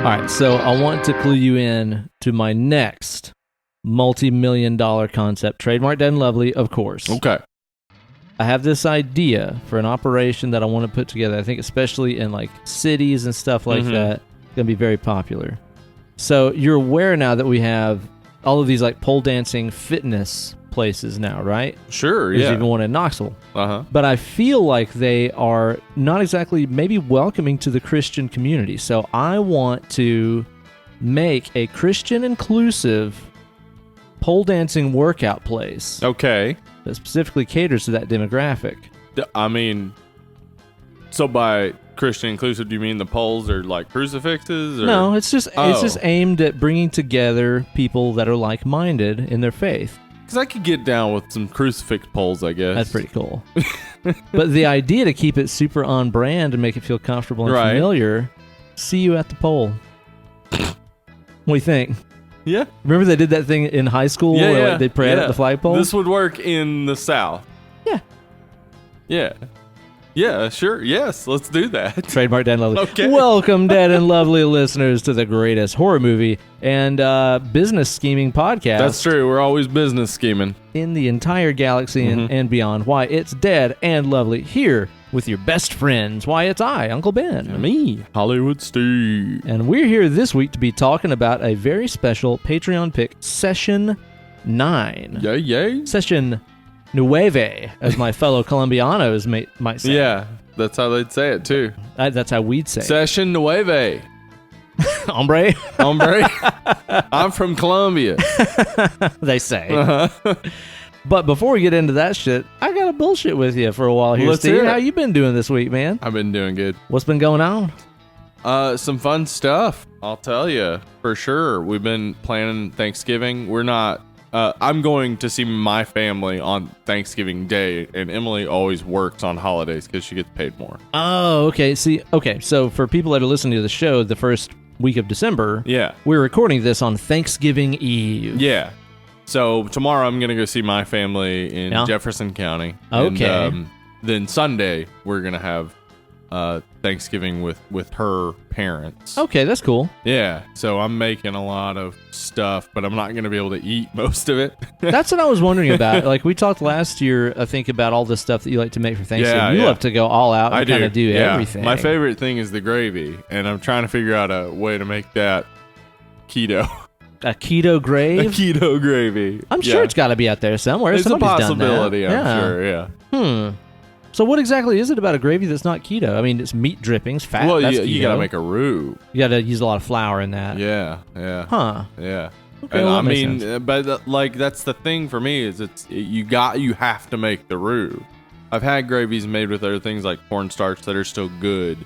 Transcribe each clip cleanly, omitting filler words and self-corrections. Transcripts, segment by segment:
All right, so I want to clue you in to my next multi-million-dollar concept. Trademark Dead and Lovely, of course. Okay. I have this idea for an operation that I want to put together. I think especially in like cities and stuff like that, it's going to be very popular. So you're aware now that we have all of these like pole dancing fitness places now, right? Sure, There's even one in Knoxville. Uh-huh. But I feel like they are not exactly maybe welcoming to the Christian community. So I want to make a Christian inclusive pole dancing workout place. Okay. That specifically caters to that demographic. I mean, so by Christian inclusive, do you mean the poles are like crucifixes? Or? No, it's just aimed at bringing together people that are like-minded in their faith. Because I could get down with some crucifix poles, I guess. That's pretty cool. But the idea to keep it super on brand and make it feel comfortable and familiar, see you at the pole. What do you think? Yeah. Remember they did that thing in high school where like, they'd pray at the flagpole? This would work in the South. Yeah. Yeah. Yeah, sure. Yes, let's do that. Trademark Dead and Lovely. Okay. Welcome, Dead and Lovely listeners, to the greatest horror movie and business scheming podcast. That's true. We're always business scheming. In the entire galaxy and beyond. Why, it's Dead and Lovely here with your best friends. Why, it's I, Uncle Ben. And me, Hollywood Steve. And we're here this week to be talking about a very special Patreon pick, Session 9. Yay, yay. Session Nueve, as my fellow Colombianos might say. Yeah, that's how they'd say it, too. That's how we'd say Session Nueve. Hombre. Hombre. I'm from Colombia. They say. Uh-huh. But before we get into that shit, I got to bullshit with you for a while here, Let's Steve. hear it. How you been doing this week, man? I've been doing good. What's been going on? Some fun stuff, I'll tell you, for sure. We've been planning Thanksgiving. We're not... I'm going to see my family on Thanksgiving Day, and Emily always works on holidays because she gets paid more. Oh, okay. So for people that are listening to the show, the first week of December, Yeah. we're recording this on Thanksgiving Eve. Yeah. So tomorrow I'm going to go see my family in Jefferson County. Okay. And, then Sunday we're going to have Thanksgiving with her parents. Okay, that's cool. Yeah. So I'm making a lot of stuff, but I'm not going to be able to eat most of it. That's what I was wondering about. Like, we talked last year, I think, about all the stuff that you like to make for Thanksgiving. Yeah, you love to go all out and kind of do everything. My favorite thing is the gravy, and I'm trying to figure out a way to make that keto. A keto grave? A keto gravy. I'm sure it's got to be out there somewhere. It's Somebody's a possibility, done that. I'm sure, yeah. So what exactly is it about a gravy that's not keto? I mean, it's meat drippings, fat. Well, that's you got to make a roux. You got to use a lot of flour in that. Yeah. Huh. Yeah. Okay, And well, I that makes mean, sense. but like that's the thing for me is you have to make the roux. I've had gravies made with other things like cornstarch that are still good,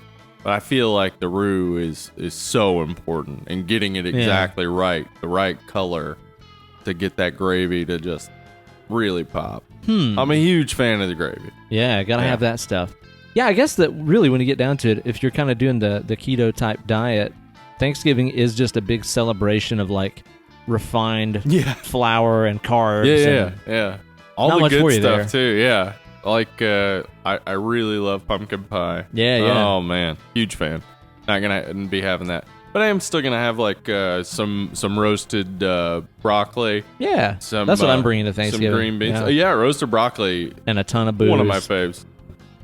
but I feel like the roux is so important and getting it exactly right, the right color to get that gravy to just really pop. I'm a huge fan of the gravy. Yeah, gotta have that stuff. Yeah, I guess that really when you get down to it, if you're kind of doing the keto type diet, Thanksgiving is just a big celebration of like refined flour and carbs. Yeah. All Not the much for good you stuff there. too. Yeah. Like I really love pumpkin pie. Yeah. Oh man, huge fan. Not gonna be having that, but I am still gonna have like some roasted broccoli. Yeah, that's what I'm bringing to Thanksgiving. Some green beans. Yeah. Roasted broccoli. And a ton of booze. One of my faves.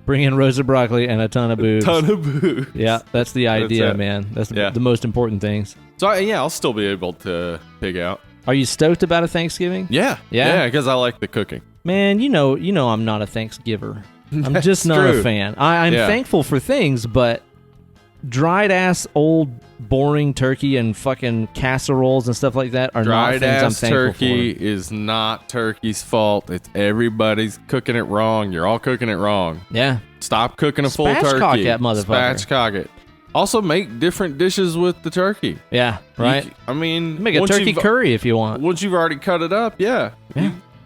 Bring in roasted broccoli and a ton of booze. Yeah, that's the idea, man. That's the most important things. So I'll still be able to pig out. Are you stoked about a Thanksgiving? Yeah, because I like the cooking. Man, you know I'm not a Thanksgiver. I'm just not a fan. I'm thankful for things, but dried ass old boring turkey and fucking casseroles and stuff like that are not things I'm thankful turkey for. Is not turkey's fault. It's everybody's cooking it wrong. You're all cooking it wrong. Yeah. Stop cooking a full turkey. Spatchcock that motherfucker. Spatchcock it. Also make different dishes with the turkey. Yeah, right. Make a turkey curry if you want. Once you've already cut it up, you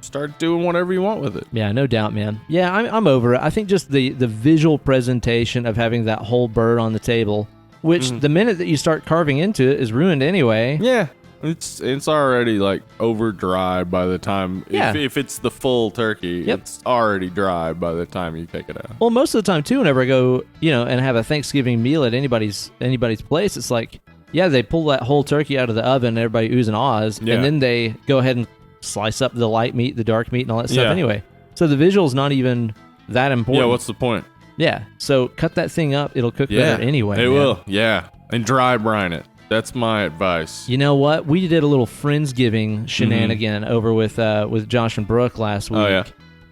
start doing whatever you want with it. Yeah, no doubt, man. Yeah, I'm over it. I think just the visual presentation of having that whole bird on the table, which the minute that you start carving into it is ruined anyway. Yeah, it's already like over dry by the time. If it's the full turkey, it's already dry by the time you take it out. Well, most of the time too, whenever I go, and have a Thanksgiving meal at anybody's place, it's like Yeah, they pull that whole turkey out of the oven, and everybody oohs and ahs, Yeah. and then they go ahead and slice up the light meat, the dark meat, and all that stuff Yeah. anyway. So the visual's not even that important. Yeah, what's the point? Yeah, so cut that thing up. It'll cook better anyway. It man. will, yeah. And dry brine it. That's my advice. You know what? We did a little Friendsgiving shenanigan over with Josh and Brooke last week. Oh, yeah.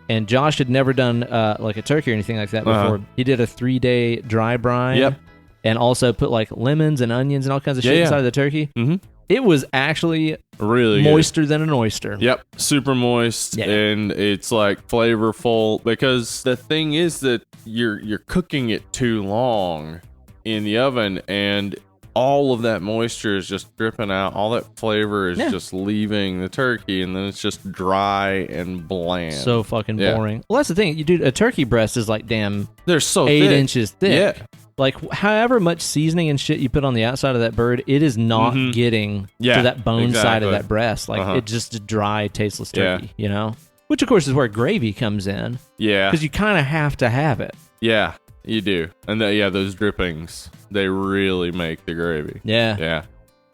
And Josh had never done like a turkey or anything like that before. He did a 3-day dry brine. Yep. And also put like lemons and onions and all kinds of shit inside of the turkey. Mm-hmm. It was actually Really moister than an oyster. Yep, super moist, and it's like flavorful, because the thing is that you're cooking it too long in the oven, and all of that moisture is just dripping out. All that flavor is just leaving the turkey, and then it's just dry and bland. So fucking boring. Well, that's the thing. You do a turkey breast is like they're so 8 thick. inches thick. Yeah. Like, however much seasoning and shit you put on the outside of that bird, it is not getting to that bone side of that breast. Like, it's just a dry, tasteless turkey, you know? Which, of course, is where gravy comes in. Yeah. Because you kind of have to have it. Yeah, you do. And those drippings, they really make the gravy. Yeah. Yeah.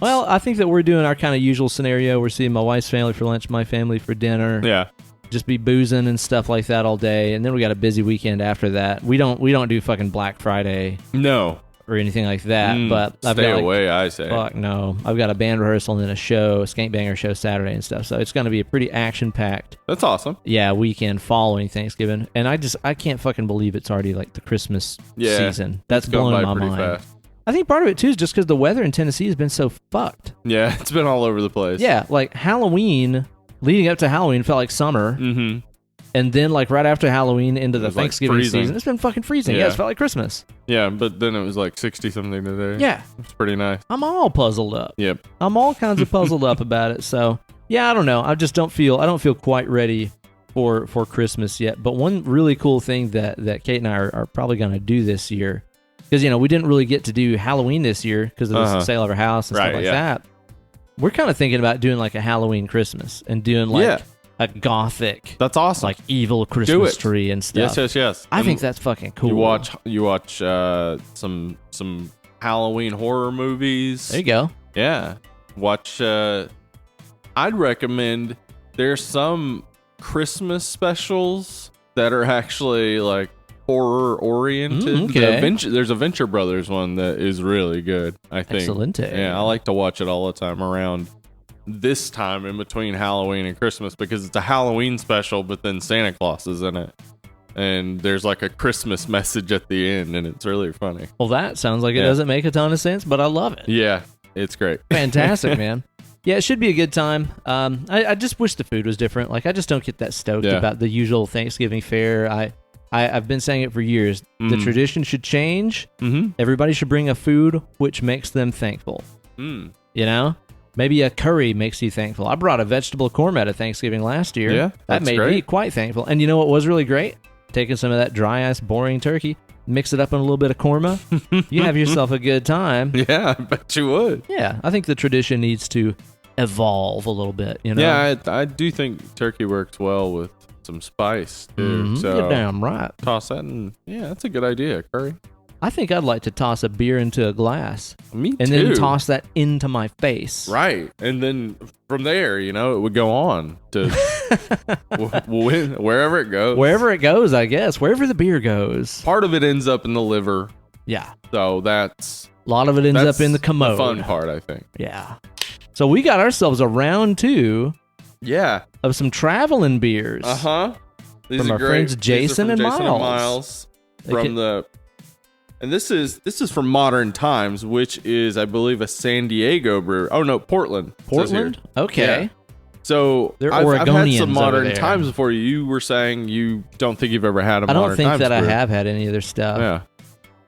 Well, I think that we're doing our kind of usual scenario. We're seeing my wife's family for lunch, my family for dinner. Yeah. Just be boozing and stuff like that all day, and then we got a busy weekend after that. We don't do fucking Black Friday, no, or anything like that. But I've stay got away, I say. Fuck no, I've got a band rehearsal and then a show, a Skank Banger show Saturday and stuff. So it's going to be a pretty action packed. That's awesome. Yeah, weekend following Thanksgiving, and I can't fucking believe it's already like the Christmas season. That's blowing my mind. Fast. I think part of it too is just because the weather in Tennessee has been so fucked. Yeah, it's been all over the place. Yeah, like Halloween. Leading up to Halloween felt like summer. Mm-hmm. And then, like, right after Halloween into the like Thanksgiving season, it's been fucking freezing. Yeah, it's felt like Christmas. Yeah, but then it was like 60-something today. Yeah. It's pretty nice. I'm all puzzled up. Yep. I'm all kinds of puzzled up about it. So, yeah, I don't know. I don't feel quite ready for Christmas yet. But one really cool thing that Kate and I are probably going to do this year, because, you know, we didn't really get to do Halloween this year because of the sale of our house and stuff like that. We're kind of thinking about doing, like, a Halloween Christmas and doing, like, a gothic, that's awesome, like evil Christmas tree and stuff. Yes. I think that's fucking cool. You watch some Halloween horror movies. There you go. Yeah, watch. I'd recommend. There's some Christmas specials that are actually like horror oriented. Okay. There's a Venture Brothers one that is really good. I think. Excellente. Yeah, I like to watch it all the time around this time in between Halloween and Christmas, because it's a Halloween special, but then Santa Claus is in it, and there's like a Christmas message at the end, and it's really funny. Well, that sounds like it doesn't make a ton of sense, but I love it. Yeah, it's great. Fantastic, man. Yeah, it should be a good time. I just wish the food was different. Like, I just don't get that stoked about the usual Thanksgiving fare. I've been saying it for years. The tradition should change. Everybody should bring a food which makes them thankful. You know? Maybe a curry makes you thankful. I brought a vegetable korma at Thanksgiving last year. Yeah, that made me quite thankful. And you know what was really great? Taking some of that dry-ass, boring turkey, mix it up in a little bit of korma. You have yourself a good time. Yeah, I bet you would. Yeah, I think the tradition needs to evolve a little bit, you know? Yeah, I do think turkey works well with some spice, too. So you're damn right. Toss that in. Yeah, that's a good idea, curry. I think I'd like to toss a beer into a glass. Me too. And then toss that into my face. Right. And then from there, you know, it would go on to wherever it goes. Wherever it goes, I guess. Wherever the beer goes. Part of it ends up in the liver. Yeah. So that's... A lot of it ends up in the commode. The fun part, I think. Yeah. So we got ourselves a round 2 of some traveling beers. Uh-huh. From our friends Jason and Miles. And this is from Modern Times, which is, I believe, a San Diego brewery. Oh no, Portland. Portland? Okay. Yeah. So they're I've had Oregonians some Modern over there. Times before. You were saying you don't think you've ever had a I Modern don't think Times that brew. I have had any of their stuff.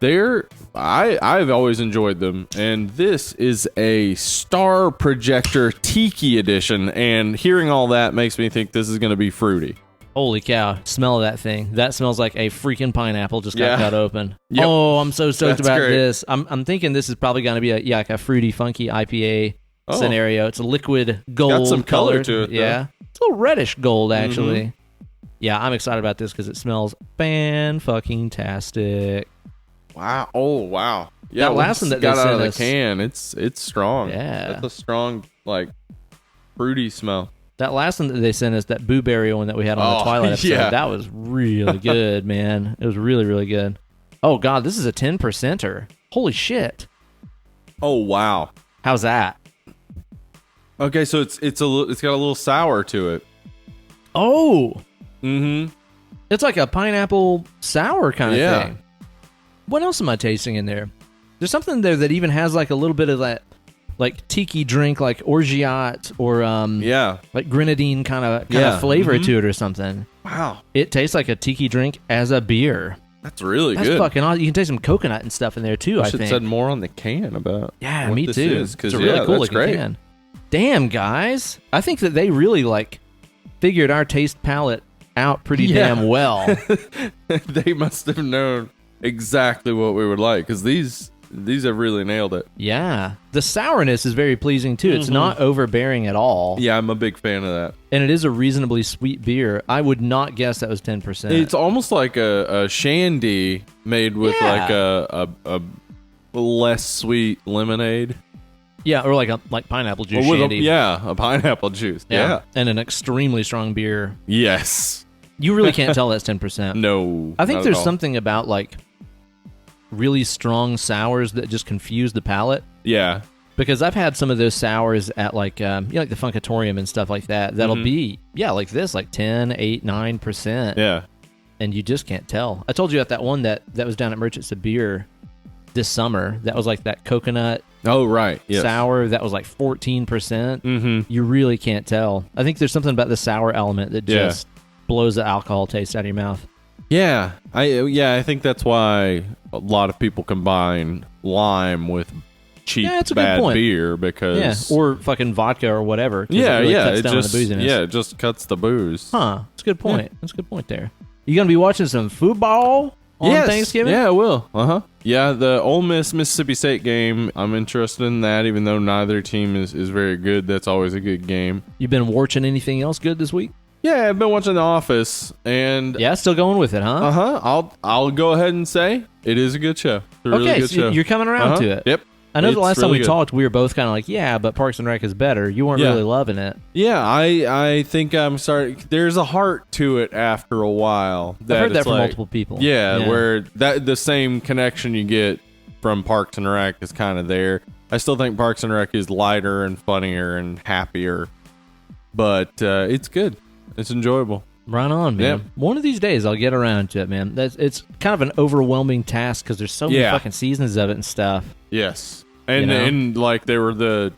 Yeah. I've always enjoyed them, and this is a Star Projector Tiki edition, and hearing all that makes me think this is going to be fruity. Holy cow. Smell that thing. That smells like a freaking pineapple just got cut open. Yep. Oh, I'm so stoked That's about great. this. I'm thinking this is probably going to be like a fruity, funky IPA scenario. It's a liquid gold. Got some color to it, though. Yeah. It's a little reddish gold, actually. Yeah, I'm excited about this because it smells fan-fucking-tastic. Wow. Oh, wow. Yeah, that last one that they got out sent of the us, can, it's strong. Yeah. That's a strong, like, fruity smell. that last one that they sent us, that blueberry one that we had on the Twilight episode, yeah. that was really good, man. It was really, really good. Oh, God, this is a 10%er. Holy shit. Oh, wow. How's that? Okay, so it's got a little sour to it. Oh, Mm-hmm. it's like a pineapple sour kind of Yeah. thing. What else am I tasting in there? There's something there that even has like a little bit of that, like tiki drink, like orgeat or Yeah. like grenadine kind of Yeah. flavor to it or something. Wow. It tastes like a tiki drink as a beer. That's really That's good. fucking awesome. You can taste some coconut and stuff in there too. I I should think. have said more on the can about Yeah, what me this too. is, 'cause, it's a really yeah, cool that's looking great. can. Damn, guys, I think that they really like figured our taste palette out pretty Yeah. damn well. They must have known exactly what we would like, because these have really nailed it. Yeah, the sourness is very pleasing too. It's not overbearing at all. Yeah, I'm a big fan of that. And it is a reasonably sweet beer. I would not guess that was 10%. It's almost like a shandy made with like a less sweet lemonade. Yeah, or like pineapple juice Or with shandy. a pineapple juice. Yeah. And an extremely strong beer. Yes. You really can't tell that's 10%. No. I think not at there's all. something about like really strong sours that just confuse the palate. Yeah. Because I've had some of those sours at like like the Funkatorium and stuff like that. That'll be like this, like 10, 8, 9%. Yeah. And you just can't tell. I told you about that one that was down at Merchants of Beer this summer. That was like that coconut Oh, right. Yes. sour that was like 14%. Mm-hmm. You really can't tell. I think there's something about the sour element that Yeah. just blows the alcohol taste out of your mouth. Yeah. I think that's why a lot of people combine lime with cheap Yeah, that's a good bad point. beer because Or fucking vodka or whatever. 'cause it really cuts it down on just the booziness. it just cuts the booze. Huh. That's a good point. That's a good point there. You gonna be watching some football on Yes. Thanksgiving? Yeah, I will. Yeah, the Ole Miss Mississippi State game. I'm interested in that, even though neither team is very good. That's always a good game. You been watching anything else good this week? Yeah, I've been watching The Office, and Yeah, still going with it, huh? I'll go ahead and say it is a good show. It's a really Okay, good so show. you're coming around to it. Yep. I know the It's last time really we good. talked, we were both kind of like, yeah, but Parks and Rec is better. You weren't Yeah. really loving it. Yeah, I think I'm starting. There's a heart to it after a while. I've heard that it's from like- multiple people. Yeah, where that the same connection you get from Parks and Rec is kind of there. I still think Parks and Rec is lighter and funnier and happier, but it's good. It's enjoyable. Right on, man. Yep. One of these days, I'll get around to it, man. It's kind of an overwhelming task because there's so many Yeah. fucking seasons of it and stuff. Yes, and You know? and like they were the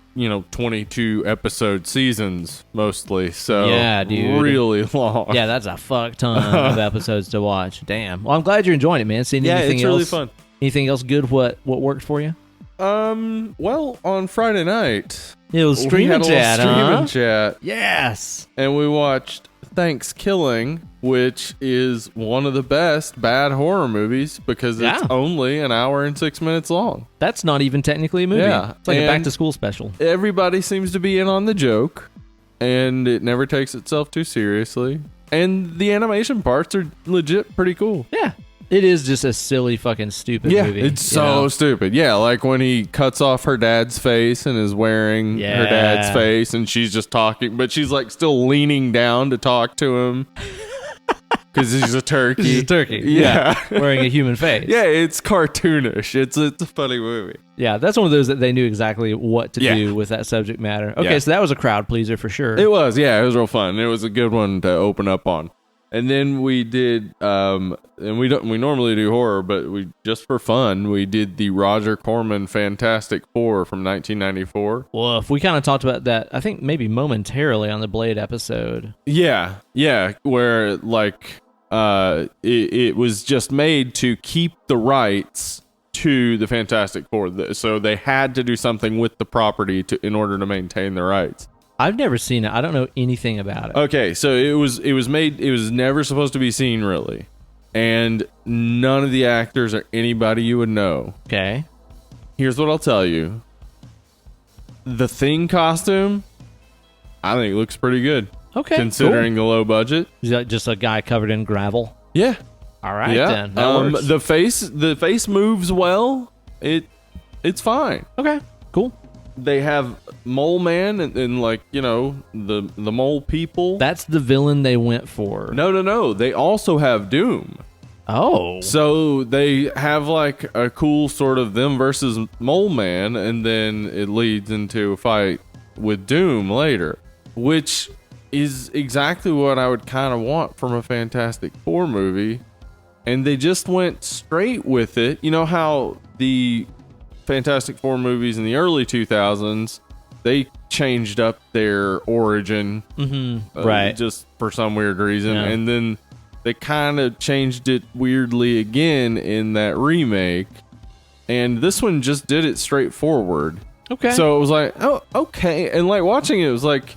22 episode seasons mostly, so Yeah, dude. really long. Yeah, that's a fuck ton of episodes to watch. Damn. Well, I'm glad you're enjoying it, man. Seeing yeah, anything it's else? really fun. Anything else good? What worked for you? Well, on Friday night, It was we streaming had a little chat, streaming huh? chat, Yes. and we watched Thanksgiving, which is one of the best bad horror movies because it's Yeah. only an hour and 6 minutes long. That's not even technically a movie. Yeah, It's like a and- back to school special. Everybody seems to be in on the joke, and it never takes itself too seriously. And the animation parts are legit pretty cool. Yeah. It is just a silly fucking stupid movie. It's you so know? stupid. Yeah, like when he cuts off her dad's face and is wearing her dad's Yeah. face, and she's just talking, but she's like still leaning down to talk to him because he's a turkey. He's a turkey. Yeah. Wearing a human face. Yeah, it's cartoonish. It's a funny movie. Yeah, that's one of those that they knew exactly what to Yeah. do with that subject matter. Okay, Yeah. so that was a crowd pleaser for sure. It was, yeah, it was real fun. It was a good one to open up on. And then we did, and we normally do horror, but we just for fun we did the Roger Corman Fantastic Four from 1994. Woof. We kind of talked about that, I think maybe momentarily on the Blade episode. Yeah, where like it was just made to keep the rights to the Fantastic Four, so they had to do something with the property in order to maintain the rights. I've never seen it. I don't know anything about it. Okay, so it was made. It was never supposed to be seen, really, and none of the actors are anybody you would know. Okay. Here's what I'll tell you: the Thing costume, I think, looks pretty good. Okay. Considering the low budget. Is that just a guy covered in gravel? Yeah. All right, Yeah. then. That works. The face moves well. It's fine. Okay, cool. They have Mole Man and like, you know, the mole people. That's the villain they went for. No. They also have Doom. Oh. So they have like a cool sort of them versus Mole Man, and then it leads into a fight with Doom later, which is exactly what I would kind of want from a Fantastic Four movie. And they just went straight with it. You know how the Fantastic Four movies in the early 2000s, they changed up their origin, right? Just for some weird reason, Yeah. and then they kind of changed it weirdly again in that remake, and this one just did it straightforward. Okay. So it was like, oh, okay, and like watching it was like,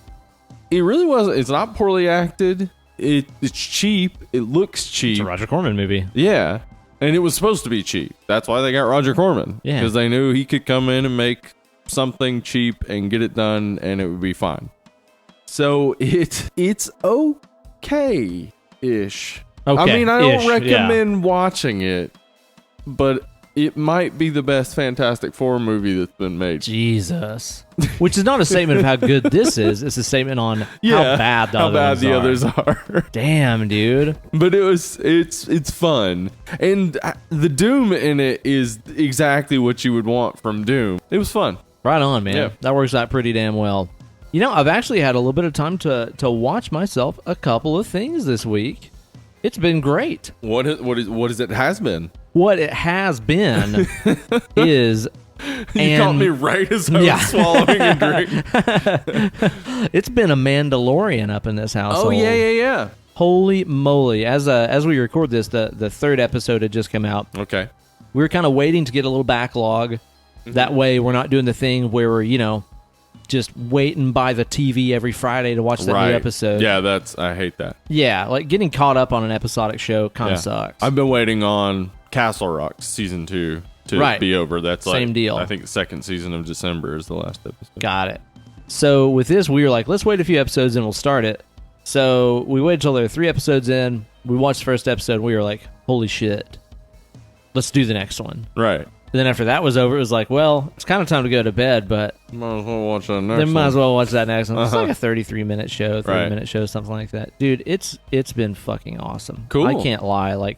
it really wasn't. It's not poorly acted. It's cheap. It looks cheap. It's a Roger Corman movie. Yeah. And it was supposed to be cheap. That's why they got Roger Corman. Yeah. Because they knew he could come in and make something cheap and get it done, and it would be fine. So it's okay-ish. I mean, I don't recommend watching it, but it might be the best Fantastic Four movie that's been made. Jesus. Which is not a statement of how good this is. It's a statement on how bad the others are. Damn, dude. But it's fun. And the Doom in it is exactly what you would want from Doom. It was fun. Right on, man. Yeah. That works out pretty damn well. You know, I've actually had a little bit of time to watch myself a couple of things this week. It's been great. What is it has been? What it has been is... You caught me right as I was swallowing a drink. It's been a Mandalorian up in this household. Oh, yeah. Holy moly. As we record this, the third episode had just come out. Okay. We were kind of waiting to get a little backlog. Mm-hmm. That way we're not doing the thing where we're, you know, just waiting by the TV every Friday to watch that new episode. Yeah, I hate that. Yeah, like getting caught up on an episodic show kind of sucks. I've been waiting on Castle Rock season 2 to be over. That's like, same deal. I think the second season of December is the last episode. Got it. So with this, we were like, let's wait a few episodes and we'll start it. So we waited till there were 3 episodes in. We watched the first episode. And we were like, holy shit. Let's do the next one. Right. And then after that was over, it was like, well, it's kind of time to go to bed, but might as well watch that next then one. might as well watch that next one. It's like a 33-minute show, 30-minute show, something like that. Dude, it's been fucking awesome. Cool. I can't lie. Like,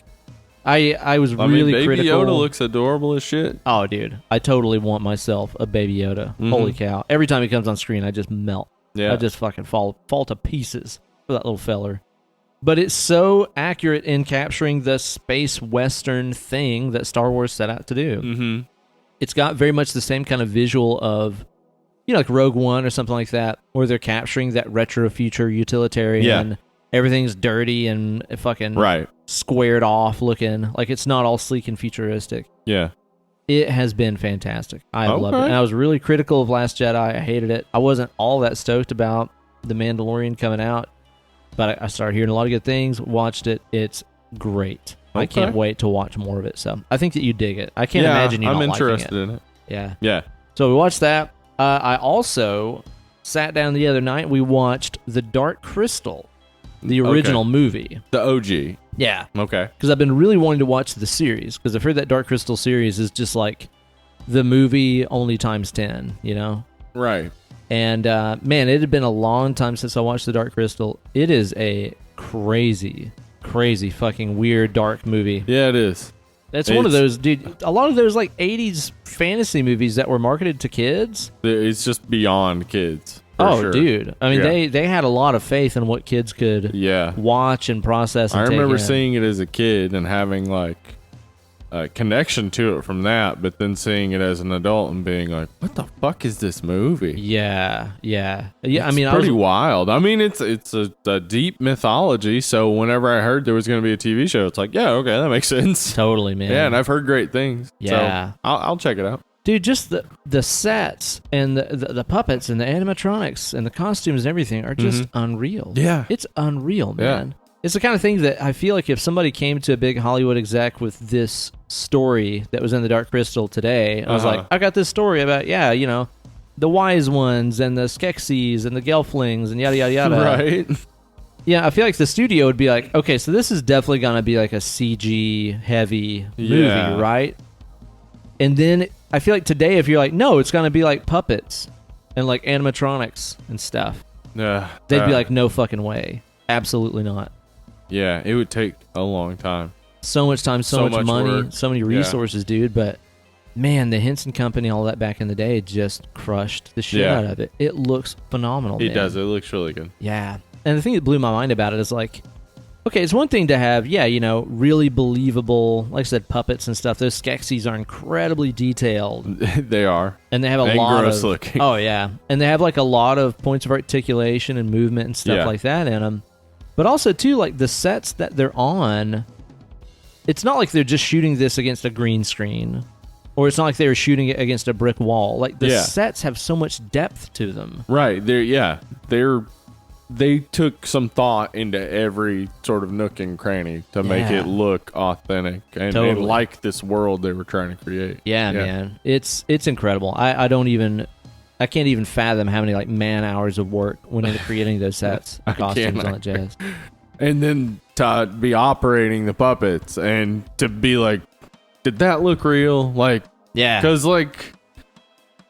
I was really Baby critical. Yoda looks adorable as shit. Oh, dude, I totally want myself a Baby Yoda. Mm-hmm. Holy cow! Every time he comes on screen, I just melt. Yeah, I just fucking fall to pieces for that little feller. But it's so accurate in capturing the space western thing that Star Wars set out to do. Mm-hmm. It's got very much the same kind of visual of, you know, like Rogue One or something like that, where they're capturing that retro future utilitarian. Yeah. Everything's dirty and fucking squared off looking. Like it's not all sleek and futuristic. Yeah. It has been fantastic. I have loved it. And I was really critical of Last Jedi. I hated it. I wasn't all that stoked about The Mandalorian coming out, but I started hearing a lot of good things, watched it. It's great. I can't wait to watch more of it. So I think that you dig it. I can't imagine you not liking it. I'm interested in it. Yeah. Yeah. So we watched that. I also sat down the other night. We watched The Dark Crystal, the original movie. The OG. Yeah. Okay. Because I've been really wanting to watch the series, because I've heard that Dark Crystal series is just like the movie only times 10, you know? Right. And man, it had been a long time since I watched The Dark Crystal. It is a crazy fucking weird dark movie. Yeah, it is. It's one of those, dude, a lot of those like 80s fantasy movies that were marketed to kids. It's just beyond kids. Sure. Dude. I mean, they had a lot of faith in what kids could watch and process and I remember take in. seeing it as a kid and having like a connection to it from that, but then seeing it as an adult and being like, what the fuck is this movie? Yeah. It's I mean, pretty wild. I mean, it's a deep mythology, so whenever I heard there was going to be a TV show, it's like, yeah, okay, that makes sense. Totally, man. Yeah, and I've heard great things. Yeah. So I'll check it out. Dude, just the sets and the puppets and the animatronics and the costumes and everything are just unreal. Yeah. It's unreal, man. Yeah. It's the kind of thing that I feel like if somebody came to a big Hollywood exec with this story that was in The Dark Crystal today, I was like, I got this story about, you know, the wise ones and the Skeksis and the Gelflings and yada, yada, yada. Right. Yeah, I feel like the studio would be like, okay, so this is definitely going to be like a CG heavy movie, right? And then I feel like today, if you're like, no, it's gonna be like puppets and like animatronics and stuff, they'd be like, no fucking way, absolutely not. Yeah, it would take a long time. So much time, so much money, work. so many resources, dude. But man, the Henson Company, all that back in the day, just crushed the shit out of it. It looks phenomenal. It does. It looks really good. Yeah. And the thing that blew my mind about it is like, okay, it's one thing to have, really believable, like I said, puppets and stuff. Those Skeksis are incredibly detailed. They are. And they have a lot gross of... looking. Oh, yeah. And they have like a lot of points of articulation and movement and stuff like that in them. But also, too, like the sets that they're on, it's not like they're just shooting this against a green screen. Or it's not like they were shooting it against a brick wall. Like, the sets have so much depth to them. Right. They took some thought into every sort of nook and cranny to make it look authentic and like this world they were trying to create. Yeah, man. It's incredible. I can't even fathom how many like man hours of work went into creating those sets, costumes, all that jazz. And then to be operating the puppets and to be like, did that look real? Like, yeah, because like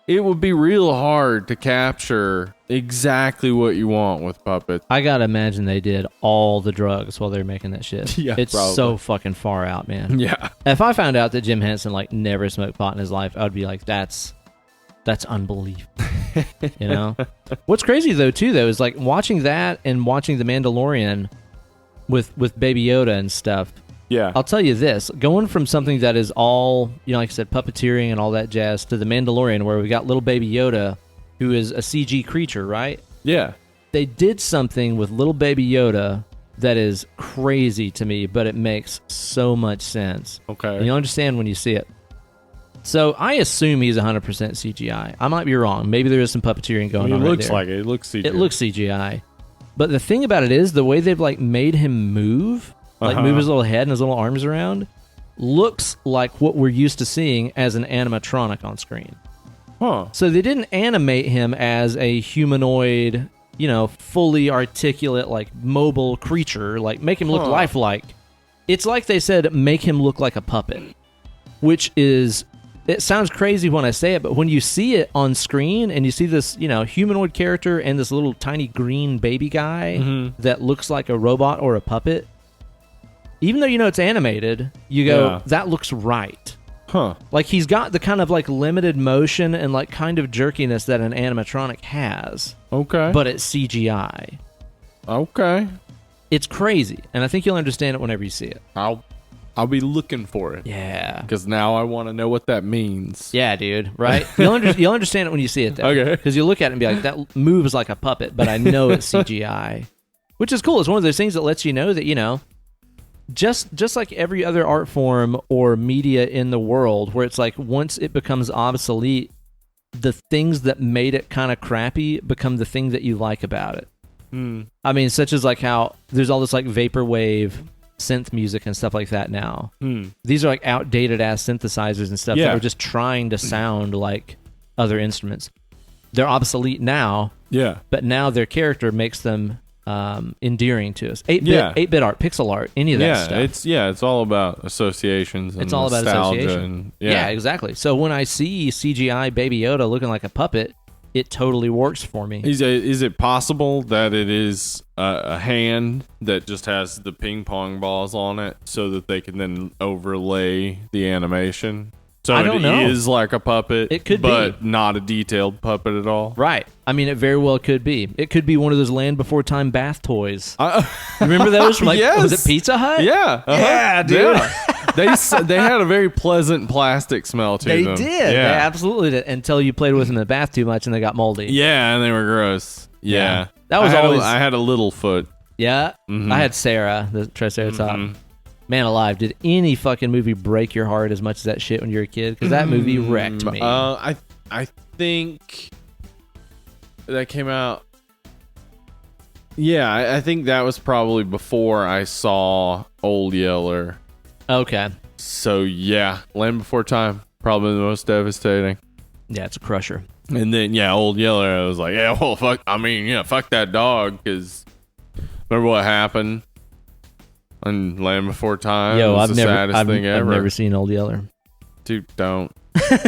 it would be real hard to capture exactly what you want with puppets. I gotta imagine they did all the drugs while they were making that shit. Yeah, it's probably. So fucking far out, man. Yeah. If I found out that Jim Henson like never smoked pot in his life, I'd be like, that's unbelievable. You know? What's crazy though, is like watching that and watching The Mandalorian with Baby Yoda and stuff. Yeah. I'll tell you this, going from something that is all, like I said, puppeteering and all that jazz to The Mandalorian, where we got little Baby Yoda, who is a CG creature, right? Yeah. They did something with little Baby Yoda that is crazy to me, but it makes so much sense. Okay. And you'll understand when you see it. So I assume he's 100% CGI. I might be wrong. Maybe there is some puppeteering going on. It looks there. like it. It looks CGI. It looks CGI. But the thing about it is the way they've like made him move, move his little head and his little arms around, looks like what we're used to seeing as an animatronic on screen. Huh. So they didn't animate him as a humanoid, fully articulate, like mobile creature, like make him look lifelike. It's like they said, make him look like a puppet, which is, it sounds crazy when I say it, but when you see it on screen and you see this, humanoid character and this little tiny green baby guy that looks like a robot or a puppet, even though it's animated, you go, that looks right. Huh. Like he's got the kind of like limited motion and like kind of jerkiness that an animatronic has. Okay. But it's CGI. Okay. It's crazy. And I think you'll understand it whenever you see it. I'll be looking for it. Yeah. Because now I want to know what that means. Yeah, dude. Right? You'll understand it when you see it, though. Okay. Because you look at it and be like, that moves like a puppet, but I know it's CGI. Which is cool. It's one of those things that lets you know that, just like every other art form or media in the world, where it's like once it becomes obsolete, the things that made it kind of crappy become the thing that you like about it. I mean, such as like how there's all this like vaporwave synth music and stuff like that now. These are like outdated ass synthesizers and stuff that are just trying to sound like other instruments. They're obsolete now. Yeah. But now their character makes them endearing to us. 8-bit art, pixel art, any of that stuff. It's all about associations and it's all about nostalgia association. and, yeah, exactly. So when I see CGI Baby Yoda looking like a puppet, it totally works for me. Is it possible that it is a hand that just has the ping pong balls on it so that they can then overlay the animation? So I don't know. It is like a puppet, it could but be. not a detailed puppet at all. Right. I mean, it very well could be. It could be one of those Land Before Time bath toys. Remember those from was it Pizza Hut? Yeah. Yeah, dude. Yeah. They had a very pleasant plastic smell to them. They did. Yeah. They absolutely did. Until you played with them in the bath too much and they got moldy. Yeah, and they were gross. Yeah. That was I had a little foot. Yeah. I had Sarah, the Triceratops. Man alive, did any fucking movie break your heart as much as that shit when you were a kid? Because that movie wrecked me. I think that came out... Yeah, I think that was probably before I saw Old Yeller. Okay. So, yeah, Land Before Time, probably the most devastating. Yeah, it's a crusher. And then, Old Yeller, I was like, fuck that dog, because remember what happened on Land Before Time? Yo, It was the saddest thing ever. I've never seen Old Yeller. Dude, don't.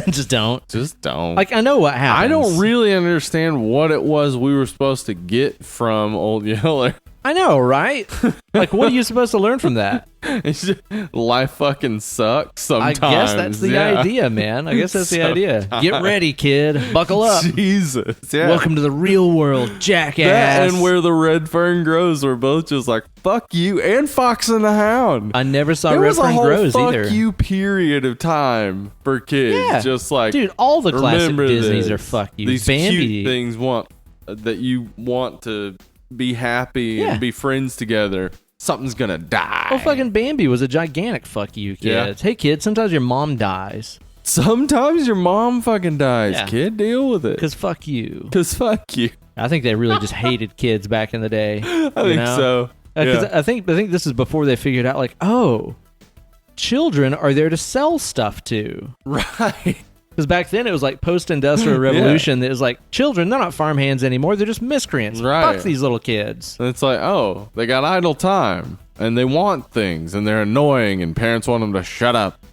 Just don't. Just don't. Like, I know what happens. I don't really understand what it was we were supposed to get from Old Yeller. I know, right? Like, what are you supposed to learn from that? It's just, life fucking sucks sometimes. I guess that's the idea, man. I guess that's the idea. Get ready, kid. Buckle up. Jesus. Yeah. Welcome to the real world, jackass. That and Where the Red Fern Grows were both just like, fuck you, and Fox and the Hound. I never saw There Red was a Fern whole Grows fuck either. you period of time for kids. Yeah. Just like, dude, all the classic remember Disneys this. are fuck you. These Bambi. cute things that you want to be happy Yeah. and be friends together. Something's gonna die. Well, fucking Bambi was a gigantic fuck you, kids. Yeah. Hey, kids, sometimes your mom dies. Sometimes your mom fucking dies, Yeah. kid. Deal with it. Because fuck you. Because fuck you. I think they really just hated kids back in the day. I think so. Because Yeah. I think this is before they figured out, like, oh, children are there to sell stuff to. Right. Because back then it was like post-industrial revolution. That was like, children, they're not farmhands anymore. They're just miscreants. Right. Fuck these little kids. And it's like, oh, they got idle time and they want things and they're annoying and parents want them to shut up.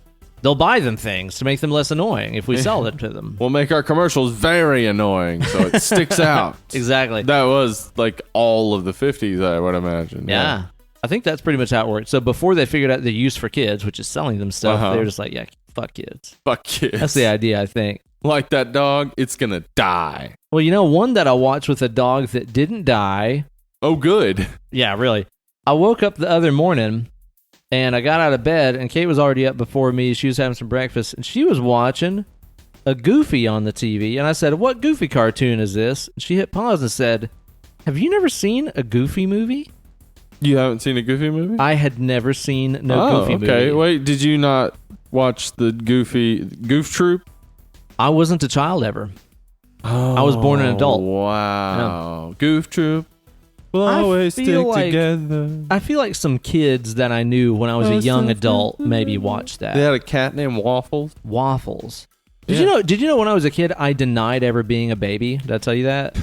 They'll buy them things to make them less annoying if we sell them to them. We'll make our commercials very annoying so it sticks out. Exactly. That was like all of the 50s, I would imagine. Yeah. I think that's pretty much how it worked. So before they figured out the use for kids, which is selling them stuff, Uh-huh. they were just like, yeah, fuck kids. Fuck kids. That's the idea, I think. Like that dog, it's gonna die. Well, you know, one that I watched with a dog that didn't die. Oh, good. Yeah, really. I woke up the other morning and I got out of bed and Kate was already up before me. She was having some breakfast and she was watching a Goofy on the TV. And I said, what Goofy cartoon is this? And she hit pause and said, have you never seen a Goofy movie? You haven't seen a Goofy movie? I had never seen Goofy movie. Okay. Wait, did you not watch the Goof Troop? I wasn't a child ever. Oh, I was born an adult. Wow. Goof Troop. We'll I always stick feel like- together. I feel like some kids that I knew when I was a young adult maybe watched that. They had a cat named Waffles. Waffles. Yeah. Did you know when I was a kid I denied ever being a baby? Did I tell you that?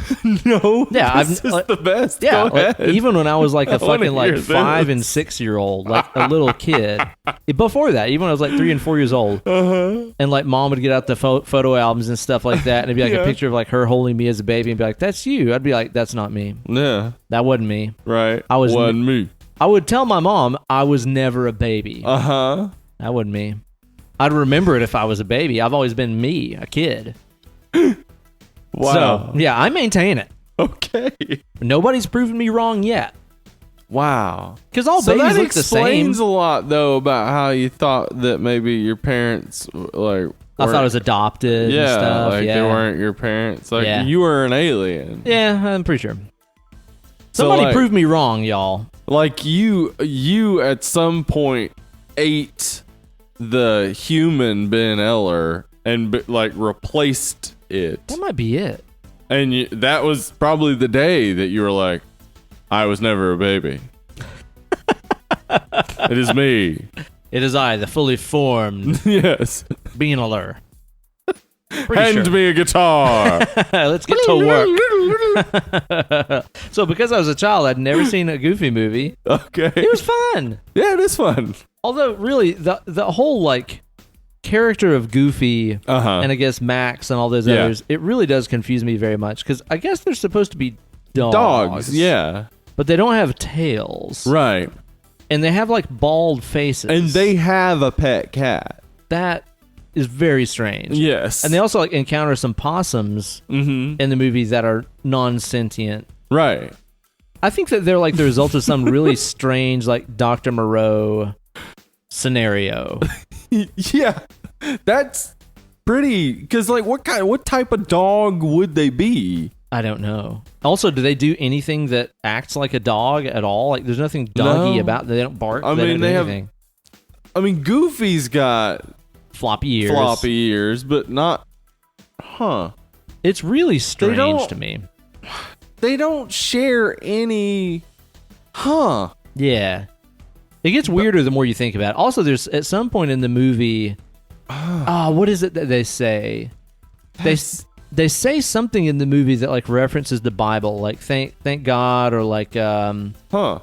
No. Yeah, this is the best. Yeah, Go like, ahead. even when I was like a I wanna fucking like hear 5 and this. 6 year old, like a little kid. Before that, even when I was like 3 and 4 years old, and like mom would get out the photo albums and stuff like that, and it'd be like a Yeah. picture of like her holding me as a baby, and be like, "That's you." I'd be like, "That's not me. Yeah. That wasn't me." Right. I was Wasn't me. I would tell my mom I was never a baby. Uh-huh. That wasn't me. I'd remember it if I was a baby. I've always been me, a kid. Wow. So, yeah, I maintain it. Okay. Nobody's proven me wrong yet. Wow. Because all So babies that look the same. explains a lot, though, about how you thought that maybe your parents, like, I thought it was adopted yeah, and stuff. like yeah. they weren't your parents. Like, Yeah. you were an alien. Yeah, I'm pretty sure. So, Somebody like- prove me wrong, y'all. Like, you at some point ate the human Ben Eller and, like, replaced it. That might be it. And that was probably the day that you were like, I was never a baby. It is me. It is I, the fully formed Yes. Beaneler. Pretty Hand sure. me a guitar. Let's get to work. So because I was a child, I'd never seen a Goofy movie. Okay. It was fun. Yeah, it is fun. Although, really, the whole, like, character of Goofy Uh-huh. and I guess Max and all those Yeah. others, it really does confuse me very much. Because I guess they're supposed to be dogs. Dogs, yeah. But they don't have tails. Right. And they have, like, bald faces. And they have a pet cat. That is very strange. Yes. And they also, like, encounter some possums Mm-hmm. in the movies that are non-sentient. Right. I think that they're, like, the result of some really strange, like, Dr. Moreau scenario. Yeah. That's pretty, because, like, what type of dog would they be? I don't know. Also, do they do anything that acts like a dog at all? Like, there's nothing doggy No. about them. They don't bark. I they mean, don't do they have anything. I mean, Goofy's got Floppy ears. floppy ears, but not. Huh. It's really strange don't- to me. They don't share any. Huh. Yeah. It gets weirder the more you think about it. Also, there's at some point in the movie. What is it that they say? They say something in the movie that like references the Bible, like thank God, or like Huh.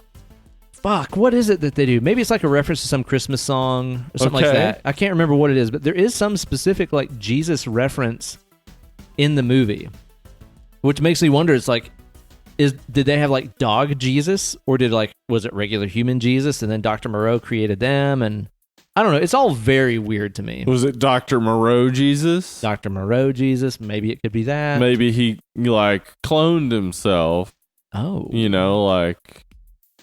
fuck, what is it that they do? Maybe it's like a reference to some Christmas song or something like that. I can't remember what it is, but there is some specific like Jesus reference in the movie, which makes me wonder. It's like, did they have like dog Jesus, or was it regular human Jesus, and then Dr. Moreau created them? And I don't know. It's all very weird to me. Was it Dr. Moreau Jesus? Dr. Moreau Jesus. Maybe it could be that. Maybe he like cloned himself. Oh, like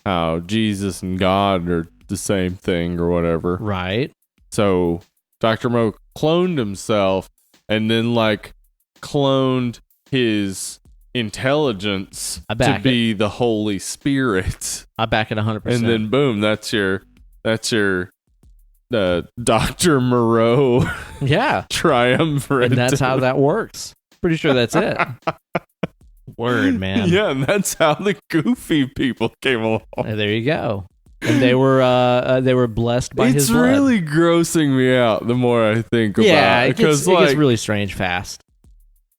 how Jesus and God are the same thing or whatever. Right. So Dr. Moreau cloned himself and then like cloned his intelligence to be the Holy Spirit. I back it 100%. And then boom, that's your Dr. Moreau triumvirate. And that's how that works. Pretty sure that's it. Word, man. Yeah, and that's how the goofy people came along. There you go. And they were blessed by his blood. It's really grossing me out the more I think about it. Yeah, it gets really strange fast.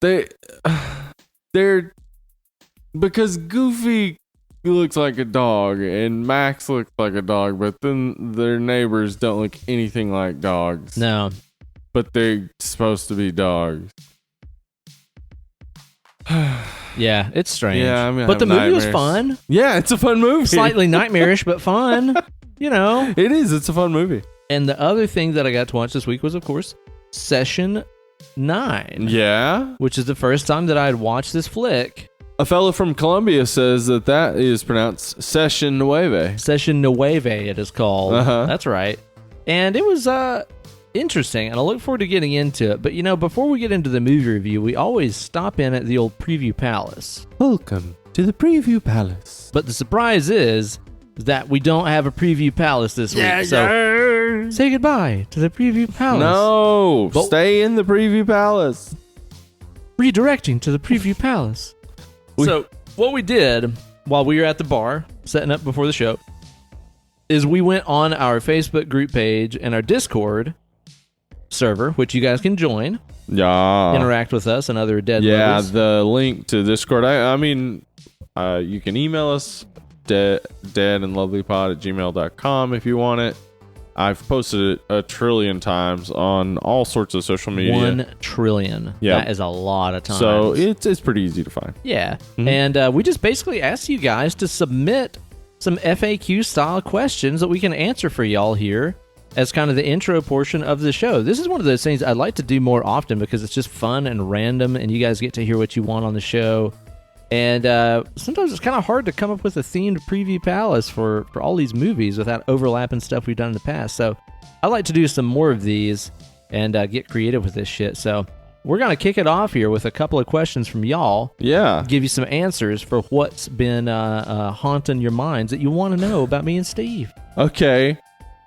They're because Goofy looks like a dog and Max looks like a dog, but then their neighbors don't look anything like dogs. No. But they're supposed to be dogs. Yeah, it's strange. Yeah, but the movie was fun. Yeah, it's a fun movie. Slightly nightmarish, but fun. It is. It's a fun movie. And the other thing that I got to watch this week was, of course, Session 9. Yeah. Which is the first time that I had watched this flick. A fellow from Colombia says that is pronounced Session Nueve. Session Nueve, it is called. Uh-huh. That's right. And it was interesting, and I look forward to getting into it. But, before we get into the movie review, we always stop in at the old Preview Palace. Welcome to the Preview Palace. But the surprise is that we don't have a Preview Palace this week. So say goodbye to the Preview Palace. No, stay in the Preview Palace. Redirecting to the Preview Palace. So what we did while we were at the bar, setting up before the show, is we went on our Facebook group page and our Discord server, which you guys can join. Yeah. Interact with us and other dead lovers. The link to Discord. I mean, you can email us, deadandlovelypod@gmail.com if you want it. I've posted it a trillion times on all sorts of social media. 1 trillion. Yeah. That is a lot of times. So it's pretty easy to find. Yeah. Mm-hmm. And we just basically asked you guys to submit some FAQ style questions that we can answer for y'all here as kind of the intro portion of the show. This is one of those things I'd like to do more often because it's just fun and random and you guys get to hear what you want on the show. And sometimes it's kind of hard to come up with a themed Preview Palace for all these movies without overlapping stuff we've done in the past. So I'd like to do some more of these and get creative with this shit. So we're going to kick it off here with a couple of questions from y'all. Yeah. Give you some answers for what's been haunting your minds that you want to know about me and Steve. Okay.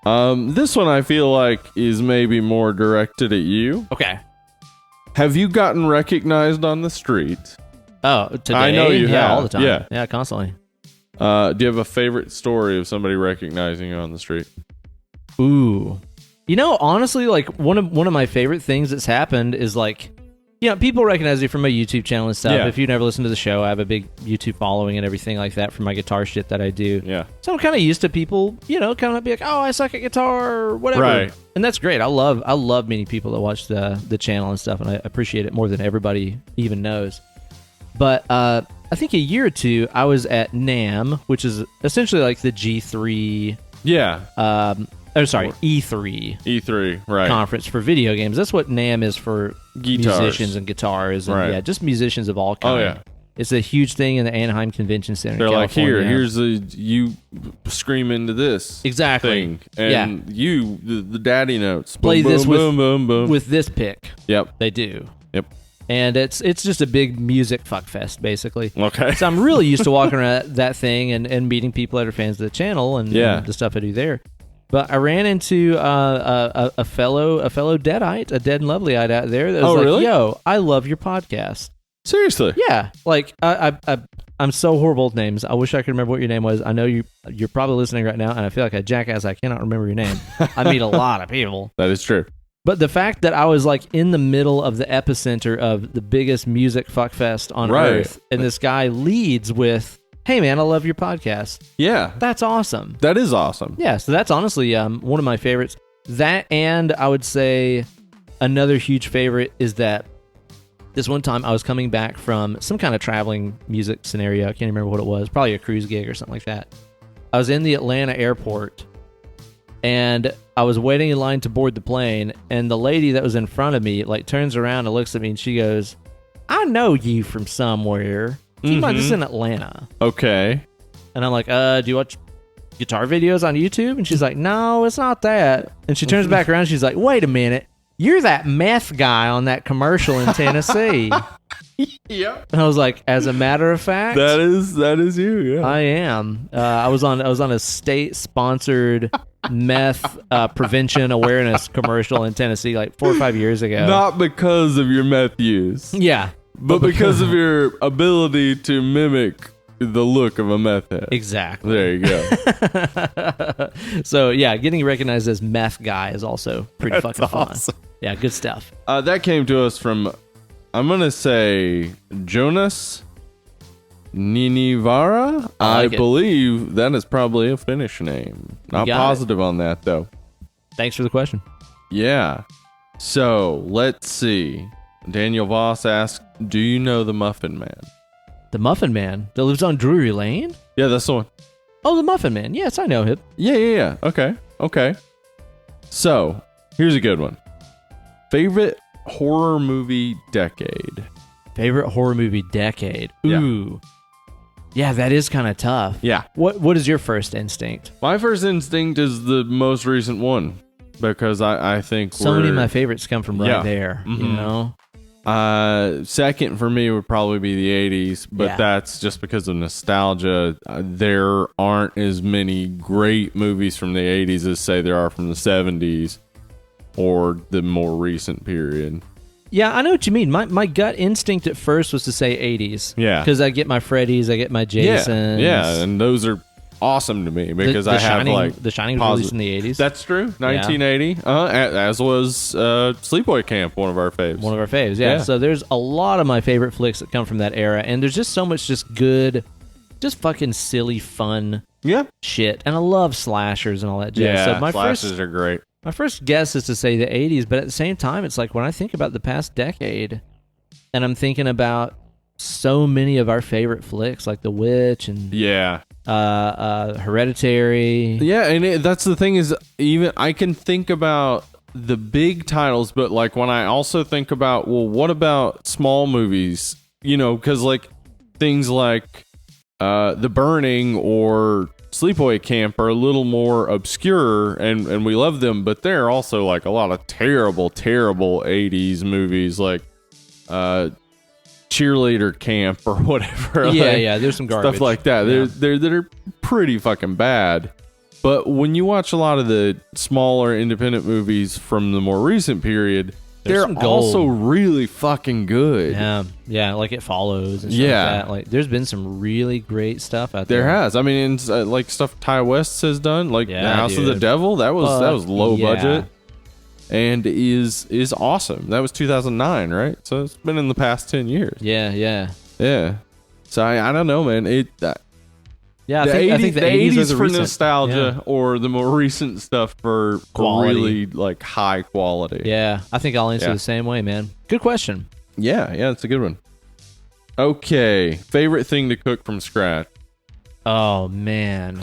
This one I feel like is maybe more directed at you. Okay. Have you gotten recognized on the street? Oh, today? I know you have. All the time. Yeah. Yeah, constantly. Do you have a favorite story of somebody recognizing you on the street? Ooh. Honestly, like one of my favorite things that's happened is like, people recognize you from my YouTube channel and stuff. Yeah. If you've never listened to the show, I have a big YouTube following and everything like that for my guitar shit that I do. Yeah. So I'm kind of used to people, kind of be like, oh, I suck at guitar or whatever. Right. And that's great. I love meeting people that watch the channel and stuff, and I appreciate it more than everybody even knows. But I think a year or two, I was at NAMM, which is essentially like the G3. Yeah. E3. E3, right. Conference for video games. That's what NAMM is for Guitars. musicians and guitars. And right. just musicians of all kinds. Oh, yeah. It's a huge thing in the Anaheim Convention Center. They're in like, California. here's you scream into this exactly thing. And you, the daddy notes. Play boom, this boom, boom, boom. with this pick. Yep. They do. Yep. And it's just a big music fuckfest, basically. Okay. So I'm really used to walking around that thing and meeting people that are fans of the channel and the stuff I do there. But I ran into a fellow Deadite, a Dead and Lovelyite out there that was really? yo, I love your podcast. Seriously? Yeah. Like, I'm so horrible with names. I wish I could remember what your name was. I know you're probably listening right now, and I feel like a jackass. I cannot remember your name. I meet a lot of people. That is true. But the fact that I was like in the middle of the epicenter of the biggest music fuckfest on earth, and this guy leads with hey man, I love your podcast. Yeah. That's awesome. That is awesome. Yeah, so that's honestly one of my favorites. That, and I would say another huge favorite is that this one time I was coming back from some kind of traveling music scenario. I can't remember what it was. Probably a cruise gig or something like that. I was in the Atlanta airport, and I was waiting in line to board the plane, and the lady that was in front of me like turns around and looks at me, and she goes, I know you from somewhere. Do you mind this in Atlanta? Okay. And I'm like, do you watch guitar videos on YouTube? And she's like, no, it's not that. And she turns back around and she's like, wait a minute. You're that meth guy on that commercial in Tennessee. Yep. And I was like, as a matter of fact, that is you. Yeah. I am. I was on a state-sponsored meth prevention awareness commercial in Tennessee like 4 or 5 years ago. Not because of your meth use. Yeah. But because of your ability to mimic the look of a meth head. Exactly. There you go. So, yeah, getting recognized as meth guy is also pretty fucking fun. Awesome. Yeah, good stuff. That came to us from, I'm going to say, Jonas Ninivara. I believe that is probably a Finnish name. Not positive on that, though. Thanks for the question. Yeah. So, let's see. Daniel Voss asked, do you know the Muffin Man? The Muffin Man that lives on Drury Lane? Yeah, that's the one. Oh, the Muffin Man. Yes, I know him. Yeah. Okay. So, here's a good one. Favorite horror movie decade? Favorite horror movie decade? Ooh. Yeah, that is kind of tough. Yeah. What is your first instinct? My first instinct is the most recent one, because I think so many of my favorites come from right there, you know? Second for me would probably be the 80s, but that's just because of nostalgia. There aren't as many great movies from the 80s as say there are from the 70s or the more recent period. Yeah, I know what you mean. My gut instinct at first was to say 80s. Yeah. Because I get my Freddy's, I get my Jasons. Yeah, and those are awesome to me because I have like The Shining was released in the 80s. That's true. 1980. As was Sleepaway Camp, one of our faves. One of our faves, yeah. So there's a lot of my favorite flicks that come from that era, and there's just so much just good, just fucking silly fun shit. And I love slashers and all that jazz. Yeah, so slashers are great. My first guess is to say the 80s, but at the same time, it's like when I think about the past decade, and I'm thinking about so many of our favorite flicks, like The Witch and Hereditary. Yeah, and that's the thing is, even I can think about the big titles, but like when I also think about, well, what about small movies? You know, because like things like The Burning or Sleepaway Camp are a little more obscure, and we love them, but there are also like a lot of terrible 80s movies like Cheerleader Camp or whatever. Yeah, there's some garbage stuff like that. They're pretty fucking bad. But when you watch a lot of the smaller independent movies from the more recent period, they're also really fucking good. Yeah, like It Follows and stuff like that. Like, there's been some really great stuff out there. There has. I mean, like stuff Ty West has done, like The House of the Devil. That was low budget, and is awesome. That was 2009, right? So it's been in the past 10 years. Yeah. So I don't know, man. I think the 80s for nostalgia, or the more recent stuff for really like high quality. Yeah, I think I'll answer the same way, man. Good question. Yeah, it's a good one. Okay, favorite thing to cook from scratch? Oh man.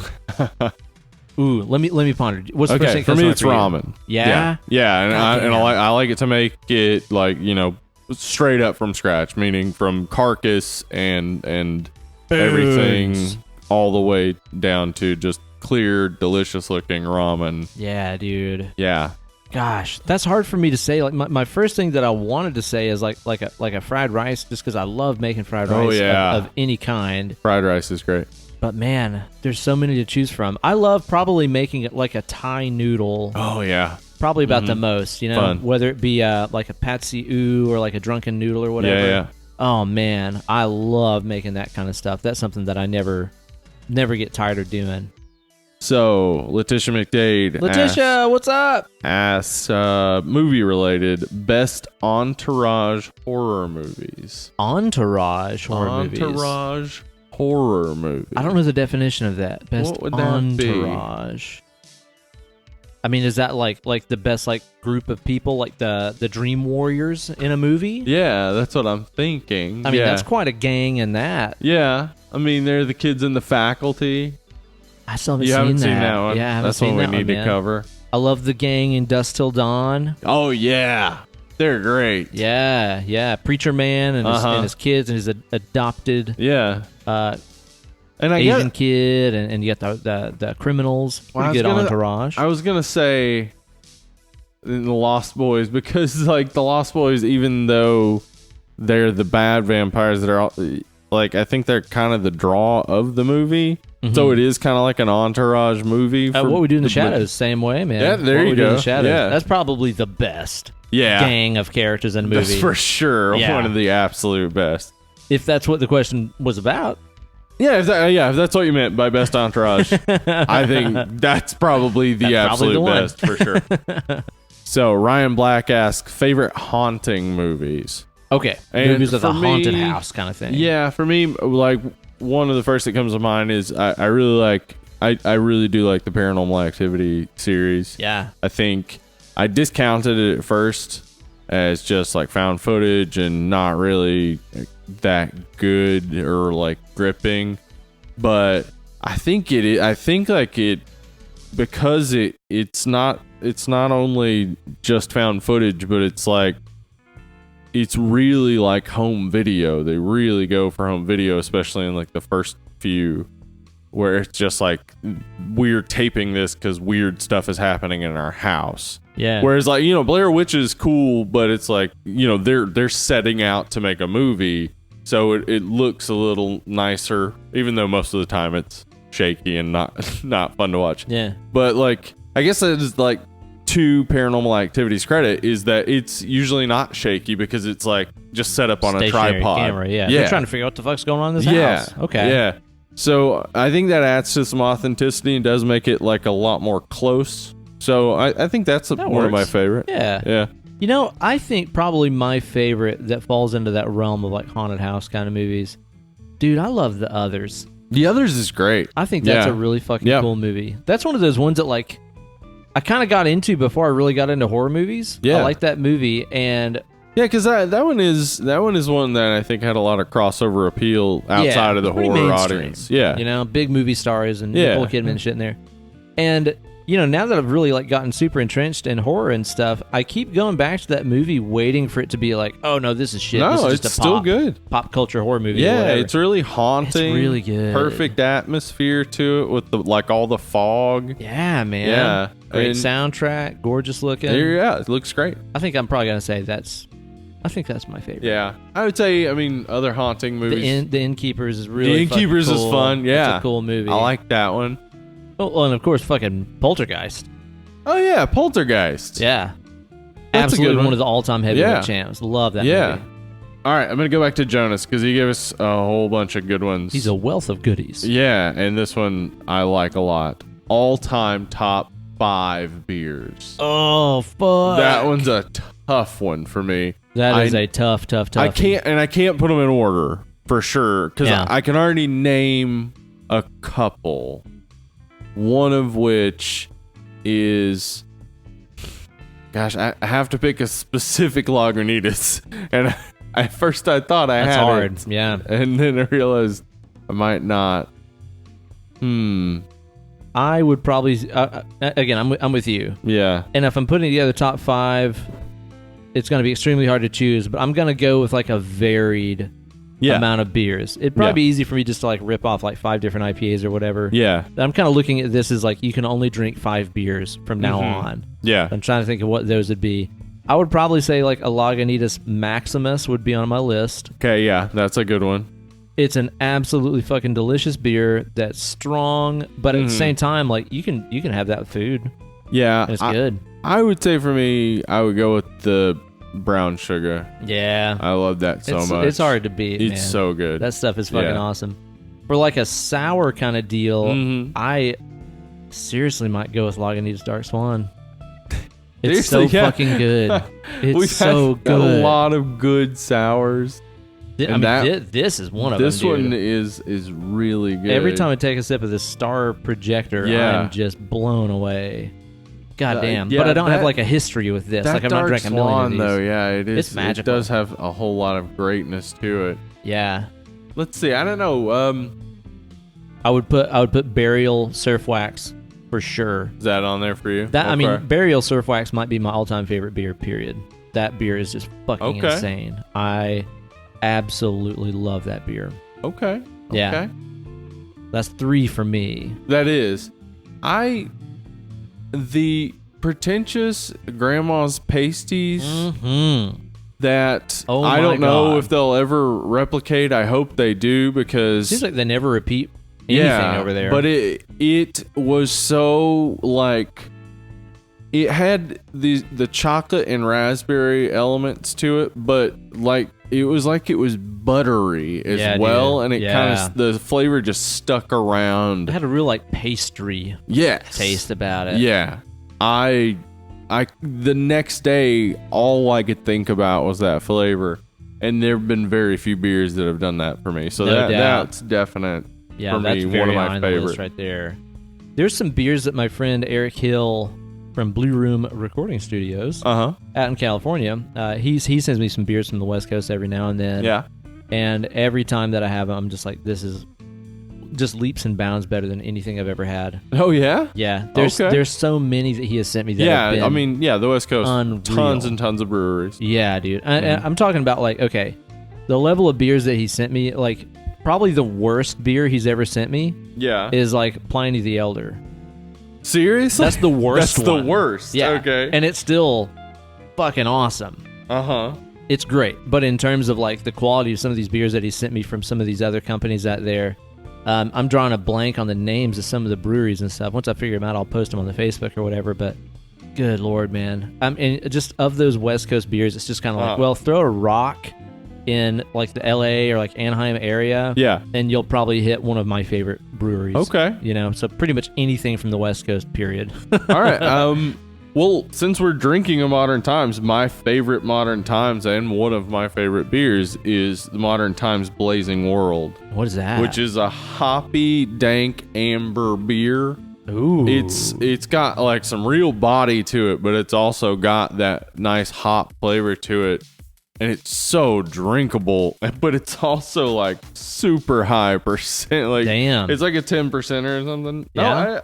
Ooh, let me ponder. What's the first thing? For me, it's ramen. Yeah, and I like it to make it like, you know, straight up from scratch, meaning from carcass and everything all the way down to just clear, delicious looking ramen. Yeah, dude. Yeah. Gosh, that's hard for me to say. Like my first thing that I wanted to say is like a fried rice, just because I love making fried rice of any kind. Fried rice is great. But man, there's so many to choose from. I love probably making it like a Thai noodle. Oh yeah. Probably about the most, you know, Fun. Whether it be like a patsy oo or like a drunken noodle or whatever. Yeah. Oh man, I love making that kind of stuff. That's something that I never get tired of doing. So, Letitia McDade. What's up? Asks, movie related, best Entourage horror movies. Entourage horror movies. Entourage horror movie. I don't know the definition of that. Best What would that entourage. I mean, is that like the best like group of people, like the Dream Warriors in a movie? Yeah, that's what I'm thinking. I mean, that's quite a gang in that. Yeah, I mean, they're the kids in the faculty. I still haven't You seen haven't that. seen that one? Yeah, I haven't that's seen one that we need one, to cover. I love the gang in Dusk Till Dawn. Oh yeah, they're great. Yeah. Preacher Man and his kids and his adopted And Asian kid, and you got the criminals. Pretty good entourage. I was gonna say in the Lost Boys, because like the Lost Boys, even though they're the bad vampires, that are all, like, I think they're kind of the draw of the movie. Mm-hmm. So it is kind of like an entourage movie. What We Do in the Shadows, same way, man. Yeah, there you go. In the Shadows. Yeah, that's probably the best. Gang of characters in a movie. That's for sure one of the absolute best. If that's what the question was about. Yeah, if that's what you meant by best entourage, I think that's probably the absolute best for sure. So Ryan Black asks, favorite haunting movies. Okay, and movies with a haunted house kind of thing. Yeah, for me, like one of the first that comes to mind is I really do like the Paranormal Activity series. Yeah, I think I discounted it at first as just like found footage and not really that good or like gripping, but I think it is. I think like it, because it's not only just found footage, but it's like it's really like home video. They really go for home video, especially in like the first few, where it's just like we're taping this because weird stuff is happening in our house. Yeah. Whereas like, Blair Witch is cool, but it's like, they're setting out to make a movie, so it looks a little nicer, even though most of the time it's shaky and not fun to watch. Yeah. But like, I guess that is like, to Paranormal Activity's credit, is that it's usually not shaky because it's like just set up on a tripod camera. Yeah. They're trying to figure out what the fuck's going on in this house. Okay. Yeah. So I think that adds to some authenticity and does make it like a lot more close. So I think that's one of my favorite. Yeah. Yeah. I think probably my favorite that falls into that realm of like haunted house kind of movies. Dude, I love The Others. The Others is great. I think that's a really fucking cool movie. That's one of those ones that like I kind of got into before I really got into horror movies. Yeah. I like that movie, and because that one is one that I think had a lot of crossover appeal outside of the horror audience. Yeah, big movie stars and Nicole Kidman and shit in there. And now that I've really like gotten super entrenched in horror and stuff, I keep going back to that movie, waiting for it to be like, oh no, this is shit. No, this is it's still good. Pop culture horror movie. Yeah, it's really haunting. It's really good. Perfect atmosphere to it with all the fog. Yeah, man. Yeah, great soundtrack, gorgeous looking. Yeah, it looks great. I think I'm probably gonna say that's my favorite. Yeah, I would say. I mean, other haunting movies. The Innkeepers is really. The Innkeepers cool. is fun. Yeah, it's a cool movie. I like that one. Oh, and of course, fucking Poltergeist. Oh yeah, Poltergeist. Yeah, that's absolutely a good one of the all-time heavyweight champs. Love that movie. All right, I'm gonna go back to Jonas because he gave us a whole bunch of good ones. He's a wealth of goodies. Yeah, and this one I like a lot. All-time top 5 beers. Oh fuck! That one's a tough one for me. That is a tough. I can't put them in order for sure because I can already name a couple. One of which is, gosh, I have to pick a specific Lagunitas, and at first I thought I That's had hard. it, Yeah, and then I realized I might not. I would probably again. I'm with you. Yeah, and if I'm putting together top 5, it's going to be extremely hard to choose. But I'm going to go with like a varied amount of beers. It'd probably be easy for me just to like rip off like 5 different IPAs or whatever. Yeah. I'm kind of looking at this as like you can only drink 5 beers from now on. Yeah. I'm trying to think of what those would be. I would probably say like a Lagunitas Maximus would be on my list. Okay, yeah, that's a good one. It's an absolutely fucking delicious beer that's strong, but at the same time, like you can have that with food. Yeah. And it's good. I would say for me, I would go with the brown sugar. Yeah. I love that so much. It's hard to beat, It's so good. That stuff is fucking awesome. For like a sour kind of deal, I seriously might go with Lagunitas Dark Swan. It's so fucking good. It's so good. A lot of good sours. This is one of them. This one is really good. Every time I take a sip of this Star Projector, I'm just blown away. God damn. But I don't have like a history with this. Like I'm not drinking a million of these. Though, yeah, it is. It's magical. It does have a whole lot of greatness to it. Yeah. Let's see. I don't know. I would put Burial Surf Wax for sure. Is that on there for you? I mean, Burial Surf Wax might be my all-time favorite beer, period. That beer is just fucking insane. I absolutely love that beer. Okay. Yeah. Okay. That's 3 for me. That is. The pretentious Grandma's Pasties that I don't know if they'll ever replicate. I hope they do, because seems like they never repeat anything over there. But it was so like, it had the chocolate and raspberry elements to it, but like it was buttery as well, and it kind of, the flavor just stuck around. It had a real like pastry taste about it. Yeah. The next day, all I could think about was that flavor, and there have been very few beers that have done that for me. So that's definite for me. One of my favorites right there. There's some beers that my friend Eric Hill from Blue Room Recording Studios out in California. He sends me some beers from the West Coast every now and then. Yeah. And every time that I have them, I'm just like, this is just leaps and bounds better than anything I've ever had. Oh yeah? Yeah. There's so many that he has sent me that have been I mean, the West Coast, unreal. Tons and tons of breweries. Yeah, dude. I'm talking about like, okay, the level of beers that he sent me, like probably the worst beer he's ever sent me is like Pliny the Elder. Seriously? That's the worst That's the worst. Yeah. Okay. And it's still fucking awesome. It's great. But in terms of like the quality of some of these beers that he sent me from some of these other companies out there, I'm drawing a blank on the names of some of the breweries and stuff. Once I figure them out, I'll post them on the Facebook or whatever. But good Lord, man. And just of those West Coast beers, it's just kind of like, well, throw a rock in like the LA or like Anaheim area. Yeah. And you'll probably hit one of my favorite breweries. Okay. You know, so pretty much anything from the West Coast, period. All right. Well, since we're drinking a Modern Times, my favorite Modern Times and one of my favorite beers is the Modern Times Blazing World. What is that? Which is a hoppy, dank amber beer. Ooh. It's got like some real body to it, but it's also got that nice hop flavor to it. And it's so drinkable, but it's also like super high percent. Like, damn. It's like a 10% or something. Yeah.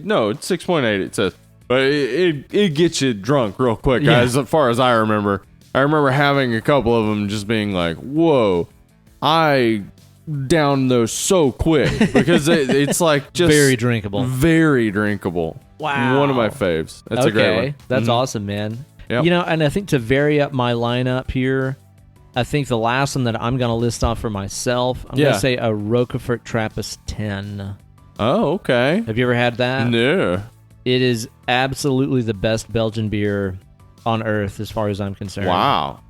No, it's 6.8 it says. But it gets you drunk real quick, as far as I remember. I remember having a couple of them just being like, whoa, I downed those so quick. Because it's like just... Very drinkable. Very drinkable. Wow. One of my faves. That's a great one. That's awesome, man. Yep. You know, and I think to vary up my lineup here, I think the last one that I'm going to list off for myself, I'm going to say a Roquefort Trappist 10. Oh, okay. Have you ever had that? No. It is absolutely the best Belgian beer on earth as far as I'm concerned. Wow.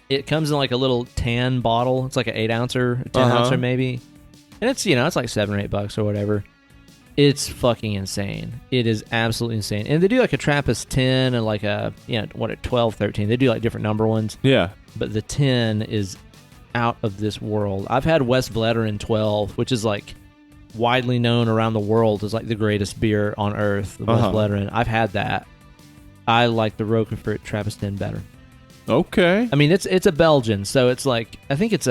It comes in like a little tan bottle. It's like an 8-ouncer, 10-ouncer maybe. And it's, it's like $7 or $8 or whatever. It's fucking insane. It is absolutely insane. And they do like a Trappist 10 and like a 12, 13. They do like different number ones. Yeah. But the 10 is out of this world. I've had West Vleteren 12, which is like widely known around the world as like the greatest beer on earth, the West Vleteren. I've had that. I like the Roquefort Trappist 10 better. Okay. I mean, it's a Belgian, so it's like, I think it's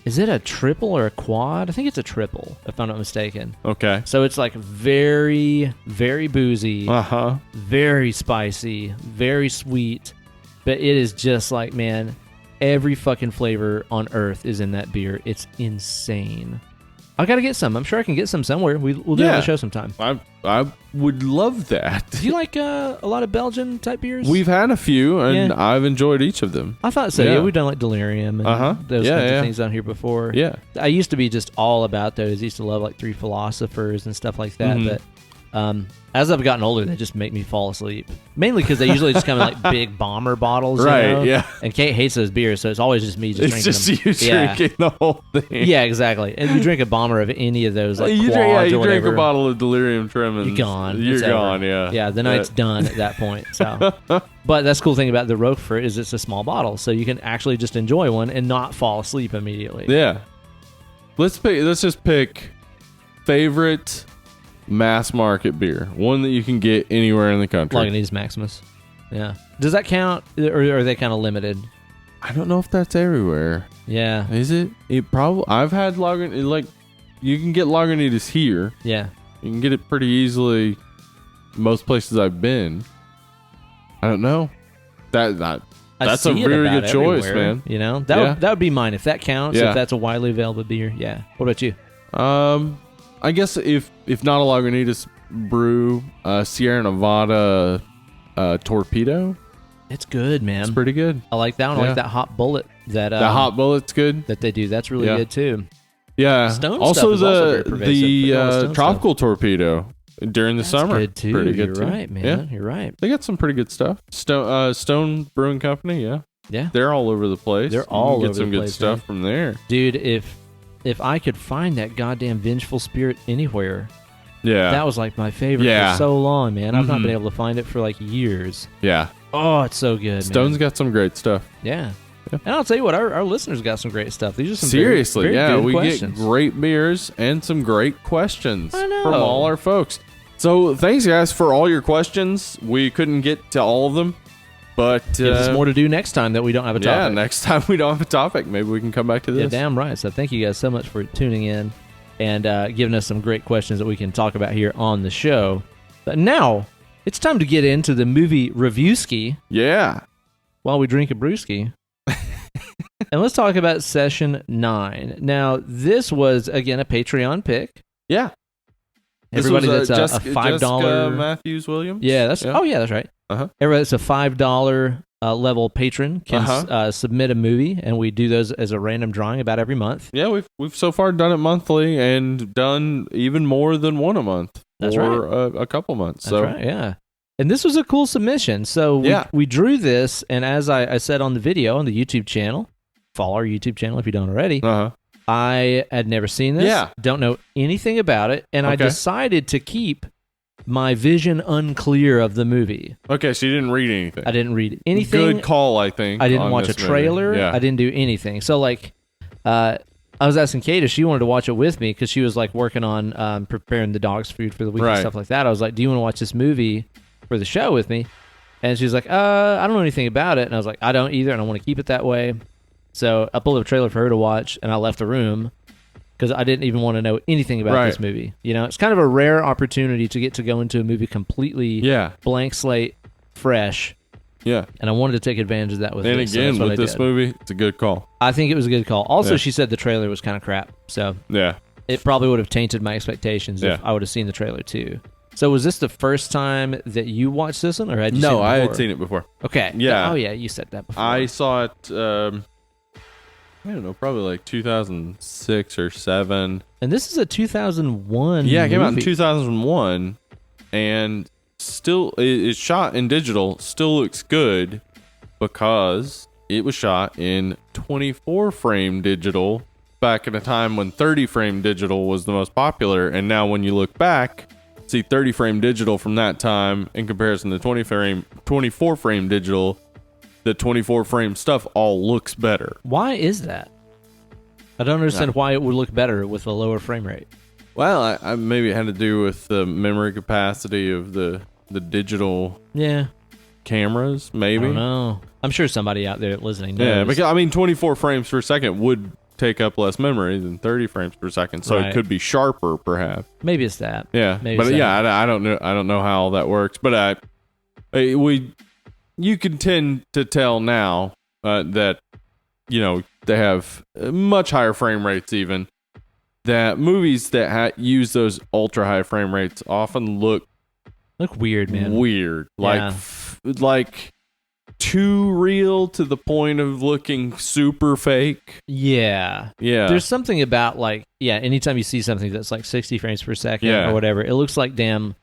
is it a triple or a quad? I think it's a triple, if I'm not mistaken. Okay. So it's like very, very boozy, very spicy, very sweet, but it is just like, man, every fucking flavor on earth is in that beer. It's insane. I gotta get some. I'm sure I can get some somewhere. We'll do it on the show sometime. I would love that. Do you like a lot of Belgian type beers? We've had a few, and I've enjoyed each of them. I thought so. Yeah, we've done like Delirium and those kinds of things down here before. Yeah. I used to be just all about those. I used to love like Three Philosophers and stuff like that. But As I've gotten older, they just make me fall asleep. Mainly because they usually just come in like big bomber bottles, Right, you know? yeah. And Kate hates those beers, so it's always just me just It's drinking just them. you drinking the whole thing. Yeah, exactly. And you drink a bomber of any of those, like you quads drink, or you drink whatever. a bottle of delirium tremens. You're gone. You're It's over. gone, yeah. Yeah, the night's done at that point. So, but that's the cool thing about the Roquefort is it's a small bottle, so you can actually just enjoy one and not fall asleep immediately. Yeah. Let's just pick favorite mass market beer. One that you can get anywhere in the country. Lagunitas Maximus. Yeah. Does that count, or are they kind of limited? I don't know if that's everywhere. Yeah. Is it? It probably. I've had Lagunitas. Like, you can get Lagunitas here. Yeah. You can get it pretty easily. Most places I've been. I don't know. That's a very good choice, man. You know, that would be mine if that counts. Yeah. If that's a widely available beer. Yeah. What about you? I guess if not a Lagunitas brew, Sierra Nevada Torpedo. It's good, man. It's pretty good. I like that one. I like that hot bullet. The hot bullet's good. that they do. That's really good too. Yeah. Stone also stuff is also very pervasive. the tropical torpedo during the summer. Good too. Pretty good You're too. right, man. Yeah. You're right. They got some pretty good stuff. Stone Brewing Company, yeah. Yeah. They're all over the place. They're all you can over get some the good place, stuff man. from there. Dude, if I could find that goddamn Vengeful Spirit anywhere, Yeah. that was like my favorite Yeah. for so long, man. I've not Mhm. been able to find it for like years. Yeah. Oh, it's so good, Stone's man. got some great stuff. Yeah. Yeah. And I'll tell you what, our listeners got some great stuff. These are some Seriously, very, very yeah, good we questions. get great beers and some great questions I know. from all our folks. So thanks, guys, for all your questions. We couldn't get to all of them, but Gives us more to do next time that we don't have a topic. yeah, next time we don't have a topic, maybe we can come back to this. Yeah, damn right. So thank you guys so much for tuning in and giving us some great questions that we can talk about here on the show. But now it's time to get into the movie review ski Yeah. while we drink a brewski. And let's talk about Session 9. Now, this was, again, a Patreon pick. Yeah. Everybody This was, that's a $5. Jessica Matthews Williams. Yeah, that's right. Uh-huh. Everybody that's a $5 level patron can submit a movie, and we do those as a random drawing about every month. Yeah, we've so far done it monthly and done even more than one a month. That's or right. a couple months. That's so right, yeah. And this was a cool submission. So we drew this, and as I said on the video on the YouTube channel, follow our YouTube channel if you don't already. Uh-huh. I had never seen this. Yeah. Don't know anything about it, and I decided to keep my vision unclear of the movie. Okay, so you didn't read anything. I didn't read anything. Good call, I think. I didn't on watch a this movie. trailer. Yeah. I didn't do anything. So like, I was asking Kate if she wanted to watch it with me because she was like working on preparing the dog's food for the week and Right. stuff like that. I was like, "Do you want to watch this movie for the show with me?" And she was like, "I don't know anything about it." And I was like, "I don't either, and I want to keep it that way." So I pulled up a trailer for her to watch, and I left the room because I didn't even want to know anything about this movie. You know, it's kind of a rare opportunity to get to go into a movie completely blank slate, fresh. Yeah. And I wanted to take advantage of that with And this. So again, that's what with I this did. movie, it's a good call. I think it was a good call. Also, Yeah. she said the trailer was kind of crap. So Yeah. it probably would have tainted my expectations if I would have seen the trailer too. So was this the first time that you watched this one, or had you seen it No, before? I had seen it before. Okay. Yeah. Oh, yeah, you said that before. I saw it, I don't know, probably like 2006 or 7. And this is a 2001 Yeah, it came out in movie. 2001, and still, it's shot in digital, still looks good because it was shot in 24-frame digital back in a time when 30-frame digital was the most popular, and now when you look back, see 30-frame digital from that time in comparison to 24-frame digital, the 24-frame stuff all looks better. Why is that? I don't understand why it would look better with a lower frame rate. Well, I maybe it had to do with the memory capacity of the digital cameras, maybe. I don't know. I'm sure somebody out there listening knows. Yeah, because I mean, 24 frames per second would take up less memory than 30 frames per second, so it could be sharper, perhaps. Maybe it's that. Yeah, Maybe but it's yeah, I don't know. I don't know how all that works, but you can tend to tell now that they have much higher frame rates, even that movies that use those ultra high frame rates often look weird, man. Weird, like too real to the point of looking super fake. Yeah. There's something about anytime you see something that's like 60 frames per second or whatever, it looks like damn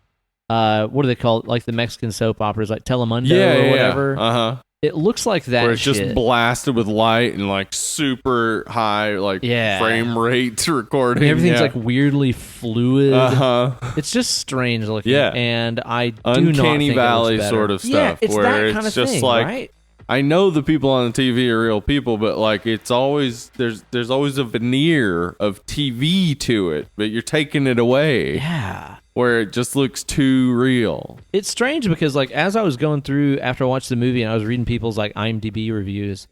what do they call it? Like the Mexican soap operas, like Telemundo or whatever. Uh-huh. It looks like that. Where it's shit. just blasted with light and like super high frame rate recording. Everything's like weirdly fluid. Uh-huh. It's just strange looking. Yeah. And I do Uncanny not think Valley it looks sort of stuff. Yeah, it's where that it's kind of just thing, like, right? I know the people on the TV are real people, but like it's always there's always a veneer of TV to it, but you're taking it away. Yeah. Where it just looks too real. It's strange because like as I was going through after I watched the movie and I was reading people's like IMDb reviews,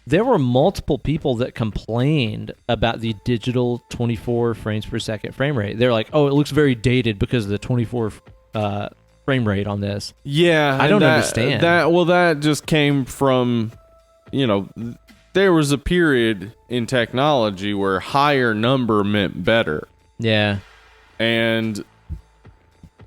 there were multiple people that complained about the digital 24 frames per second frame rate. They're like, "Oh, it looks very dated because of the 24 frame rate on this." Yeah, I don't understand. That just came from, there was a period in technology where higher number meant better. Yeah. And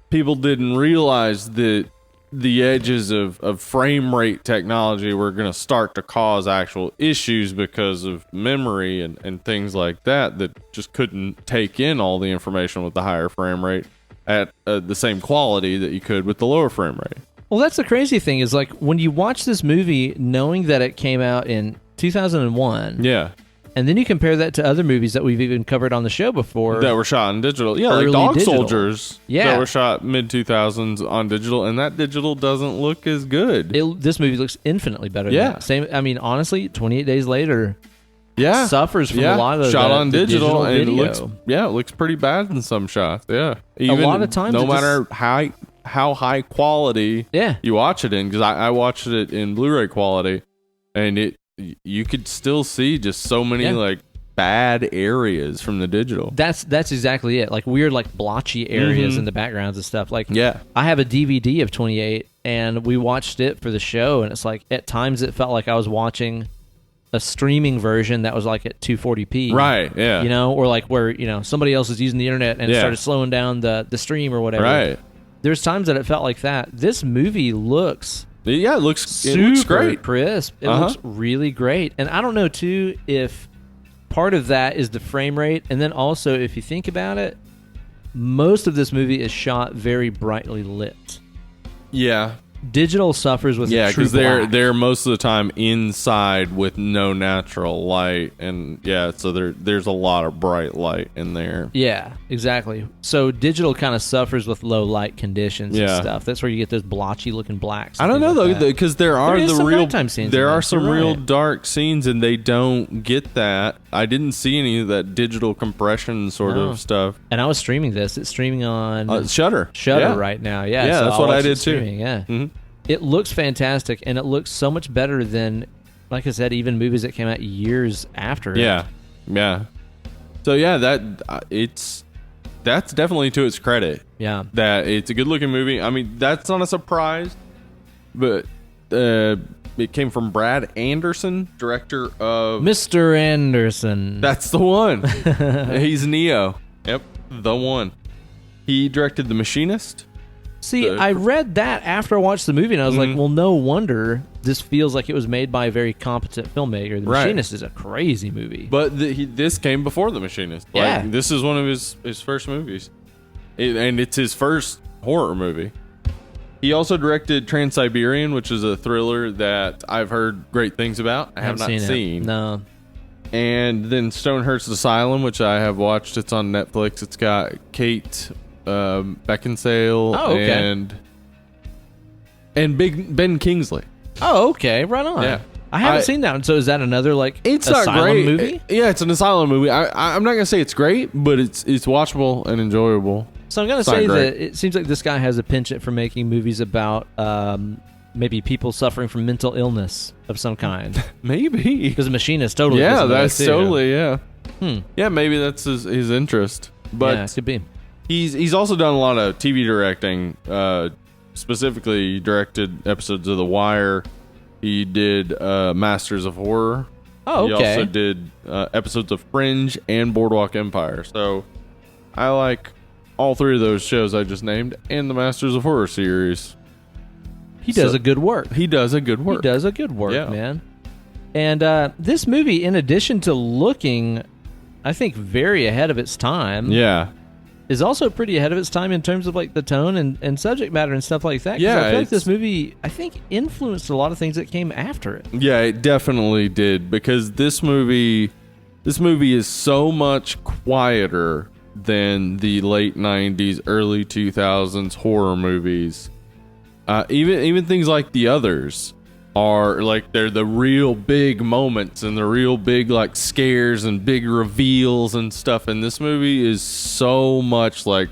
people didn't realize that the edges of frame rate technology were going to start to cause actual issues because of memory and things like that just couldn't take in all the information with the higher frame rate at the same quality that you could with the lower frame rate. Well, that's the crazy thing is like when you watch this movie knowing that it came out in 2001. Yeah. And then you compare that to other movies that we've even covered on the show before. That were shot in digital. Yeah, Early like Dog digital. Soldiers. Yeah. That were shot mid-2000s on digital, and that digital doesn't look as good. This movie looks infinitely better than that. Same. I mean, honestly, 28 Days Later suffers from a lot of shot on digital and video. it looks pretty bad in some shots. Yeah. Even a lot of times no matter how high quality you watch it in, because I watched it in Blu-ray quality, and you could still see just so many like bad areas from the digital. That's exactly it. Like weird, like blotchy areas in the backgrounds and stuff. Like I have a DVD of 28, and we watched it for the show, and it's like at times it felt like I was watching a streaming version that was like at 240p. Right. Yeah. Or like where somebody else is using the internet and it started slowing down the stream or whatever. Right. There's times that it felt like that. This movie looks. Yeah, it looks great. Crisp. It looks really great. And I don't know, too, if part of that is the frame rate. And then also, if you think about it, most of this movie is shot very brightly lit. Yeah. Digital suffers with true because black. they're most of the time inside with no natural light, and so there's a lot of bright light in there. Yeah, exactly. So digital kind of suffers with low light conditions and stuff. That's where you get those blotchy looking blacks. I don't know though, because there are some real dark scenes, and they don't get that. I didn't see any of that digital compression sort of stuff. And I was streaming this. It's streaming on Shudder right now. Yeah, so that's what I did too. Yeah. Mm-hmm. It looks fantastic, and it looks so much better than, like I said, even movies that came out years after it. Yeah. So that's definitely to its credit. Yeah. That it's a good-looking movie. I mean, that's not a surprise, but it came from Brad Anderson, director of Mr. Anderson. That's the one. He's Neo. Yep, the one. He directed The Machinist. See, I read that after I watched the movie, and I was like, well, no wonder this feels like it was made by a very competent filmmaker. The Machinist is a crazy movie. But this came before The Machinist. Like, this is one of his first movies. And it's his first horror movie. He also directed Trans-Siberian, which is a thriller that I've heard great things about. I have not seen. No. And then Stonehurst Asylum, which I have watched. It's on Netflix. It's got Kate Beckinsale and Big Ben Kingsley. Oh, okay, right on. Yeah, I haven't seen that one. So is that another it's asylum not great movie? It's an asylum movie. I'm not gonna say it's great, but it's watchable and enjoyable. So I'm gonna say that it seems like this guy has a penchant for making movies about maybe people suffering from mental illness of some kind. Maybe because The Machinist totally. That's totally yeah, maybe that's his interest. But it could be. He's also done a lot of TV directing. Specifically, he directed episodes of The Wire. He did Masters of Horror. Oh, okay. He also did episodes of Fringe and Boardwalk Empire. So I like all three of those shows I just named and the Masters of Horror series. He does a good work. He does a good work. Man. And this movie, in addition to looking, I think, very ahead of its time. Yeah. is also pretty ahead of its time in terms of like the tone and subject matter and stuff like that. 'Cause Yeah, I feel like this movie, I think, influenced a lot of things that came after it. Yeah, it definitely did, because this movie is so much quieter than the late 90s, early 2000s horror movies. Even things like The Others are like, they're the real big moments and the real big like scares and big reveals and stuff. And this movie is so much like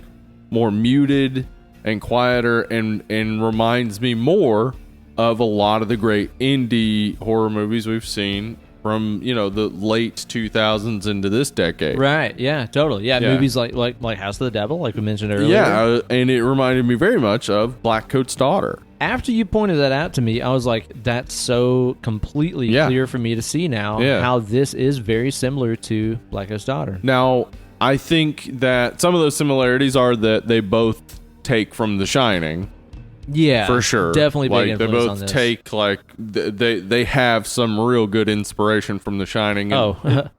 more muted and quieter and reminds me more of a lot of the great indie horror movies we've seen from, you know, the late 2000s into this decade. Right. Yeah, totally. Yeah, movies like House of the Devil, like we mentioned earlier. Yeah, and it reminded me very much of Blackcoat's Daughter. After you pointed that out to me, I was like, that's so completely clear for me to see now how this is very similar to Blackcoat's Daughter. Now, I think that some of those similarities are that they both take from The Shining. Yeah, for sure. Definitely big influence they both on this. take like they have some real good inspiration from The Shining.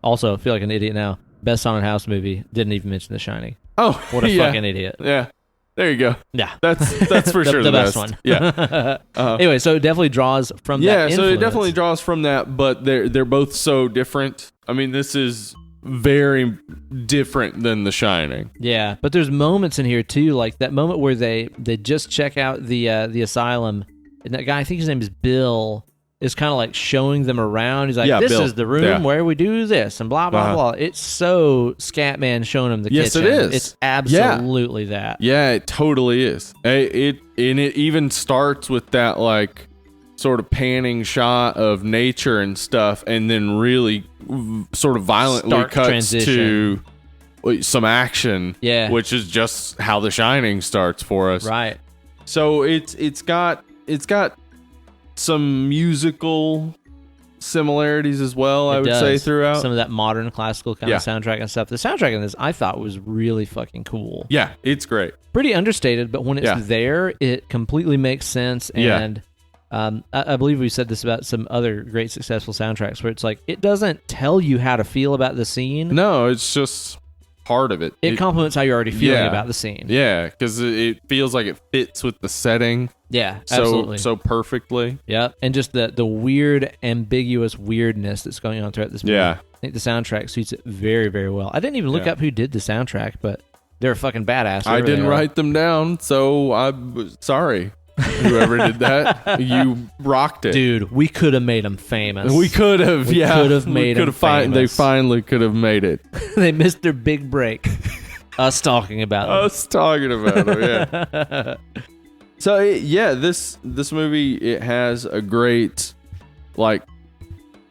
Also, I feel like an idiot now. Best haunted house movie, didn't even mention The Shining. Oh, what a fucking idiot. Yeah. There you go. Yeah. That's for sure the best one. Yeah. Anyway, so it definitely draws from that influence. Yeah, so it definitely draws from that, but they're both so different. I mean, this is very different than The Shining. Yeah, but there's moments in here too, like that moment where they just check out the asylum, and that guy, I think his name is Bill, is kind of like showing them around. He's like, "This Bill. is the room where we do this," and blah blah blah. It's so Scatman showing them the kitchen. Yes, it is. It's absolutely that. Yeah, it totally is. It even starts with that like sort of panning shot of nature and stuff, and then really sort of violently Stark cuts transition to some action. Yeah, which is just how The Shining starts for us. Right. So it's got some musical similarities as well. I would say throughout some of that modern classical kind of soundtrack and stuff. The soundtrack in this I thought was really fucking cool. Yeah, it's great. Pretty understated, but when it's there, it completely makes sense. And I believe we said this about some other great successful soundtracks where it's like, it doesn't tell you how to feel about the scene. No, it's just part of it. It complements how you're already feeling about the scene. Yeah, because it feels like it fits with the setting. Yeah, absolutely. So perfectly. Yep, and just the weird, ambiguous weirdness that's going on throughout this movie. Yeah. I think the soundtrack suits it very, very well. I didn't even look up who did the soundtrack, but they're fucking badass. I didn't write them down, so I'm sorry. Whoever did that, you rocked it, dude. We could have made them famous. We could have, could have made them famous. They finally could have made it. They missed their big break. Us talking about them. Us talking about them. Yeah. So this movie, it has a great like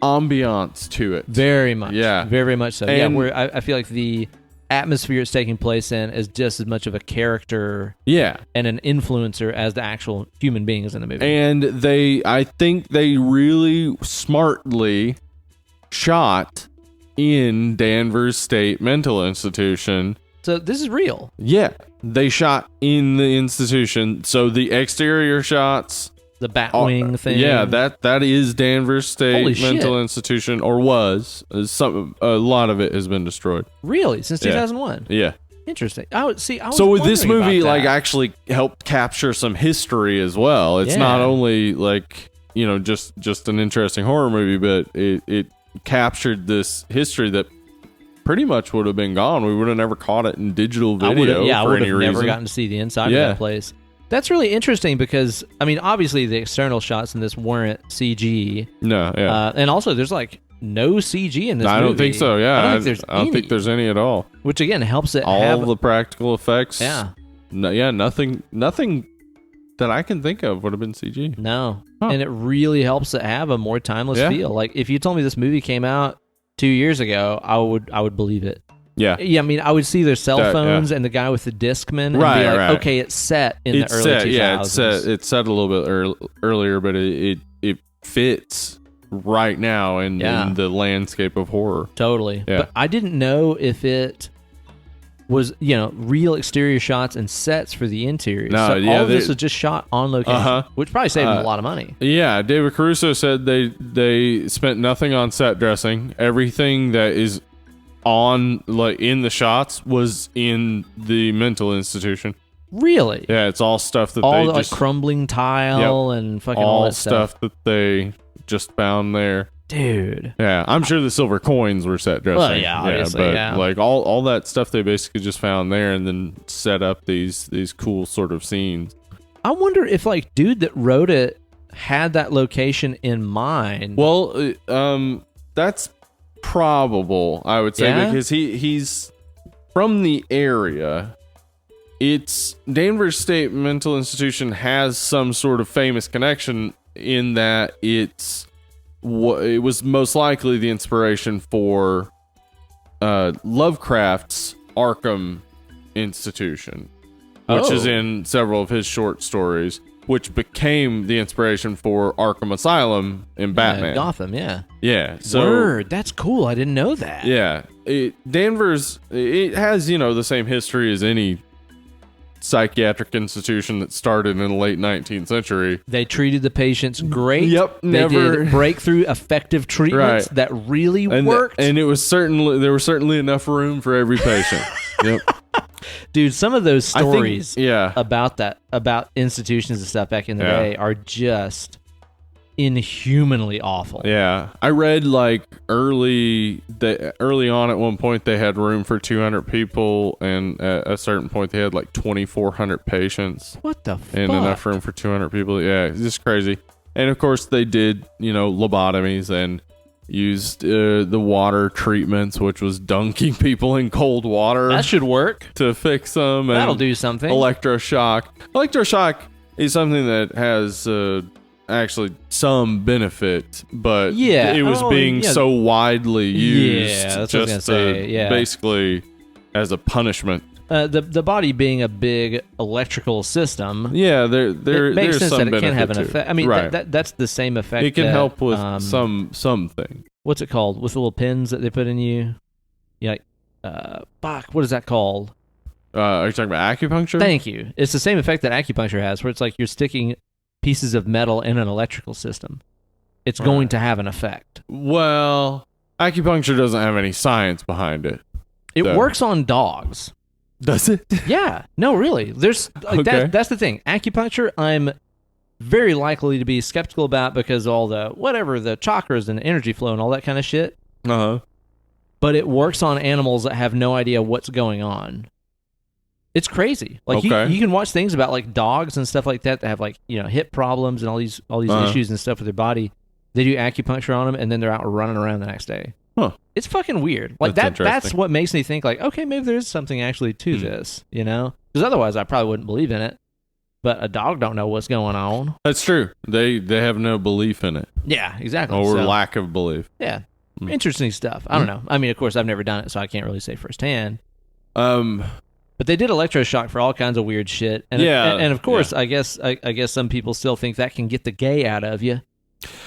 ambiance to it. Very much. Yeah. Very, very much so. And where I feel like the atmosphere it's taking place in is just as much of a character and an influencer as the actual human beings in the movie. And I think they really smartly shot in Danvers State Mental Institution. So this is real. Yeah. They shot in the institution. So the exterior shots, the Batwing thing. Yeah, that is Danvers State Mental Institution, or was. A lot of it has been destroyed. Really? Since 2001? Yeah. Interesting. So with this movie, like, actually helped capture some history as well. It's not only like, you know, just an interesting horror movie, but it captured this history that pretty much would have been gone. We would have never caught it in digital video. I would have never gotten to see the inside of that place. That's really interesting because, I mean, obviously the external shots in this weren't CG. No, yeah. And also there's like no CG in this movie. I don't think so, yeah. I don't think there's any at all. Which again helps it all the practical effects. Yeah. Nothing that I can think of would have been CG. No. Huh. And it really helps it have a more timeless feel. Like if you told me this movie came out 2 years ago, I would believe it. Yeah. Yeah, I mean, I would see their cell phones and the guy with the Discman and be like, okay, it's set in the early 2000s. Yeah, it's set a little bit earlier, but it fits right now in the landscape of horror. Totally. Yeah. But I didn't know if it was, real exterior shots and sets for the interior. No, so all of this was just shot on location, which probably saved them a lot of money. Yeah, David Caruso said they spent nothing on set dressing. Everything that is on like in the shots was in the mental institution. Really? Yeah, it's all stuff that all they the, just like crumbling tile and fucking all that stuff that they just found there. Dude. Yeah, I'm sure the silver coins were set dressing. Well, yeah, obviously, but like all that stuff they basically just found there and then set up these cool sort of scenes. I wonder if like dude that wrote it had that location in mind. Well, that's probable, I would say, because he's from the area. It's Danvers State Mental Institution has some sort of famous connection in that it was most likely the inspiration for Lovecraft's Arkham Institution, which is in several of his short stories, which became the inspiration for Arkham Asylum in Batman. Gotham, yeah. Yeah. So, word, that's cool. I didn't know that. Yeah. Danvers, it has, the same history as any psychiatric institution that started in the late 19th century. They treated the patients great. Yep, they did breakthrough effective treatments that really worked. And there was certainly enough room for every patient. Yep. Dude, some of those stories about institutions and stuff back in the day are just inhumanly awful. Yeah. I read like early on at one point they had room for 200 people, and at a certain point they had like 2,400 patients. What the fuck? And enough room for 200 people. Yeah, it's just crazy. And of course they did, lobotomies and used the water treatments, which was dunking people in cold water. That should work. To fix them. And that'll do something. Electroshock. Electroshock is something that has actually some benefit, but it was being so widely used that's what I was gonna say. Basically as a punishment. The body being a big electrical system, it makes sense some that it can have an to effect. I mean, that's the same effect. It can help with something. What's it called? With the little pins that they put in you? Yeah, what is that called? Are you talking about acupuncture? Thank you. It's the same effect that acupuncture has, where it's like you're sticking pieces of metal in an electrical system. It's going to have an effect. Well, acupuncture doesn't have any science behind it. It works on dogs. Does it? Yeah. No, really. There's that's the thing. Acupuncture, I'm very likely to be skeptical about because all the chakras and energy flow and all that kind of shit. Uh-huh. But it works on animals that have no idea what's going on. It's crazy. Like you can watch things about like dogs and stuff like that have like, hip problems and all these issues and stuff with their body. They do acupuncture on them and then they're out running around the next day. Huh. It's fucking weird. Like that's what makes me think like, okay, maybe there is something actually to this, Because otherwise I probably wouldn't believe in it. But a dog don't know what's going on. That's true. They have no belief in it. Yeah, exactly. Or lack of belief. Yeah. Interesting stuff. I don't know. I mean, of course I've never done it, so I can't really say firsthand. But they did electroshock for all kinds of weird shit. And and of course, I guess some people still think that can get the gay out of you.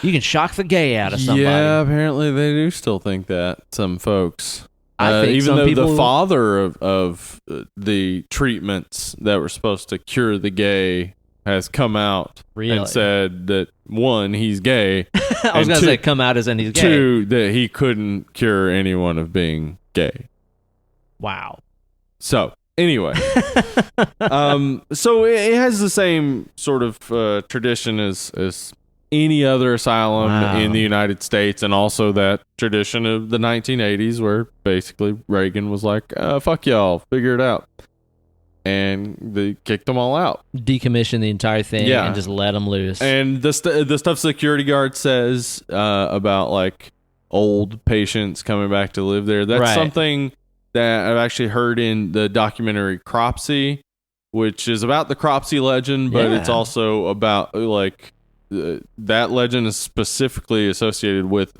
You can shock the gay out of somebody. Yeah, apparently they do still think that, some folks. I think even though the father of the treatments that were supposed to cure the gay has come out and said that, one, he's gay. I was going to say come out as in he's gay. Two, that he couldn't cure anyone of being gay. Wow. So, anyway. So it has the same sort of tradition as any other asylum in the United States, and also that tradition of the 1980s where basically Reagan was like, fuck y'all, figure it out. And they kicked them all out. Decommission the entire thing and just let them loose. And the stuff security guard says about like old patients coming back to live there, that's something that I've actually heard in the documentary Cropsey, which is about the Cropsey legend, but it's also about like that legend is specifically associated with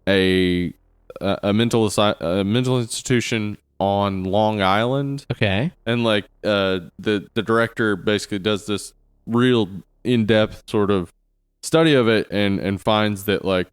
a mental institution on Long Island. Okay. And like the director basically does this real in-depth sort of study of it and finds that like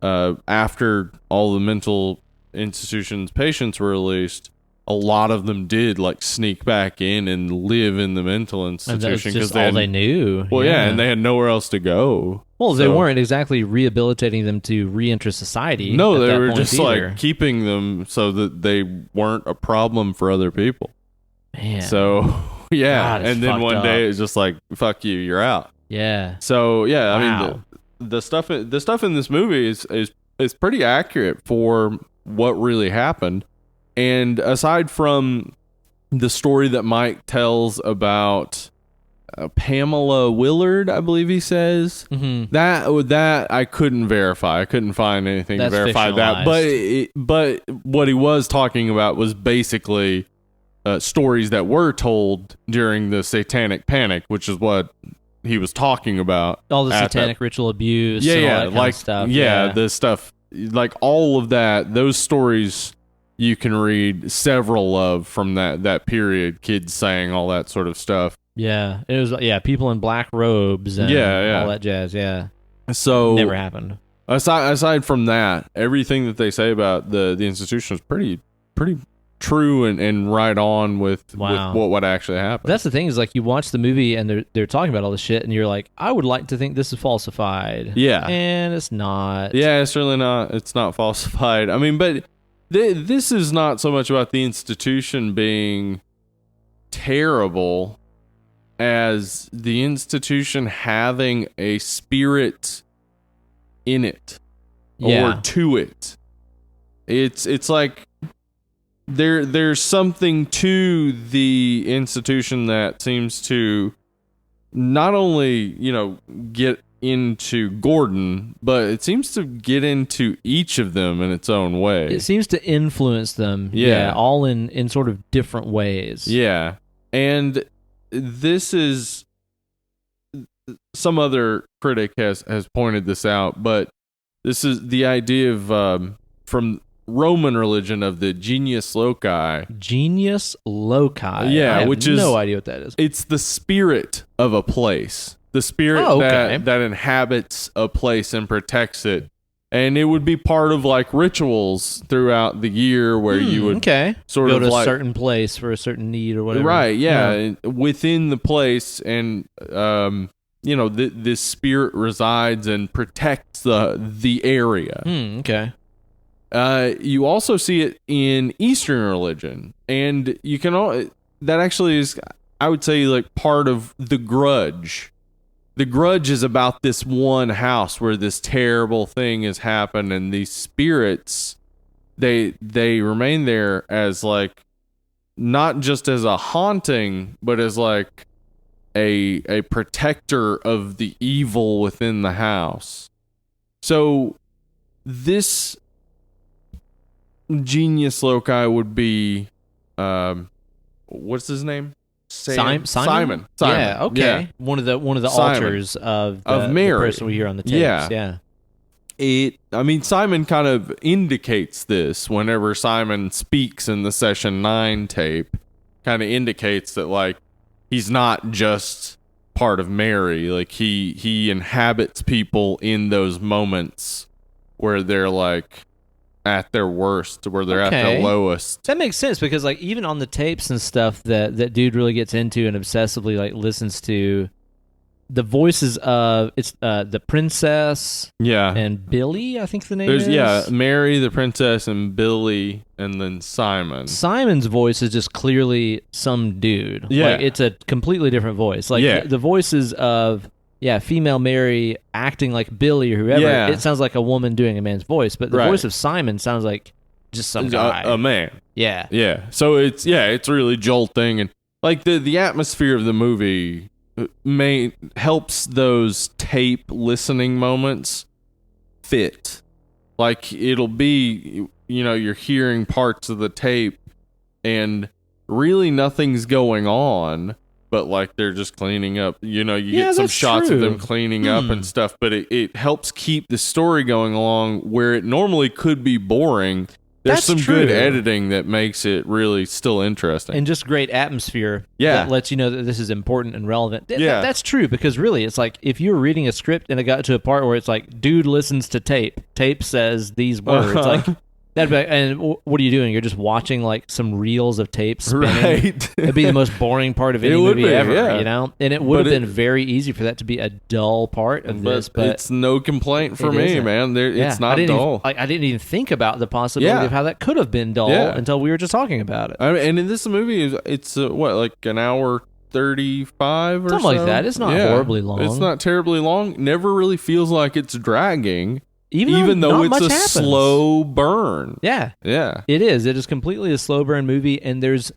after all the mental institution's patients were released, a lot of them did like sneak back in and live in the mental institution because all they knew. Well, yeah, and they had nowhere else to go. Well, they weren't exactly rehabilitating them to re-enter society. No, they were just like keeping them so that they weren't a problem for other people. Man. So yeah, God, and then one day it's just like, fuck you, you're out. Yeah. So yeah, Wow. I mean the stuff in this movie is pretty accurate for what really happened. And aside from the story that Mike tells about Pamela Willard, I believe he says, that I couldn't verify. I couldn't find anything to verify that. But what he was talking about was basically stories that were told during the Satanic Panic, which is what he was talking about. All the satanic ritual abuse, yeah, and all yeah, that kind like of stuff. yeah, the stuff, like all of that. Those stories you can read several of from that period. Kids saying all that sort of stuff. Yeah, it was people in black robes and all that jazz. Yeah, so never happened. Aside from that, everything that they say about the institution is pretty true and right on with what actually happened. That's the thing, is like you watch the movie and they're talking about all this shit and you're like, I would like to think this is falsified. Yeah, and it's not. Yeah, it's really not. It's not falsified. I mean, but this is not so much about the institution being terrible as the institution having a spirit in it or to it. It's like there's something to the institution that seems to not only, get into Gordon, but it seems to get into each of them in its own way. It seems to influence them. Yeah, all in sort of different ways. Yeah. And this is, some other critic has pointed this out, but this is the idea of from Roman religion of the genius loci. Genius loci. Yeah, I have which is no idea what that is. It's the spirit of a place. The spirit that inhabits a place and protects it. And it would be part of like rituals throughout the year where you would sort go of to like a certain place for a certain need or whatever. Right, yeah. Within the place, and this spirit resides and protects the area. You also see it in Eastern religion, and you can that actually is, I would say, like part of the Grudge. The Grudge is about this one house where this terrible thing has happened, and these spirits, they remain there as like, not just as a haunting, but as like a protector of the evil within the house. So this genius loci would be, what's his name? Simon. Yeah, okay. Yeah. One of the altars of Mary, the person we hear on the tapes. Yeah. Simon kind of indicates this whenever Simon speaks in the Session 9 tape. Kind of indicates that like he's not just part of Mary. Like he inhabits people in those moments where they're like at their worst, where they're at their lowest. That makes sense, because like even on the tapes and stuff that dude really gets into and obsessively like listens to, the voices of the princess and Billy, I think the name is. Mary, the princess, and Billy, and then Simon. Simon's voice is just clearly some dude. Like, it's a completely different voice. Like the voices of female Mary acting like Billy or whoever, it sounds like a woman doing a man's voice, but the voice of Simon sounds like just some guy. A man. Yeah. Yeah. So it's really jolting, and like the atmosphere of the movie helps those tape listening moments fit. Like it'll be, you're hearing parts of the tape and really nothing's going on, but like they're just cleaning up, you get some shots of them cleaning up and stuff, but it helps keep the story going along where it normally could be boring. There's some good editing that makes it really still interesting. And just great atmosphere that lets you know that this is important and relevant. That's true, because really it's like if you were reading a script and it got to a part where it's like, dude listens to tape. Tape says these words. Like That'd be like, and what are you doing? You're just watching like some reels of tape spinning. Right. It'd be the most boring part of any It would movie be, ever, yeah. you know? And it would have been very easy for that to be a dull part of this, but it's no complaint for me, isn't. man. It's not dull. I didn't even think about the possibility of how that could have been dull until we were just talking about it. I mean, and in this movie, it's like an hour 35 or something so? like that. It's not horribly long. It's not terribly long. Never really feels like it's dragging. Even though not it's much a happens. slow burn. Yeah. Yeah. It is. It is completely a slow burn movie, and there's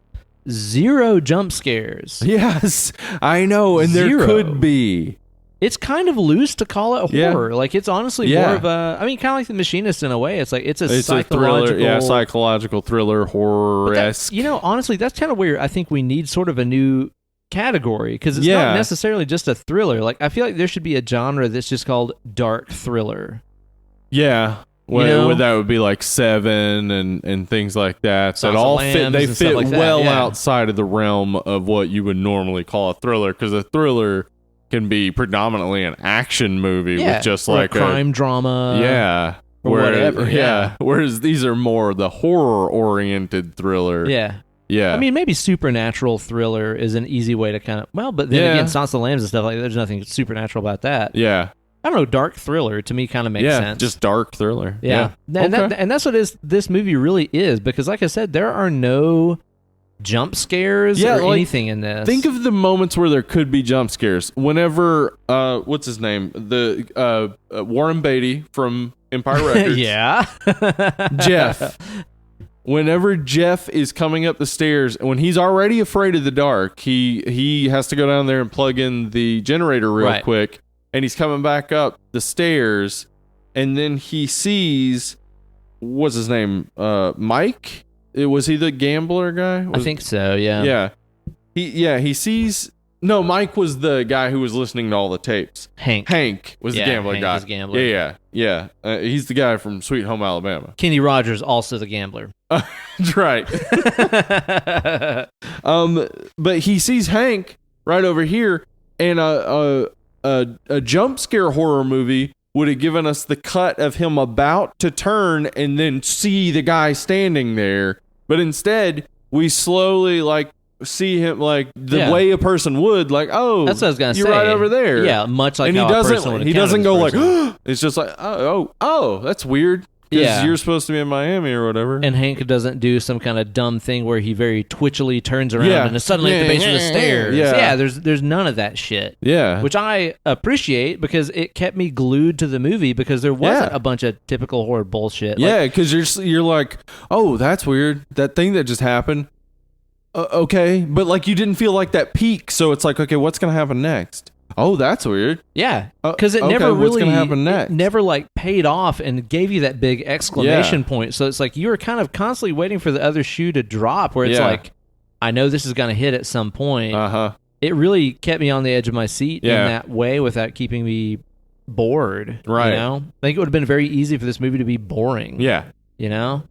0 jump scares. Yes, I know, and 0. there could be. It's kind of loose to call it horror. Like, it's honestly more of a... I mean, kind of like The Machinist in a way. It's like, it's a psychological... thriller, psychological thriller, horror-esque. Honestly, that's kind of where I think we need sort of a new category, because it's not necessarily just a thriller. Like, I feel like there should be a genre that's just called dark thriller. Yeah. Well, that would be like Seven and things like that. Sons that all of fit. They Lambs and stuff fit like that, well yeah. outside of the realm of what you would normally call a thriller, because a thriller can be predominantly an action movie with just or like a crime drama. Or whatever. Yeah. Whereas these are more the horror-oriented thriller. Yeah. Yeah. I mean, maybe supernatural thriller is an easy way to kind of... Well, but then again, Sons of Lambs and stuff like that, there's nothing supernatural about that. Yeah. I don't know, dark thriller to me kind of makes sense. Just dark thriller. Yeah. And that's what this movie really is, because like I said, there are no jump scares or anything in this. Think of the moments where there could be jump scares. Whenever, what's his name? The Warren Beatty from Empire Records. Yeah. Jeff. Whenever Jeff is coming up the stairs, when he's already afraid of the dark, he has to go down there and plug in the generator real quick. And he's coming back up the stairs, and then he sees, what's his name? Mike? Was he the gambler guy? I think so, yeah. Yeah. He sees... No, Mike was the guy who was listening to all the tapes. Hank was the gambler guy. Was the gambler. Yeah. He's the guy from Sweet Home Alabama. Kenny Rogers, also the gambler. That's right. But he sees Hank right over here, and a jump scare horror movie would have given us the cut of him about to turn and then see the guy standing there. But instead, we slowly see him the way a person would, that's what I was gonna say. You're right over there. Yeah, much like and how a person would. He doesn't go it's just like oh, that's weird. Because you're supposed to be in Miami or whatever. And Hank doesn't do some kind of dumb thing where he very twitchily turns around and is suddenly at the base of the stairs. Yeah, there's none of that shit. Yeah. Which I appreciate, because it kept me glued to the movie, because there wasn't a bunch of typical horror bullshit. Yeah, because you're like, oh, that's weird. That thing that just happened. Okay. But you didn't feel like that peak, so it's like, okay, what's going to happen next? Oh, that's weird. Yeah, because it never really... What's going to happen next? It never paid off and gave you that big exclamation point. So it's like you were kind of constantly waiting for the other shoe to drop, where it's like, I know this is going to hit at some point. It really kept me on the edge of my seat in that way without keeping me bored. Right. You know? I think it would have been very easy for this movie to be boring. Yeah. You know?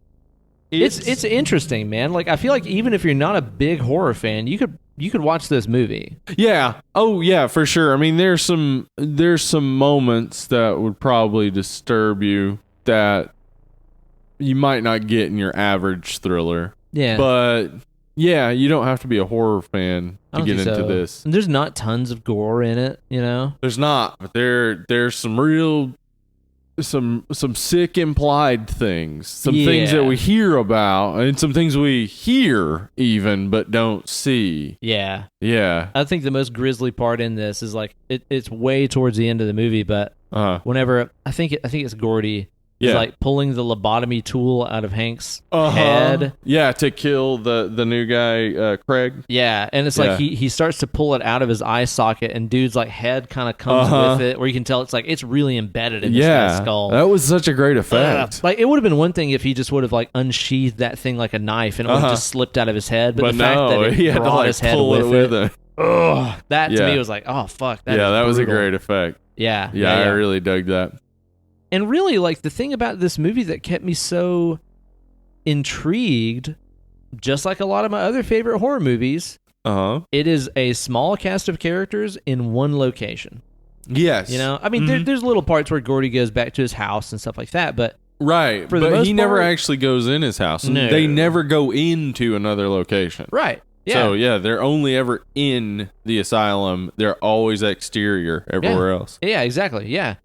It's interesting, man. I feel like even if you're not a big horror fan, you could watch this movie. Yeah. Oh, yeah, for sure. I mean, there's some moments that would probably disturb you that you might not get in your average thriller. Yeah. But yeah, you don't have to be a horror fan to get into this. And there's not tons of gore in it, you know? There's not, but there's some real some sick implied things, some things that we hear about, and some things we hear even but don't see. Yeah. I think the most grisly part in this is it's way towards the end of the movie, but whenever I think it's Gordy is pulling the lobotomy tool out of Hank's head. Yeah, to kill the new guy, Craig. Yeah, and it's he starts to pull it out of his eye socket, and dude's head kind of comes with it, where you can tell it's really embedded in this guy's skull. That was such a great effect. It would have been one thing if he just would have unsheathed that thing like a knife, and it would have just slipped out of his head. But the fact that he had brought his head with it. That to me was oh fuck. That was a great effect. Yeah, I really dug that. And really, the thing about this movie that kept me so intrigued, just like a lot of my other favorite horror movies, it is a small cast of characters in one location. Yes. You know, I mean, there's little parts where Gordy goes back to his house and stuff like that, but Right, For the but most he never part- actually goes in his house. No. They never go into another location. Right. Yeah. So, yeah, they're only ever in the asylum. They're always exterior everywhere else. Yeah, exactly. Yeah.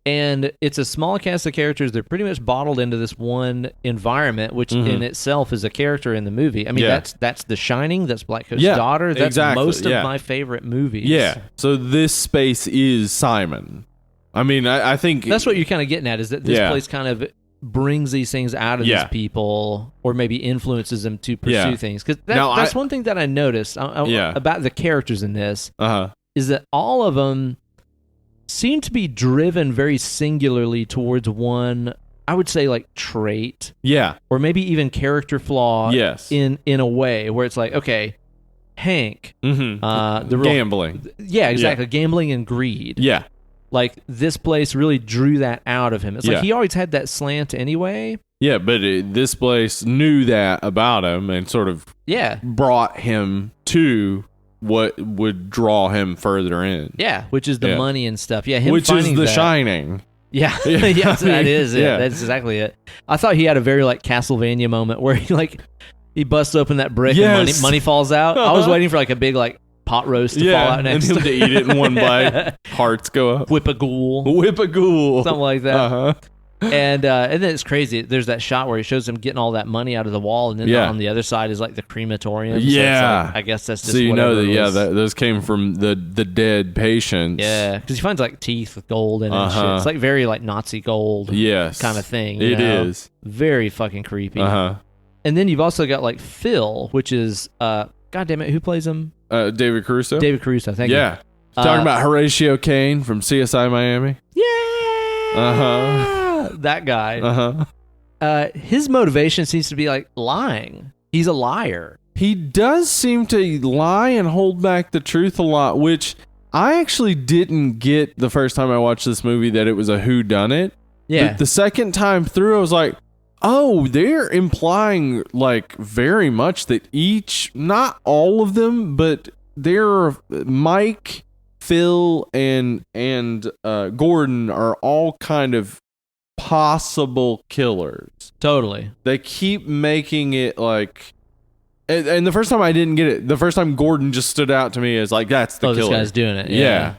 And it's a small cast of characters. They're pretty much bottled into this one environment, which in itself is a character in the movie. I mean, that's The Shining. That's Black Coat's daughter. That's most of my favorite movies. Yeah. So this space is Simon. I mean, I think... That's what you're kind of getting at, is that this place kind of brings these things out of these people, or maybe influences them to pursue things. Because that's one thing that I noticed about the characters in this, is that all of them seem to be driven very singularly towards one, I would say, like, trait. Yeah. Or maybe even character flaw. Yes. In a way where it's like, okay, Hank. The gambling. Yeah, exactly. Yeah. Gambling and greed. Yeah. Like, this place really drew that out of him. It's like he always had that slant anyway. Yeah, but this place knew that about him and sort of brought him to what would draw him further in. Yeah, which is the money and stuff. Yeah, him which finding is The Shining. Yeah, yes, that is it. Yeah. That's exactly it. I thought he had a very, like, Castlevania moment where he busts open that brick and money falls out. I was waiting for, like, a big, like, pot roast to fall out next and him to eat it in one bite. Hearts go up. Whip a ghoul. Something like that. And then it's crazy. There's that shot where he shows him getting all that money out of the wall, and then on the other side is like the crematorium. Yeah. So like, I guess that's just so you know that those came from the dead patients. Yeah, because he finds like teeth with gold in it and shit. It's like very like Nazi gold kind of thing. It is. Very fucking creepy. And then you've also got like Phil, which is, God damn it, who plays him? David Caruso. David Caruso, thank you. Yeah. Talking about Horatio Caine from CSI Miami. Yeah. That guy. His motivation seems to be like lying. He's a liar. He does seem to lie and hold back the truth a lot, which I actually didn't get the first time I watched this movie, that it was a whodunit. Yeah. But the second time through, I was like, oh, they're implying like very much that not all of them, but they're Mike, Phil, and Gordon are all kind of possible killers. Totally. They keep making it like, and the first time I didn't get it. The first time Gordon just stood out to me as like, that's the killer. This guy's doing it. Yeah.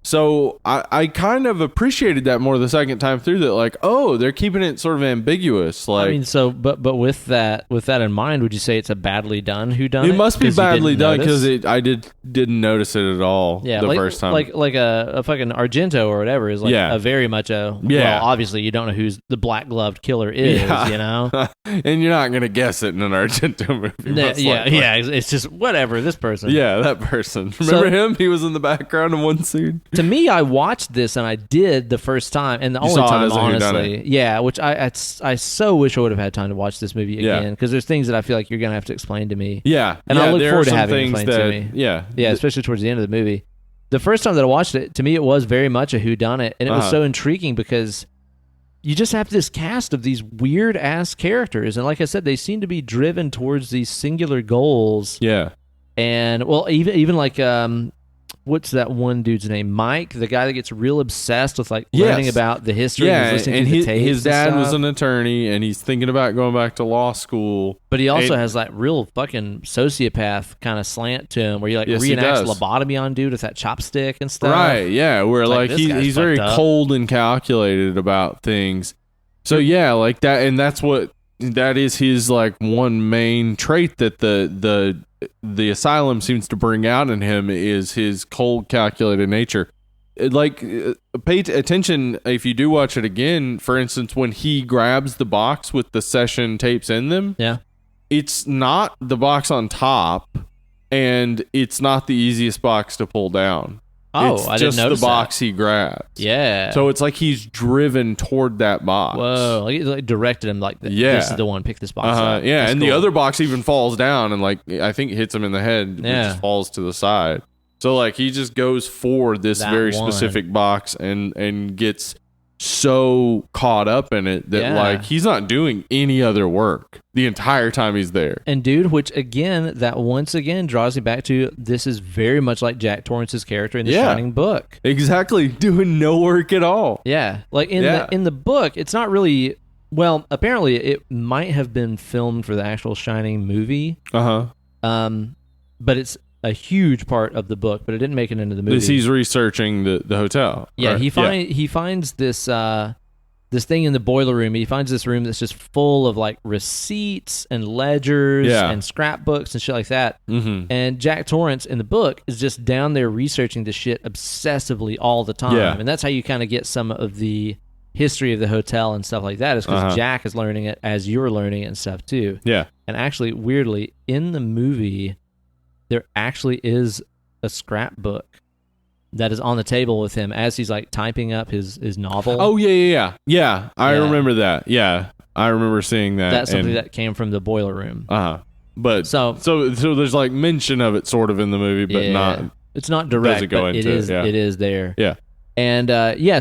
So I kind of appreciated that more the second time through, that like, oh, they're keeping it sort of ambiguous. Like, I mean, so but with that in mind, would you say it's a badly done whodunit? It must be badly done, because I didn't notice it at all first time. Like a fucking Argento or whatever is like a very much a well, obviously you don't know who's the black gloved killer is, you know, and you're not gonna guess it in an Argento movie. It's just whatever, this person. Yeah, that person. Remember him? He was in the background in one scene. To me, I watched this, and I did the first time, and the only time, honestly. Yeah, which I so wish I would have had time to watch this movie again, because there's things that I feel like you're going to have to explain to me. Yeah. And I look forward to having it explained to me. Yeah. Yeah, especially towards the end of the movie. The first time that I watched it, to me, it was very much a whodunit, and it was so intriguing because you just have this cast of these weird-ass characters, and like I said, they seem to be driven towards these singular goals. Yeah. And, well, even like... what's that one dude's name? Mike, the guy that gets real obsessed with like learning about the history. Yeah, and his dad was an attorney, and he's thinking about going back to law school. But he also has that real fucking sociopath kind of slant to him, where he like reenacts lobotomy on dude with that chopstick and stuff. Right? Yeah, where it's like he's very cold and calculated about things. So yeah, like that, and that is his like one main trait that the asylum seems to bring out in him, is his cold, calculated nature. Pay attention if you do watch it again. For instance, when he grabs the box with the session tapes in them, it's not the box on top, and it's not the easiest box to pull down. Oh, it's I didn't notice the box he grabs. Yeah. So it's like he's driven toward that box. Whoa. Like directed him like, this is the one, pick this box up. Yeah, that's and cool. the other box even falls down and like, I think it hits him in the head, which just falls to the side. So like he just goes for this very specific box and gets so caught up in it that like he's not doing any other work the entire time he's there. And dude, which again, that once again draws me back to, this is very much like Jack Torrance's character in the Shining book. Exactly, doing no work at all. Yeah, like in the book, it's not really Well, apparently it might have been filmed for the actual Shining movie. But it's a huge part of the book, but it didn't make it into the movie. He's researching the hotel. Yeah, right? he finds this this thing in the boiler room. He finds this room that's just full of like receipts and ledgers and scrapbooks and shit like that. Mm-hmm. And Jack Torrance in the book is just down there researching this shit obsessively all the time. Yeah. And that's how you kind of get some of the history of the hotel and stuff like that, is because Jack is learning it as you're learning it and stuff too. Yeah. And actually, weirdly, in the movie, there actually is a scrapbook that is on the table with him as he's like typing up his novel. Oh, yeah. I remember that. Yeah. I remember seeing that. That's something that came from the boiler room. But so there's like mention of it sort of in the movie, but not. It's not direct, but it is there. Yeah. And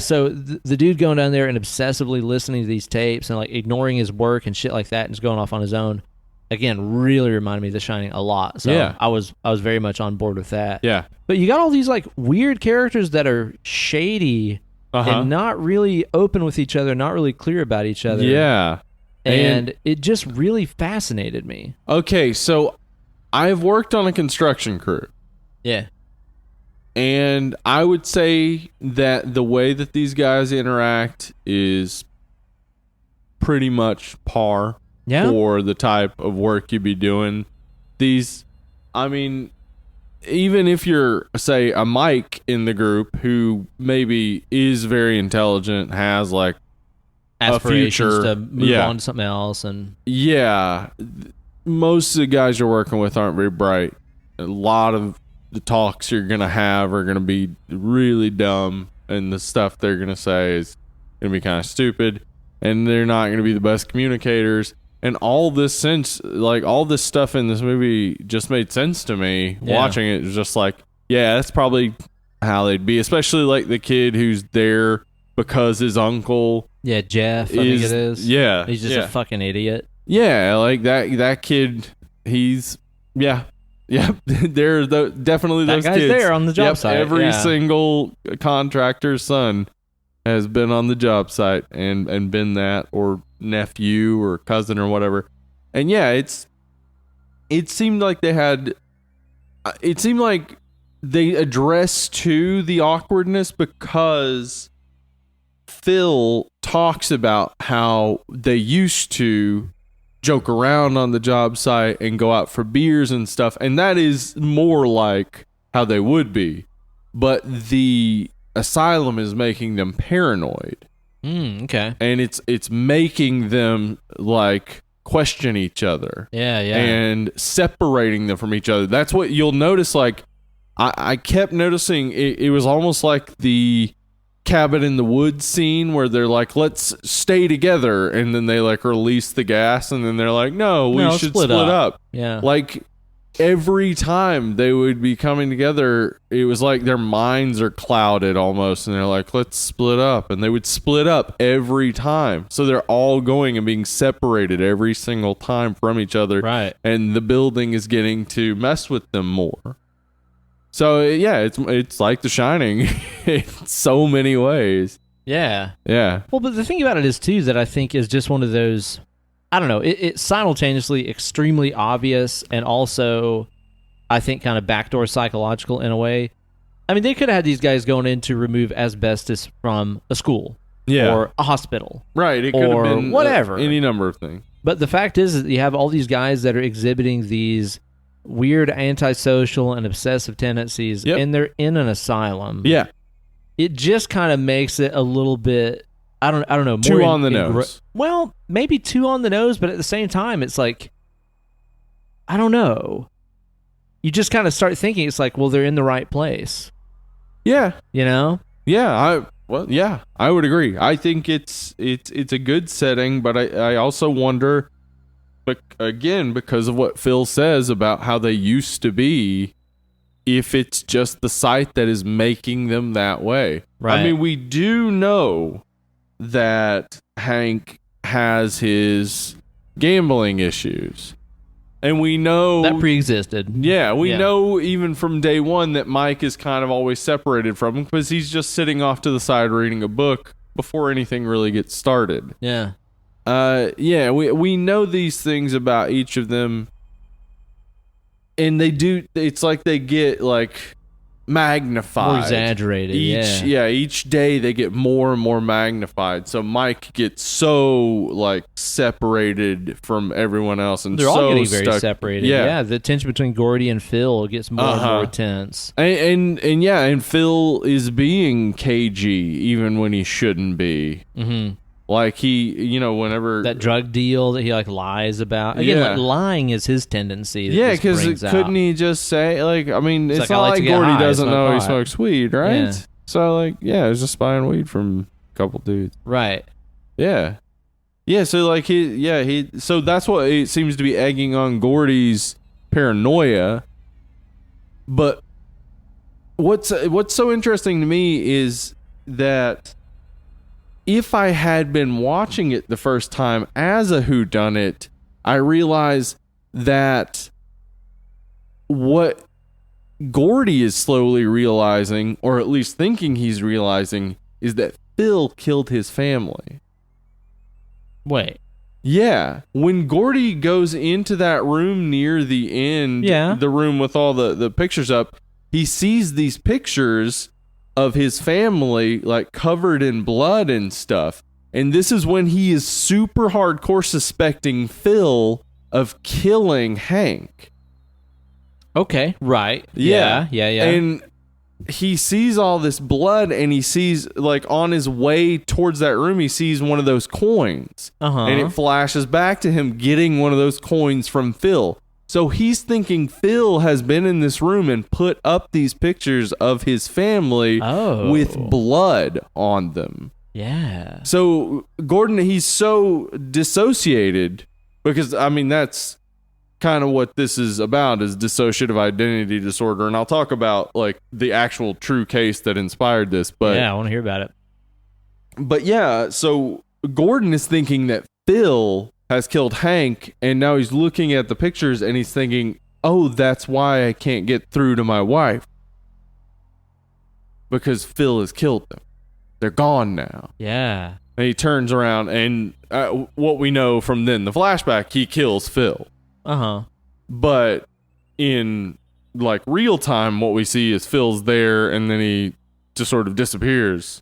so the dude going down there and obsessively listening to these tapes and like ignoring his work and shit like that and just going off on his own, again, really reminded me of The Shining a lot. So I was very much on board with that. Yeah. But you got all these like weird characters that are shady and not really open with each other, not really clear about each other. Yeah. And it just really fascinated me. Okay, so I've worked on a construction crew. Yeah. And I would say that the way that these guys interact is pretty much par for the type of work you'd be doing. Even if you're, say, a Mike in the group who maybe is very intelligent, has like aspirations a future to move on to something else, and most of the guys you're working with aren't very bright. A lot of the talks you're gonna have are gonna be really dumb, and the stuff they're gonna say is gonna be kind of stupid, and they're not gonna be the best communicators. And all this stuff in this movie just made sense to me. Watching it was just like, yeah, that's probably how they'd be, especially like the kid who's there because his uncle, Jeff, I think it is. Yeah, he's just a fucking idiot. Yeah, like that kid. He's They're definitely that those guy's kids there on the job site. Every single contractor's son has been on the job site and been that, or nephew or cousin or whatever. And it seemed like they addressed to the awkwardness, because Phil talks about how they used to joke around on the job site and go out for beers and stuff, and that is more like how they would be. But the asylum is making them paranoid. Okay. And it's making them like question each other. Yeah. And separating them from each other. That's what you'll notice. Like I kept noticing it was almost like the cabin in the woods scene where they're like, let's stay together, and then they like release the gas, and then they're like, no, we should split up. Yeah. Like every time they would be coming together, it was like their minds are clouded almost, and they're like, let's split up, and they would split up every time. So they're all going and being separated every single time from each other. Right. And the building is getting to mess with them more. So it's like The Shining in so many ways. Yeah. Yeah. Well, but the thing about it is too that I think is just one of those, I don't know, it's simultaneously extremely obvious and also I think kind of backdoor psychological in a way. I mean, they could have had these guys going in to remove asbestos from a school or a hospital. Right. It could have been whatever. Any number of things. But the fact is that you have all these guys that are exhibiting these weird antisocial and obsessive tendencies, and they're in an asylum. Yeah. It just kind of makes it a little bit, I don't know, more too on the nose. Well, maybe too on the nose, but at the same time, it's like, I don't know. You just kind of start thinking, it's like, well, they're in the right place. Yeah. You know? Yeah, I would agree. I think it's a good setting, but I also wonder, but again, because of what Phil says about how they used to be, if it's just the site that is making them that way. Right. I mean, we do know that Hank has his gambling issues. And we know that pre-existed. Yeah, we know even from day one that Mike is kind of always separated from him because he's just sitting off to the side reading a book before anything really gets started. Yeah. Yeah, we know these things about each of them, and they do. It's like they get like magnified, more exaggerated. Each day they get more and more magnified. So Mike gets so like separated from everyone else, and they're all getting very stuck. separated. Yeah, the tension between Gordy and Phil gets more and more tense. And Phil is being cagey even when he shouldn't be. Mm-hmm. Like he, whenever that drug deal that he like lies about again, like lying is his tendency. Yeah, because couldn't he just say like? I mean, it's not like Gordy doesn't know he smokes weed, right? Yeah. So like, yeah, he's just buying weed from a couple dudes, right? Yeah, yeah. So like so that's what it seems to be egging on Gordy's paranoia. But what's so interesting to me is that if I had been watching it the first time as a whodunit, I realize that what Gordy is slowly realizing, or at least thinking he's realizing, is that Phil killed his family. Wait. Yeah. When Gordy goes into that room near the end, the room with all the pictures up, he sees these pictures of his family like covered in blood and stuff. And this is when he is super hardcore suspecting Phil of killing Hank. Okay, right. Yeah. And he sees all this blood, and he sees like on his way towards that room, he sees one of those coins. And it flashes back to him getting one of those coins from Phil. So he's thinking Phil has been in this room and put up these pictures of his family with blood on them. Yeah. So Gordon, he's so dissociated because, I mean, that's kind of what this is about, is dissociative identity disorder. And I'll talk about like the actual true case that inspired this. But yeah, I want to hear about it. But yeah, so Gordon is thinking that Phil has killed Hank, and now he's looking at the pictures and he's thinking, oh, that's why I can't get through to my wife. Because Phil has killed them. They're gone now. Yeah. And he turns around, and what we know from then, the flashback, he kills Phil. But in like real time, what we see is Phil's there, and then he just sort of disappears.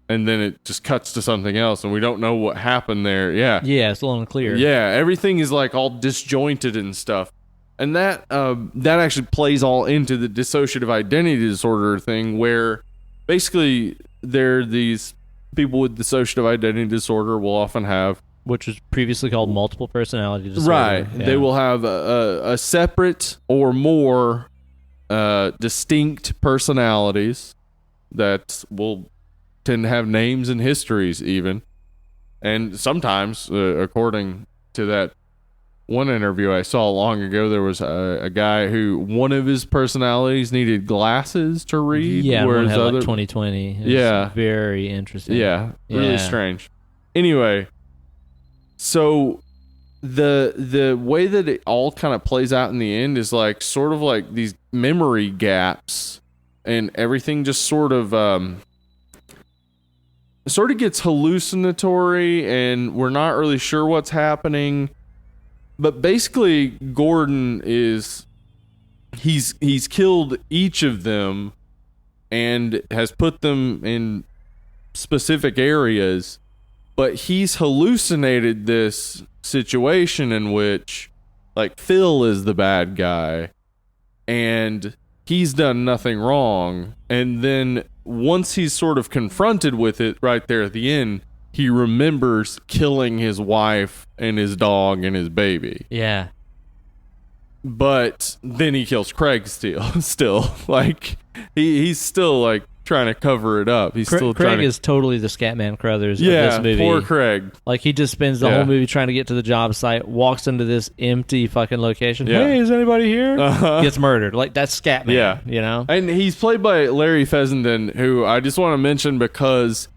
And then it just cuts to something else, and we don't know what happened there. Yeah, it's a little unclear. Yeah, everything is like all disjointed and stuff, and that actually plays all into the dissociative identity disorder thing, where basically there are these people with dissociative identity disorder will often have, which was previously called multiple personality disorder. Right, yeah. They will have a separate or more distinct personalities that will tend to have names and histories even. And sometimes, according to that one interview I saw long ago, there was a guy who one of his personalities needed glasses to read. Yeah, whereas had like 20/20. Very interesting. Yeah, really strange. Anyway, so the way that it all kind of plays out in the end is like sort of like these memory gaps, and everything just sort of gets hallucinatory, and we're not really sure what's happening. But basically, Gordon he's killed each of them and has put them in specific areas, but he's hallucinated this situation in which like Phil is the bad guy and he's done nothing wrong. And then once he's sort of confronted with it right there at the end, he remembers killing his wife and his dog and his baby. Yeah. But then he kills Craig still. Like, he's still, like, trying to cover it up. He's still Craig trying to... is totally the Scatman Crothers of this movie. Poor Craig. Like, he just spends the whole movie trying to get to the job site, walks into this empty fucking location. Yeah. Hey, is anybody here? Gets murdered. Like, that's Scatman. Yeah. You know? And he's played by Larry Fessenden, who I just want to mention because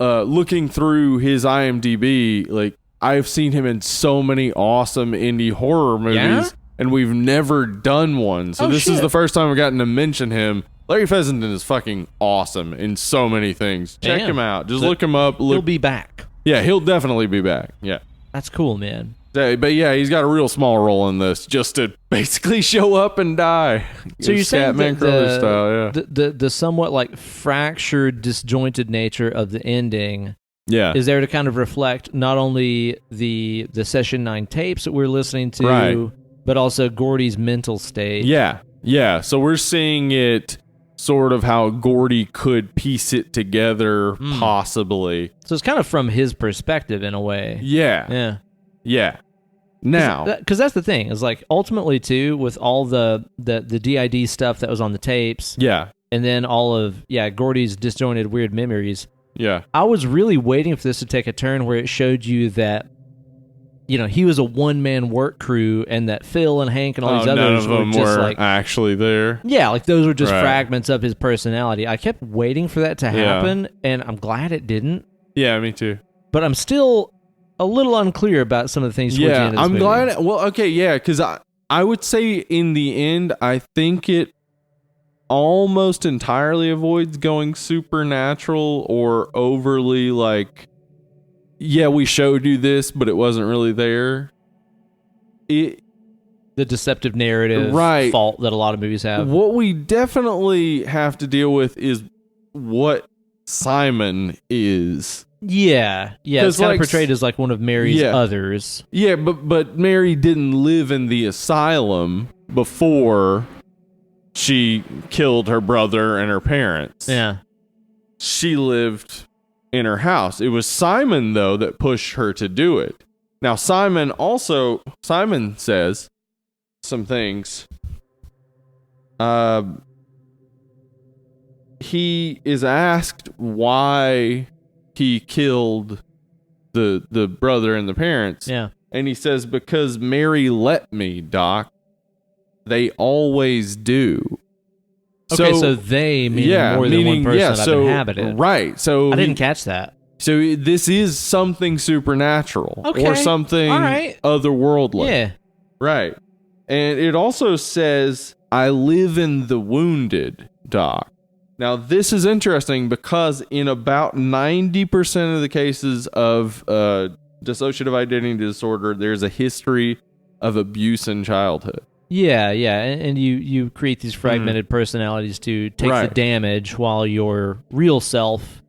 looking through his IMDb, like, I've seen him in so many awesome indie horror movies. Yeah? And we've never done one. So this is the first time we've gotten to mention him. Larry Fessenden is fucking awesome in so many things. Check him out. Just look him up. He'll be back. Yeah, he'll definitely be back. Yeah. That's cool, man. But yeah, he's got a real small role in this, just to basically show up and die. So you're saying that style, yeah. the somewhat like fractured, disjointed nature of the ending is there to kind of reflect not only the Session 9 tapes that we're listening to, right, but also Gordy's mental state. Yeah. So we're seeing it sort of how Gordy could piece it together, possibly. So it's kind of from his perspective in a way. Yeah. Now, because that's the thing, is like ultimately too, with all the DID stuff that was on the tapes, and then all of Gordy's disjointed weird memories. I was really waiting for this to take a turn where it showed you that, you know, he was a one-man work crew, and that Phil and Hank and all these others none of them were just were like actually there. Yeah, like those were just fragments of his personality. I kept waiting for that to happen, and I'm glad it didn't. Yeah, me too. But I'm still a little unclear about some of the things. I'm glad. Well, okay, because I would say in the end, I think it almost entirely avoids going supernatural or overly like, we showed you this, but it wasn't really there. The deceptive narrative fault that a lot of movies have. What we definitely have to deal with is what Simon is. It's kind of portrayed as like one of Mary's others. Yeah, but Mary didn't live in the asylum before she killed her brother and her parents. Yeah. She lived in her house. It was Simon, though, that pushed her to do it. Now, Simon says some things. He is asked why he killed the brother and the parents. Yeah. And he says, because Mary let me, Doc. They always do. Okay, so they meaning more than one person that inhabited. Right. So I didn't catch that. So this is something supernatural or something otherworldly. Yeah. Right. And it also says, I live in the wounded, Doc. Now, this is interesting because in about 90% of the cases of dissociative identity disorder, there's a history of abuse in childhood. Yeah, and you create these fragmented personalities to take the damage while your real self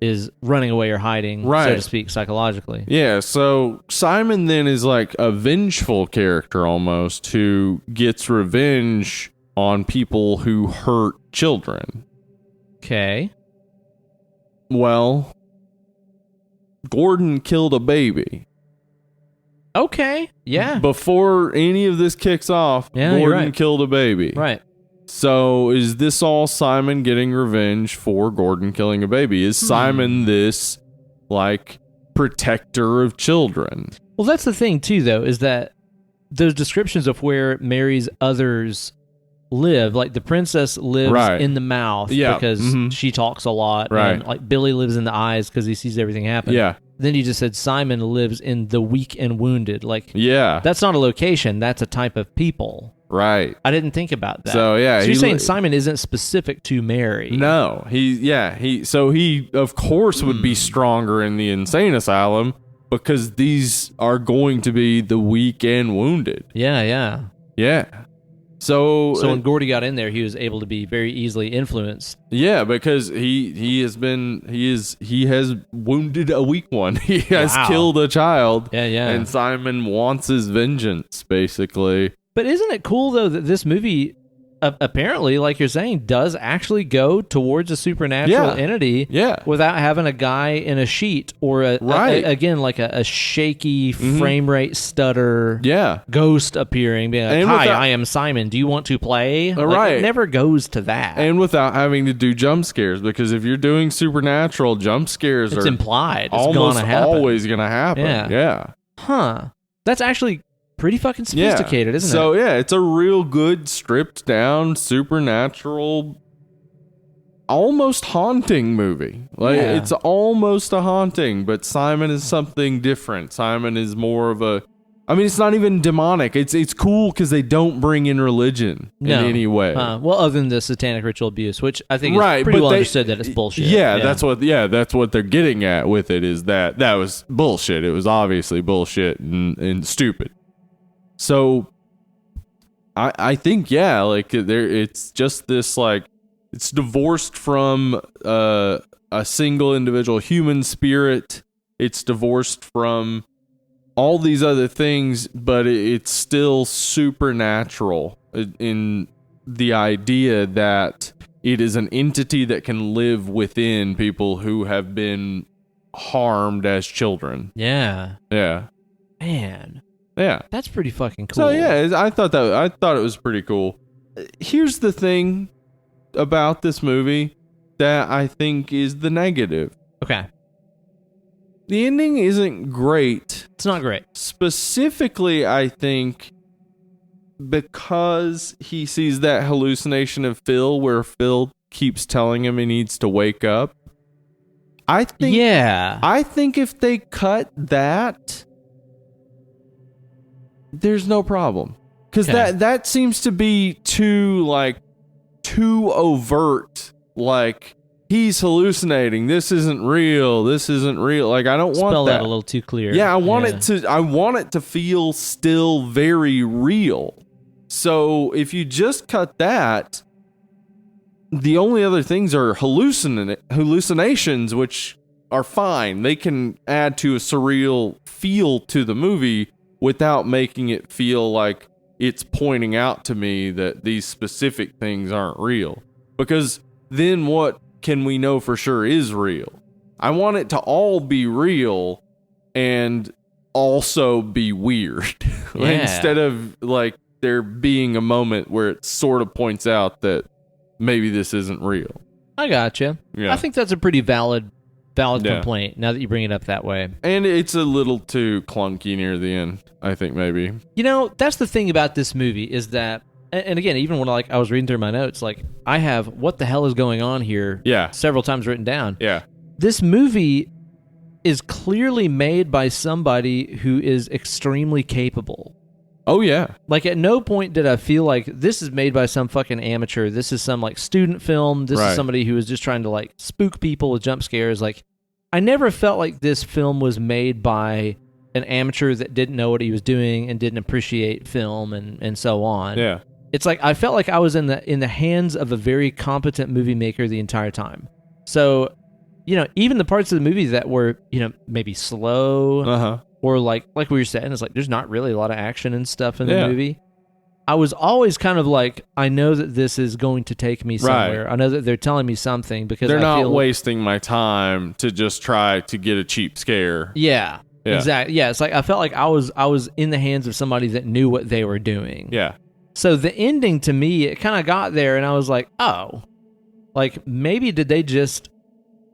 is running away or hiding, so to speak, psychologically. Yeah, so Simon then is like a vengeful character almost who gets revenge on people who hurt children. Okay. Well, Gordon killed a baby. Okay, yeah. Before any of this kicks off, Gordon killed a baby. Right. So is this all Simon getting revenge for Gordon killing a baby? Is Simon this, like, protector of children? Well, that's the thing, too, though, is that those descriptions of where Mary's others live, like the princess lives in the mouth because she talks a lot, and like Billy lives in the eyes because he sees everything happen. Yeah. Then you just said Simon lives in the weak and wounded. Like, that's not a location, that's a type of people. Right. I didn't think about that. So so you're saying Simon isn't specific to Mary? No. He of course would be stronger in the insane asylum because these are going to be the weak and wounded. Yeah. So when Gordy got in there, he was able to be very easily influenced. Yeah, because he has wounded a weak one. He has killed a child. Yeah. And Simon wants his vengeance, basically. But isn't it cool though that this movie apparently, like you're saying, does actually go towards a supernatural entity without having a guy in a sheet or a shaky frame rate stutter ghost appearing being like, hi, I am Simon, do you want to play? It never goes to that. And without having to do jump scares, because if you're doing supernatural, jump scares it's implied. It's almost gonna happen. Always gonna happen. Yeah. Huh. That's actually pretty fucking sophisticated, isn't it? So it's a real good stripped down supernatural, almost haunting movie. It's almost a haunting, but Simon is something different. Simon is more of a I mean, it's not even demonic. It's cool because they don't bring in religion in any way. Well, other than the satanic ritual abuse, which I think is Right, pretty but well understood that it's bullshit. Yeah, that's what they're getting at with it, is that was bullshit. It was obviously bullshit and stupid. So I think, yeah, like it's just this, like, it's divorced from a single individual human spirit. It's divorced from all these other things, but it's still supernatural in the idea that it is an entity that can live within people who have been harmed as children. Yeah. Yeah. Man. Yeah. That's pretty fucking cool. So yeah, I thought it was pretty cool. Here's the thing about this movie that I think is the negative. Okay. The ending isn't great. It's not great. Specifically, I think because he sees that hallucination of Phil where Phil keeps telling him he needs to wake up. I think if they cut that, there's no problem. Because that seems to be too overt. Like, he's hallucinating. This isn't real. Like, I don't want Spell that a little too clear. Yeah, I want it to feel still very real. So if you just cut that, the only other things are hallucinations, which are fine. They can add to a surreal feel to the movie without making it feel like it's pointing out to me that these specific things aren't real. Because then what can we know for sure is real? I want it to all be real and also be weird. Instead of, like, there being a moment where it sort of points out that maybe this isn't real. I gotcha. Yeah. I think that's a pretty valid complaint now that you bring it up that way. And it's a little too clunky near the end, I think, maybe. You know, that's the thing about this movie is that, and again, even when I was reading through my notes, like, I have what the hell is going on here several times written down. Yeah. This movie is clearly made by somebody who is extremely capable. Oh, yeah. Like, at no point did I feel like this is made by some fucking amateur. This is some, like, student film. This is somebody who is just trying to, like, spook people with jump scares. Like, I never felt like this film was made by an amateur that didn't know what he was doing and didn't appreciate film and so on. Yeah. It's like I felt like I was in the hands of a very competent movie maker the entire time. So, you know, even the parts of the movie that were, you know, maybe slow or like we were saying, it's like there's not really a lot of action and stuff in the movie. I was always kind of like, I know that this is going to take me somewhere. I know that they're telling me something because they're not wasting my time to just try to get a cheap scare. Yeah. Exactly. Yeah, it's like I felt like I was in the hands of somebody that knew what they were doing. Yeah. So the ending to me, it kind of got there and I was like, oh, like maybe did they just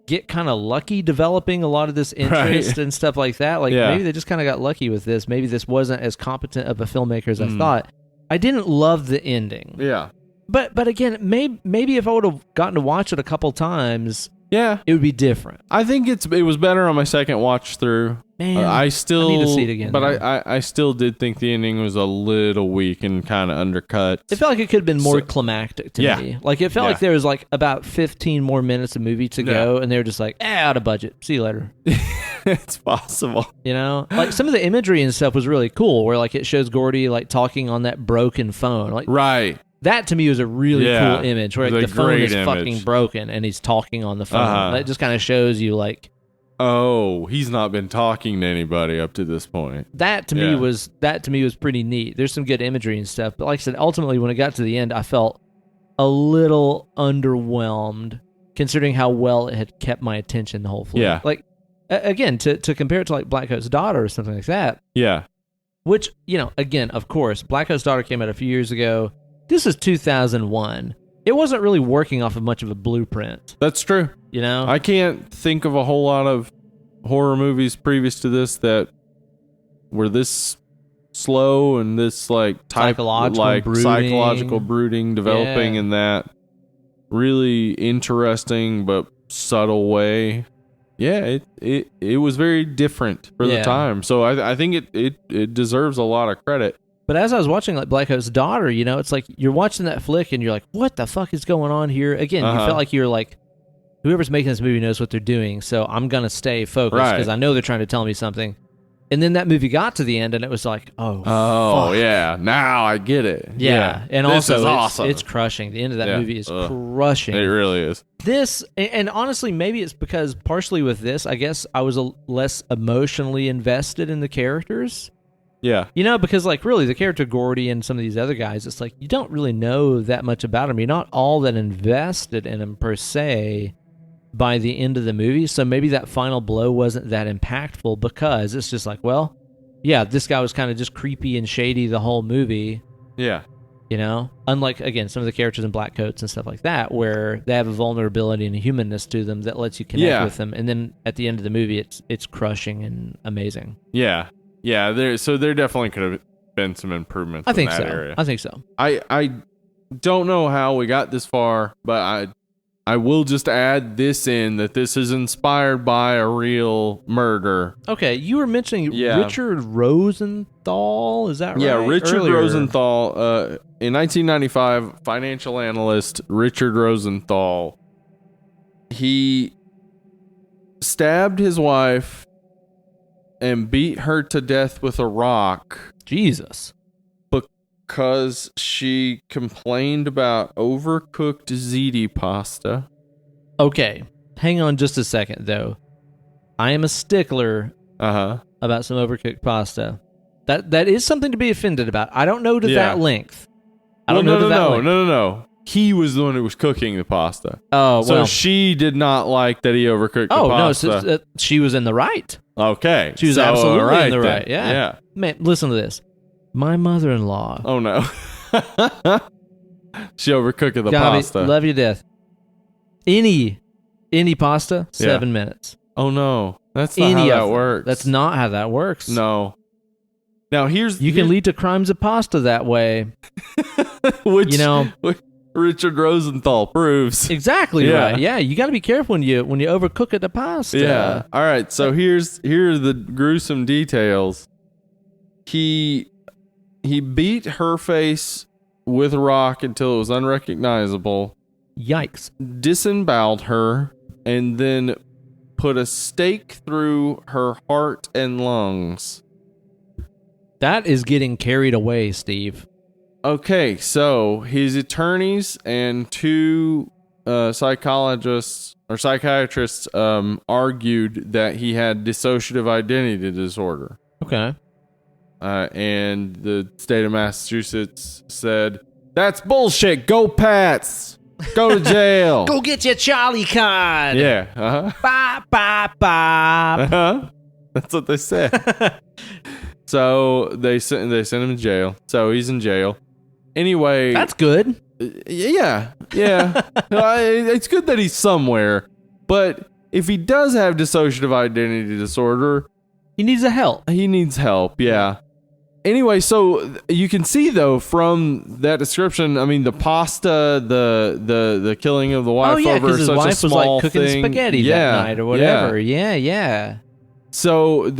get kind of lucky developing a lot of this interest and stuff like that? Like maybe they just kind of got lucky with this. Maybe this wasn't as competent of a filmmaker as I thought. I didn't love the ending. Yeah. But again, maybe if I would have gotten to watch it a couple times, it would be different. I think it was better on my second watch through. Man, I need to see it again. But I still did think the ending was a little weak and kind of undercut. It felt like it could have been more climactic to me. Like it felt like there was like about 15 more minutes of movie to go, and they were just like, out of budget. See you later. It's possible. You know, like some of the imagery and stuff was really cool, where like it shows Gordy like talking on that broken phone. Like that to me was a really cool image, where like, the phone is fucking broken and he's talking on the phone. That just kind of shows you like, oh, he's not been talking to anybody up to this point. That to me was pretty neat. There's some good imagery and stuff, but like I said, ultimately when it got to the end, I felt a little underwhelmed considering how well it had kept my attention the whole flick. Yeah. Like again, to compare it to like Black Coat's Daughter or something like that. Yeah. Which, you know, again, of course, Black Coat's Daughter came out a few years ago. This is 2001. It wasn't really working off of much of a blueprint. That's true. You know? I can't think of a whole lot of horror movies previous to this that were this slow and this like psychological brooding developing in that really interesting but subtle way. it was very different for the time. So I think it deserves a lot of credit. But as I was watching like Black Coat's Daughter, you know, it's like you're watching that flick and you're like, what the fuck is going on here? Again, you felt like you're like, whoever's making this movie knows what they're doing, so I'm going to stay focused because I know they're trying to tell me something. And then that movie got to the end and it was like, oh, fuck. Yeah, now I get it. Yeah. And this also, is awesome. It's crushing. The end of that movie is crushing. It really is. This, and honestly, maybe it's because partially with this, I guess I was less emotionally invested in the characters. Yeah. You know, because like really the character Gordy and some of these other guys, it's like you don't really know that much about them. You're not all that invested in them per se by the end of the movie. So maybe that final blow wasn't that impactful because it's just like, well, yeah, this guy was kind of just creepy and shady the whole movie. Yeah. You know, unlike, again, some of the characters in Black Coats and stuff like that, where they have a vulnerability and a humanness to them that lets you connect with them. And then at the end of the movie, it's crushing and amazing. Yeah. Yeah. There definitely could have been some improvements in that area. I think so. I don't know how we got this far, but I will just add this in that this is inspired by a real murder. Okay, you were mentioning Richard Rosenthal, is that right? Yeah, Richard Earlier. Rosenthal. In 1995, financial analyst Richard Rosenthal, he stabbed his wife and beat her to death with a rock. Jesus. Because she complained about overcooked ziti pasta. Okay, hang on just a second, though. I am a stickler about some overcooked pasta. That is something to be offended about. I don't know to that length. No. He was the one who was cooking the pasta. Oh, so she did not like that he overcooked the pasta. No, so, she was in the right. Okay. She was absolutely in the right. Then. Yeah. Man, listen to this. My mother-in-law. Oh, no. She overcooked the Gabi, pasta. Love you to death. Any pasta, 7 minutes. Oh, no. That's not how that works. That's not how that works. No. Now, you can lead to crimes of pasta that way. Which, Richard Rosenthal proves. Exactly right. Yeah, you got to be careful when you overcook it, the pasta. Yeah. All right, so here are the gruesome details. He beat her face with a rock until it was unrecognizable. Yikes. Disemboweled her and then put a stake through her heart and lungs. That is getting carried away, Steve. Okay, so his attorneys and two psychologists or psychiatrists argued that he had dissociative identity disorder. Okay. And the state of Massachusetts said, "That's bullshit. Go Pats. Go to jail. Go get your Charlie card." Yeah. Bop, bop, bop. That's what they said. So they sent him to jail. So he's in jail. Anyway. That's good. Yeah. It's good that he's somewhere. But if he does have dissociative identity disorder, he needs help. He needs help, yeah. Anyway, so you can see though from that description, I mean the pasta, the killing of the wife over his such wife a small was like cooking thing. spaghetti that night or whatever. Yeah. So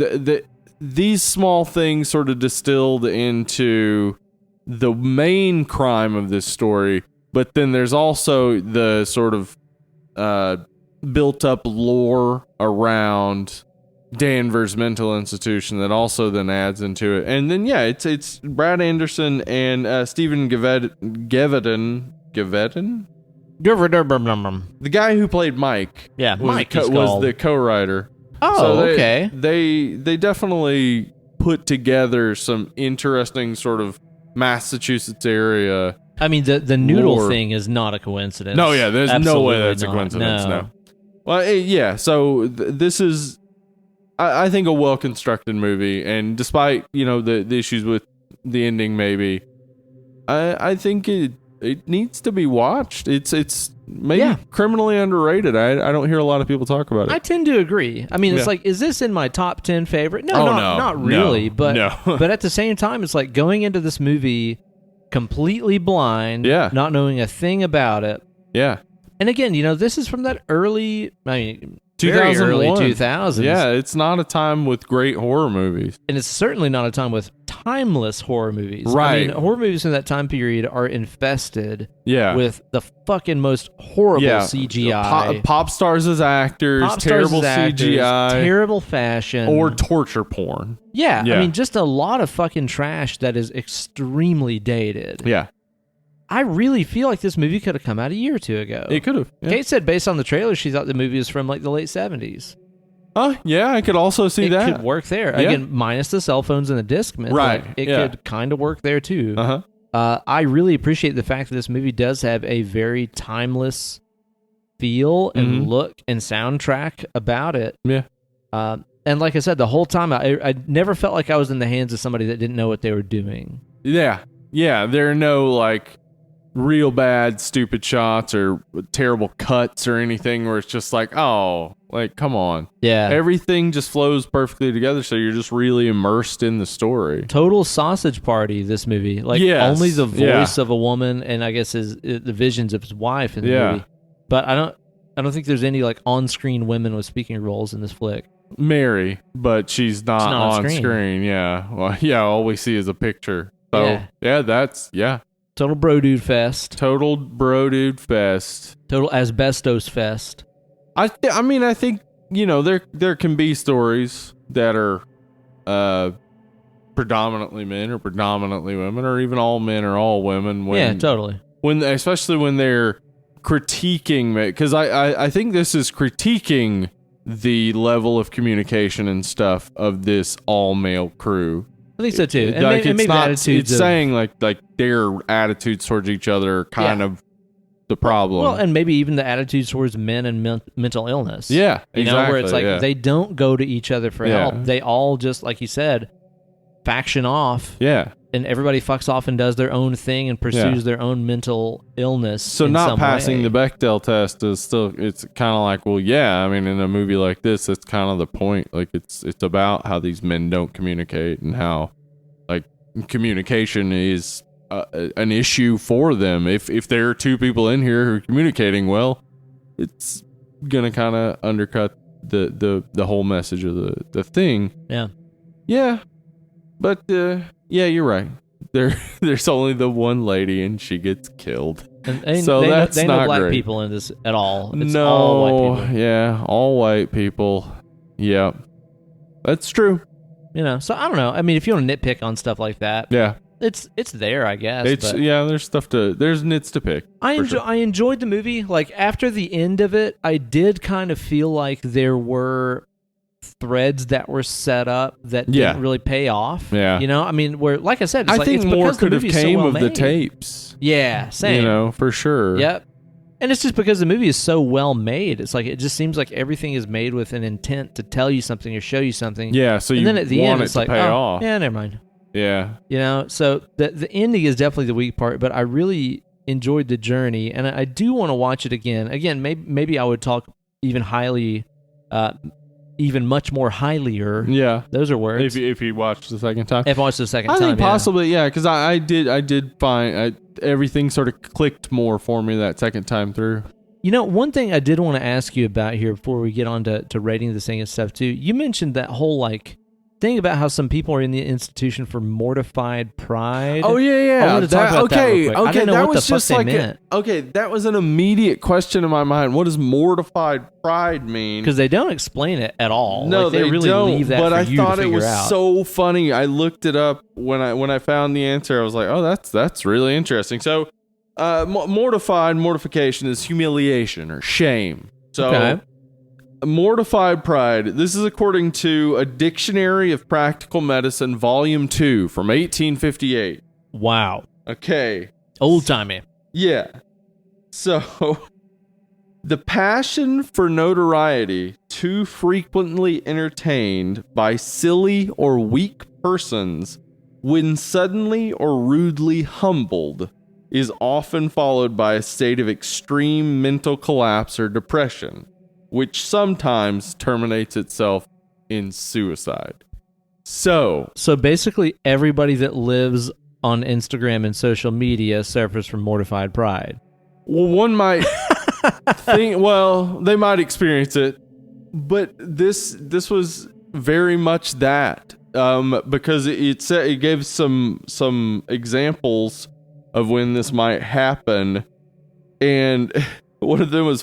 these small things sort of distilled into the main crime of this story, but then there's also the sort of built up lore around Danvers Mental Institution that also then adds into it. And then it's Brad Anderson and Stephen Gevedon, the guy who played Mike. Yeah, Mike was the co-writer. Oh, so okay. They definitely put together some interesting sort of Massachusetts area. I mean, the noodle thing is not a coincidence. No, yeah, there's no way that's a coincidence. No. Well, so this is, I think, a well-constructed movie, and despite the issues with the ending, maybe I think it needs to be watched. It's maybe criminally underrated. I don't hear a lot of people talk about it. I tend to agree. I mean, it's like, is this in my top 10 favorite? No, not really. But at the same time, it's like going into this movie completely blind, not knowing a thing about it. Yeah. And again, this is from that early, I mean, very 2001. early 2000s. Yeah, it's not a time with great horror movies. And it's certainly not a time with timeless horror movies. Right. I mean, horror movies in that time period are infested Yeah. with the fucking most horrible Yeah. CGI. Pop stars as actors, Pop stars terrible as actors, CGI, terrible fashion. or torture porn. Yeah, Yeah. I mean, just a lot of fucking trash that is extremely dated. Yeah. I really feel like this movie could have come out a year or two ago. It could have. Yeah. Kate said based on the trailer, she thought the movie was from like the late 70s. Yeah, I could also see It that. could work there. Yeah. Again, minus the cell phones and the Discman. Right, Like, it yeah. could kind of work there too. Uh-huh. I really appreciate the fact that this movie does have a very timeless feel and look and soundtrack about it. Yeah. And like I said, the whole time, I never felt like I was in the hands of somebody that didn't know what they were doing. Yeah. Yeah, there are no, like, real bad, stupid shots or terrible cuts or anything where it's just like, oh, like, come on. Yeah. Everything just flows perfectly together, so you're just really immersed in the story. Total sausage party, this movie. Like, Yes. only the Yeah. voice of a woman and I guess the visions of his wife in the Yeah. movie. But I don't think there's any, like, on-screen women with speaking roles in this flick. Mary, but she's not on screen. screen. Yeah. Well, yeah, all we see is a picture. So, yeah. Total bro dude fest. Total bro dude fest. Total asbestos fest. I think, you know, there can be stories that are predominantly men or predominantly women or even all men or all women. Yeah, totally. Especially when they're critiquing, because I think this is critiquing the level of communication and stuff of this all male crew. I think so too. And Like, maybe it's not. attitudes It's saying like their attitudes towards each other are kind of the problem. Well, and maybe even the attitudes towards men and mental illness. Yeah, you know, where it's like they don't go to each other for help. They all just, like you said, faction off. Yeah. And everybody fucks off and does their own thing and pursues their own mental illness. So in not some passing way. the Bechdel test is still, it's kind of like, well, yeah, I mean, in a movie like this, it's kind of the point. Like, it's about how these men don't communicate and how, like, communication is an issue for them. If there are two people in here who are communicating well, it's gonna kind of undercut the whole message of the thing. Yeah, but yeah, you're right. There's only the one lady and she gets killed. And so that's they not no black great. people in this at all. It's no, all white people. Yeah, all white people. Yeah, that's true. You know, so I don't know. I mean, if you want to nitpick on stuff like that, Yeah, it's there, I guess. it's but there's nits to pick. I enjoyed the movie. Like, after the end of it, I did kind of feel like there were threads that were set up that didn't really pay off. Yeah. You know, I mean, where, like I said, it's I like, think it's more because could the have movie's came so well of the made. tapes. Yeah, same. You know, for sure. Yep. And it's just because the movie is so well made. It's like, it just seems like everything is made with an intent to tell you something or show you something. Yeah, so and you then at the want end, it it's to like, pay off. yeah, never mind. Yeah. You know, so the ending is definitely the weak part, but I really enjoyed the journey, and I do want to watch it again. Again, maybe I would talk even highly, even much more highlier. Yeah. Those are words. If you watch the second time. If I watched the second I time, think possibly, yeah, because I did find everything sort of clicked more for me that second time through. You know, one thing I did want to ask you about here before we get on to rating this thing and stuff too, you mentioned that whole, like, thing about how some people are in the institution for mortified pride. Oh yeah. I wanted to talk about that real quick. I didn't know that what was the fuck just they like meant. that was an immediate question in my mind. What does mortified pride mean? Because they don't explain it at all. No, like, they really don't. leave that but for I you thought to it figure was out. so funny. I looked it up when I found the answer. I was like, oh, that's really interesting. So, mortification is humiliation or shame. So. Okay. Mortified pride. This is according to a Dictionary of Practical Medicine, Volume 2 from 1858. Wow. Okay. Old timey. Yeah. So, the passion for notoriety too frequently entertained by silly or weak persons when suddenly or rudely humbled is often followed by a state of extreme mental collapse or depression, which sometimes terminates itself in suicide. So basically everybody that lives on Instagram and social media suffers from mortified pride. well, one might think, well, they might experience it. but this was very much that, because it gave some examples of when this might happen, and one of them was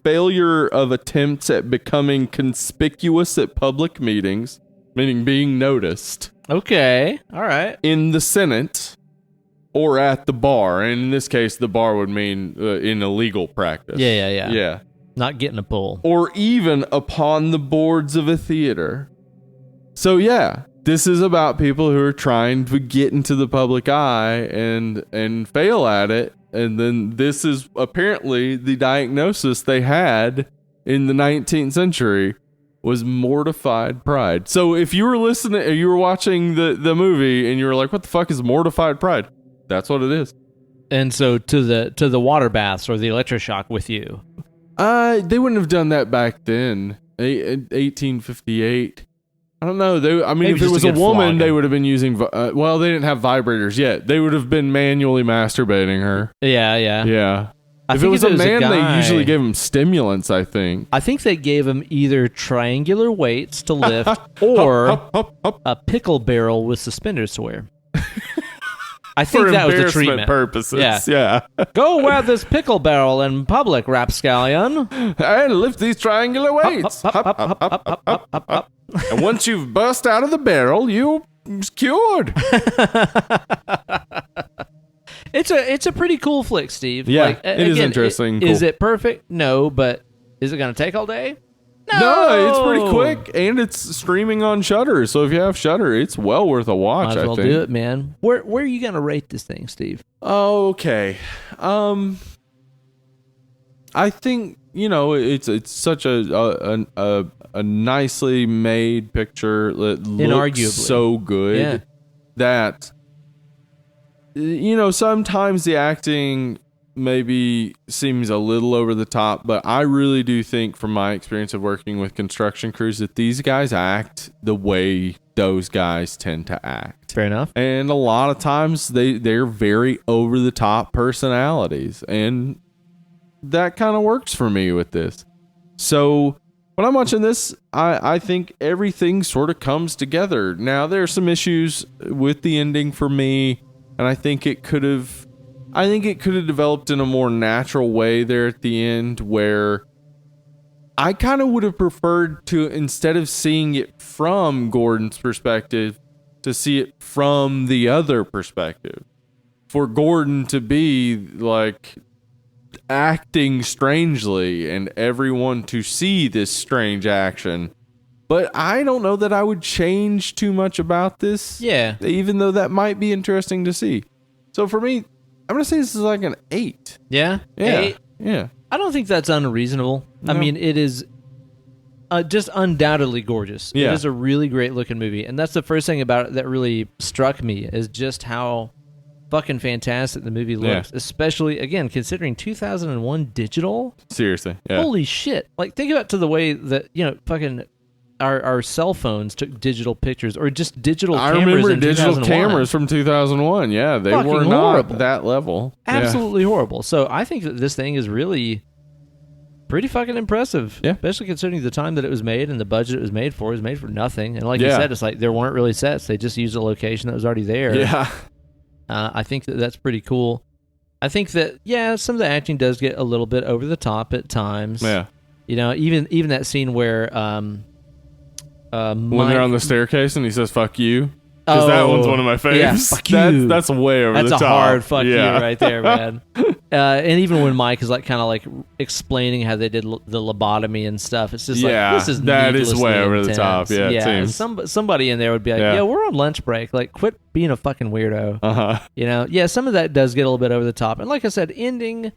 failure of attempts at becoming conspicuous at public meetings, meaning being noticed. Okay, all right. In the Senate or at the bar, and in this case, the bar would mean in a legal practice. Yeah. Not getting a pull. Or even upon the boards of a theater. So yeah, this is about people who are trying to get into the public eye and fail at it. And then this is apparently the diagnosis they had in the 19th century was mortified pride. So if you were you were watching the movie and you were like, what the fuck is mortified pride? That's what it is. And so to the water baths or the electroshock with you. They wouldn't have done that back then. 1858. I don't know. If it was a woman, they would have been using. They didn't have vibrators yet. They would have been manually masturbating her. Yeah. If it was a man, they usually gave him stimulants. I think they gave him either triangular weights to lift or a pickle barrel with suspenders to wear. I think that was the treatment. Purposes. Yeah. Go wear this pickle barrel in public, rapscallion. And lift these triangular weights. Up. And once you've burst out of the barrel, you're cured. It's a pretty cool flick, Steve. Yeah, it is interesting. Is it perfect? No, but is it going to take all day? No, it's pretty quick, and it's streaming on Shudder. So if you have Shudder, it's well worth a watch. Might as well I think. do it, man. Where are you gonna rate this thing, Steve? Okay, I think it's such a nicely made picture that looks so good that sometimes the acting maybe seems a little over the top, but I really do think from my experience of working with construction crews that these guys act the way those guys tend to act. Fair enough. And a lot of times they're very over the top personalities, and that kind of works for me with this. So when I'm watching this, I think everything sort of comes together. Now there are some issues with the ending for me, and I think it could have developed in a more natural way there at the end, where I kind of would have preferred to, instead of seeing it from Gordon's perspective, to see it from the other perspective. For Gordon to be like acting strangely and everyone to see this strange action. But I don't know that I would change too much about this. Yeah. Even though that might be interesting to see. So for me, I'm going to say this is like an 8. Yeah? 8? Yeah. I don't think that's unreasonable. No. I mean, it is just undoubtedly gorgeous. Yeah. It is a really great looking movie. And that's the first thing about it that really struck me, is just how fucking fantastic the movie looks. Yeah. Especially, again, considering 2001 digital. Seriously. Yeah. Holy shit. Like, think about to the way that, fucking our cell phones took digital pictures, or just digital cameras. I remember digital cameras from 2001. Yeah, they fucking were horrible. Not that level. Absolutely horrible. So I think that this thing is really pretty fucking impressive. Yeah. Especially considering the time that it was made and the budget it was made for. It was made for nothing. And like you said, it's like there weren't really sets. They just used a location that was already there. Yeah. I think that that's pretty cool. I think that, some of the acting does get a little bit over the top at times. Yeah. Even that scene where when they're on the staircase and he says "fuck you," because that one's one of my faves. Yeah, fuck you. That's way over the top. That's a hard fuck you right there, man. And even when Mike is kind of explaining how they did the lobotomy and stuff, it's just this is that is way over the top. Yeah, it seems. Somebody in there would be like, "Yeah, we're on lunch break. Like, quit being a fucking weirdo." Some of that does get a little bit over the top. And like I said, ending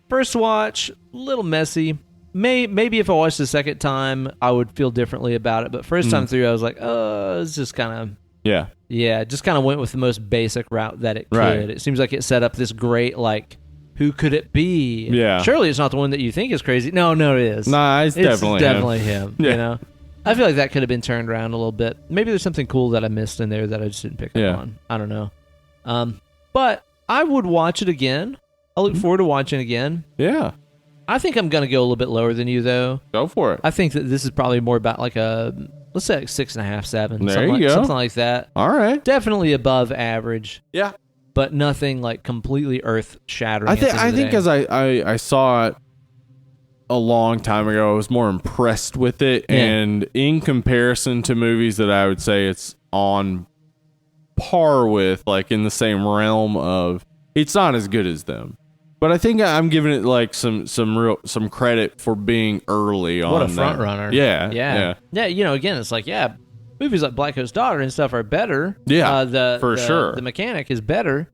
first watch, a little messy. Maybe if I watched the second time, I would feel differently about it. But first time through, I was like, it's just kind of... Yeah, just kind of went with the most basic route that it could. Right. It seems like it set up this great, who could it be? Yeah. Surely it's not the one that you think is crazy. No, it is. Nah, it's definitely him. Yeah. I feel like that could have been turned around a little bit. Maybe there's something cool that I missed in there that I just didn't pick up on. I don't know. But I would watch it again. I look forward to watching it again. Yeah. I think I'm gonna go a little bit lower than you though. Go for it. I think that this is probably more about like a, let's say like 6.5, 7. There you go. Something like that. All right. Definitely above average. Yeah. But nothing like completely earth shattering. I think as I saw it a long time ago, I was more impressed with it, and in comparison to movies that I would say it's on par with, like in the same realm of, it's not as good as them. But I think I'm giving it like some credit for being early on. What a front runner. Yeah. You know, again, it's like, movies like Black Coat's Daughter and stuff are better. Yeah, for sure. The Mechanic is better.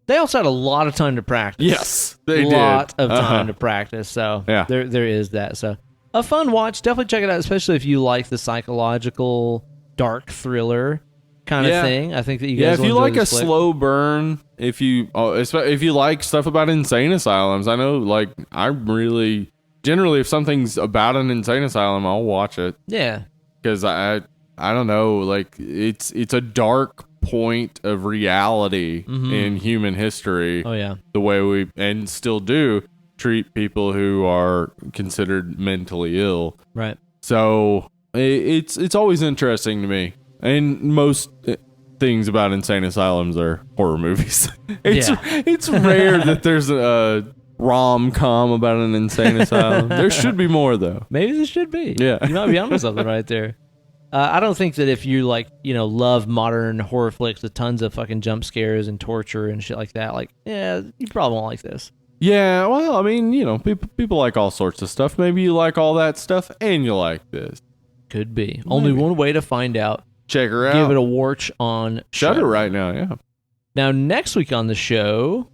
They also had a lot of time to practice. Yes, they did. A lot of time to practice. So yeah. there is that. So a fun watch. Definitely check it out, especially if you like the psychological, dark thriller kind of thing. I think that you guys if you like a flick. slow burn, if you like stuff about insane asylums, I know, like, I really, generally, if something's about an insane asylum, I'll watch it. Yeah. Because I don't know, like, it's a dark point of reality in human history. Oh yeah. The way we, and still do, treat people who are considered mentally ill. Right. So it's always interesting to me. And most things about insane asylums are horror movies. It's rare that there's a rom-com about an insane asylum. There should be more, though. Maybe there should be. Yeah. You might be onto something right there. I don't think that if you love modern horror flicks with tons of fucking jump scares and torture and shit like that, you probably won't like this. Yeah, well, I mean, people like all sorts of stuff. Maybe you like all that stuff and you like this. Could be. Only one way to find out. Check her out. Give it a watch on Shudder right now, yeah. Now, next week on the show,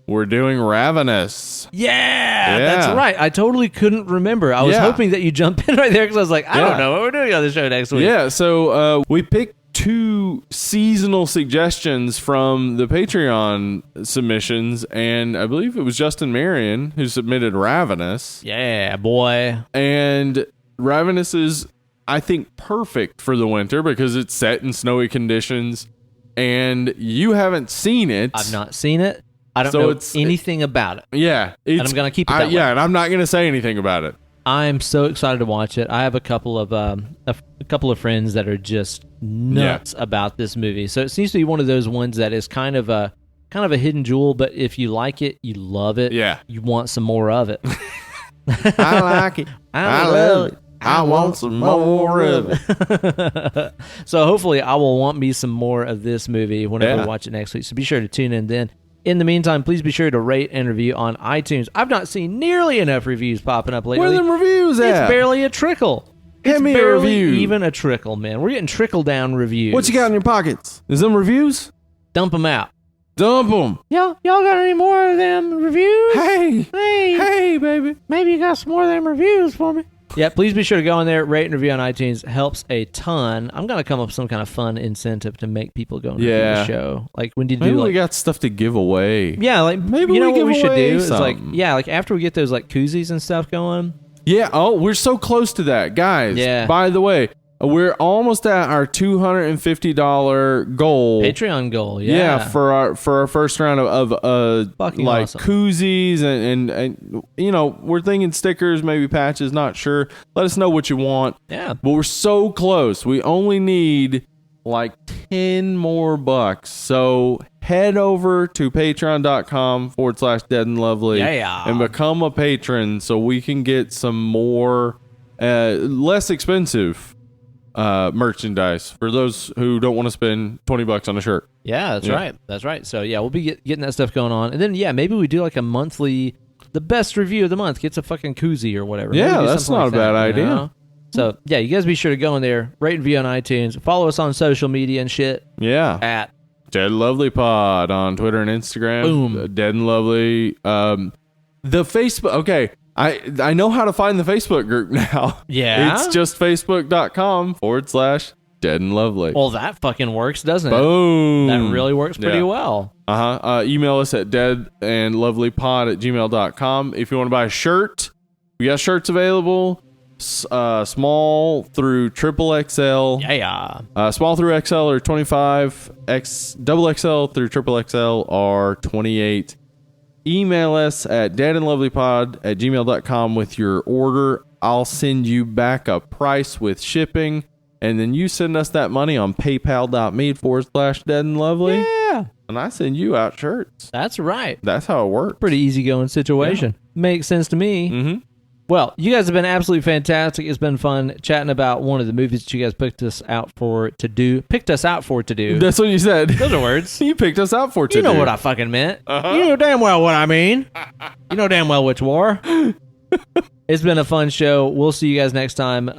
we're doing Ravenous. Yeah, that's right. I totally couldn't remember. I was hoping that you jump in right there because I was like, I don't know what we're doing on the show next week. Yeah, so we picked 2 seasonal suggestions from the Patreon submissions, and I believe it was Justin Marion who submitted Ravenous. Yeah, boy. And Ravenous is, I think, perfect for the winter because it's set in snowy conditions, and you haven't seen it. I've not seen it. I don't know anything about it. Yeah. And I'm going to keep it that way. Yeah, and I'm not going to say anything about it. I'm so excited to watch it. I have a couple of friends that are just nuts about this movie. So it seems to be one of those ones that is kind of a hidden jewel, but if you like it, you love it. Yeah. You want some more of it. I like it. I love it. I want some more of it. So hopefully I will want me some more of this movie whenever we watch it next week. So be sure to tune in then. In the meantime, please be sure to rate and review on iTunes. I've not seen nearly enough reviews popping up lately. Where are them reviews at? It's barely a trickle. Give me a review. Even a trickle, man. We're getting trickle-down reviews. What you got in your pockets? Is them reviews? Dump them out. Dump them. Y'all got any more of them reviews? Hey, baby. Maybe you got some more of them reviews for me. Yeah, please be sure to go in there, rate and review on iTunes. Helps a ton. I'm going to come up with some kind of fun incentive to make people go and review the show. Like, when did you maybe we got stuff to give away. Yeah, like, maybe you know what we should do? Something. Is like after we get those like koozies and stuff going. Yeah, we're so close to that. Guys, by the way, we're almost at our $250 goal. Patreon goal, for our first round of like awesome. koozies and we're thinking stickers, maybe patches, not sure. Let us know what you want. Yeah. But we're so close. We only need like 10 more bucks. So head over to patreon.com/deadandlovely and become a patron so we can get some more less expensive merchandise for those who don't want to spend $20 on a shirt. Yeah, that's right. That's right. So we'll be getting that stuff going on. And then maybe we do like a monthly, the best review of the month gets a fucking koozie or whatever. Yeah, that's not a bad idea. You know? So you guys be sure to go in there, rate and review on iTunes, follow us on social media and shit. Yeah. At Dead and Lovely Pod on Twitter and Instagram. Boom. Dead and Lovely. The Facebook. Okay. I know how to find the Facebook group now. Yeah. It's just facebook.com/Dead and Lovely. Well, that fucking works, doesn't it? Boom. That really works pretty well. Email us at deadandlovelypod@gmail.com. If you want to buy a shirt, we got shirts available. Small through triple XL. Small through XL are 25. Double XL through triple XL are 28. email us at dadandlovelypod@gmail.com with your order. I'll send you back a price with shipping, and then you send us that money on paypal.me/dadandlovely. Yeah. And I send you out shirts. That's right. That's how it works. Pretty easygoing situation. Yeah. Makes sense to me. Mm-hmm. Well, you guys have been absolutely fantastic. It's been fun chatting about one of the movies that you guys picked us out for to do. That's what you said. Those are words. You picked us out for to do. You know what I fucking meant. Uh-huh. You know damn well what I mean. You know damn well which war. It's been a fun show. We'll see you guys next time.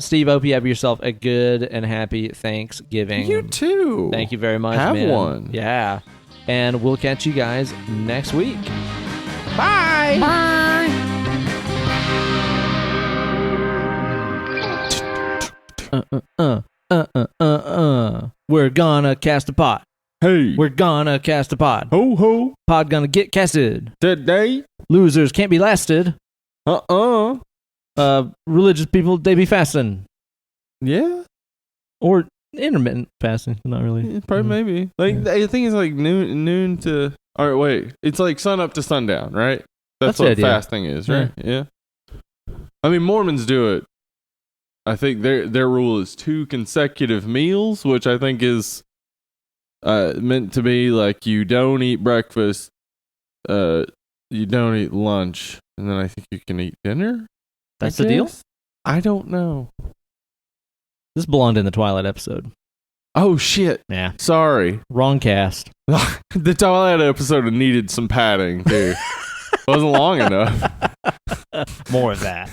Steve, hope you have yourself a good and happy Thanksgiving. You too. Thank you very much, Have man. one. Yeah. And we'll catch you guys next week. Bye. Bye. We're gonna cast a pot. Hey. We're gonna cast a pot. Ho ho. Pod gonna get casted. Today. Losers can't be lasted. Religious people, they be fasting. Yeah. Or intermittent fasting. Not really. Yeah, probably maybe. Like I think it's like noon to. All right, wait. It's like sun up to sundown, right? That's what fasting is, right? Yeah. I mean, Mormons do it. I think their rule is 2 consecutive meals, which I think is meant to be like you don't eat breakfast, you don't eat lunch, and then I think you can eat dinner. That's the deal? I don't know. This belonged in the Twilight episode. Oh, shit. Yeah. Sorry. Wrong cast. The Twilight episode needed some padding, too. Wasn't long enough. More of that.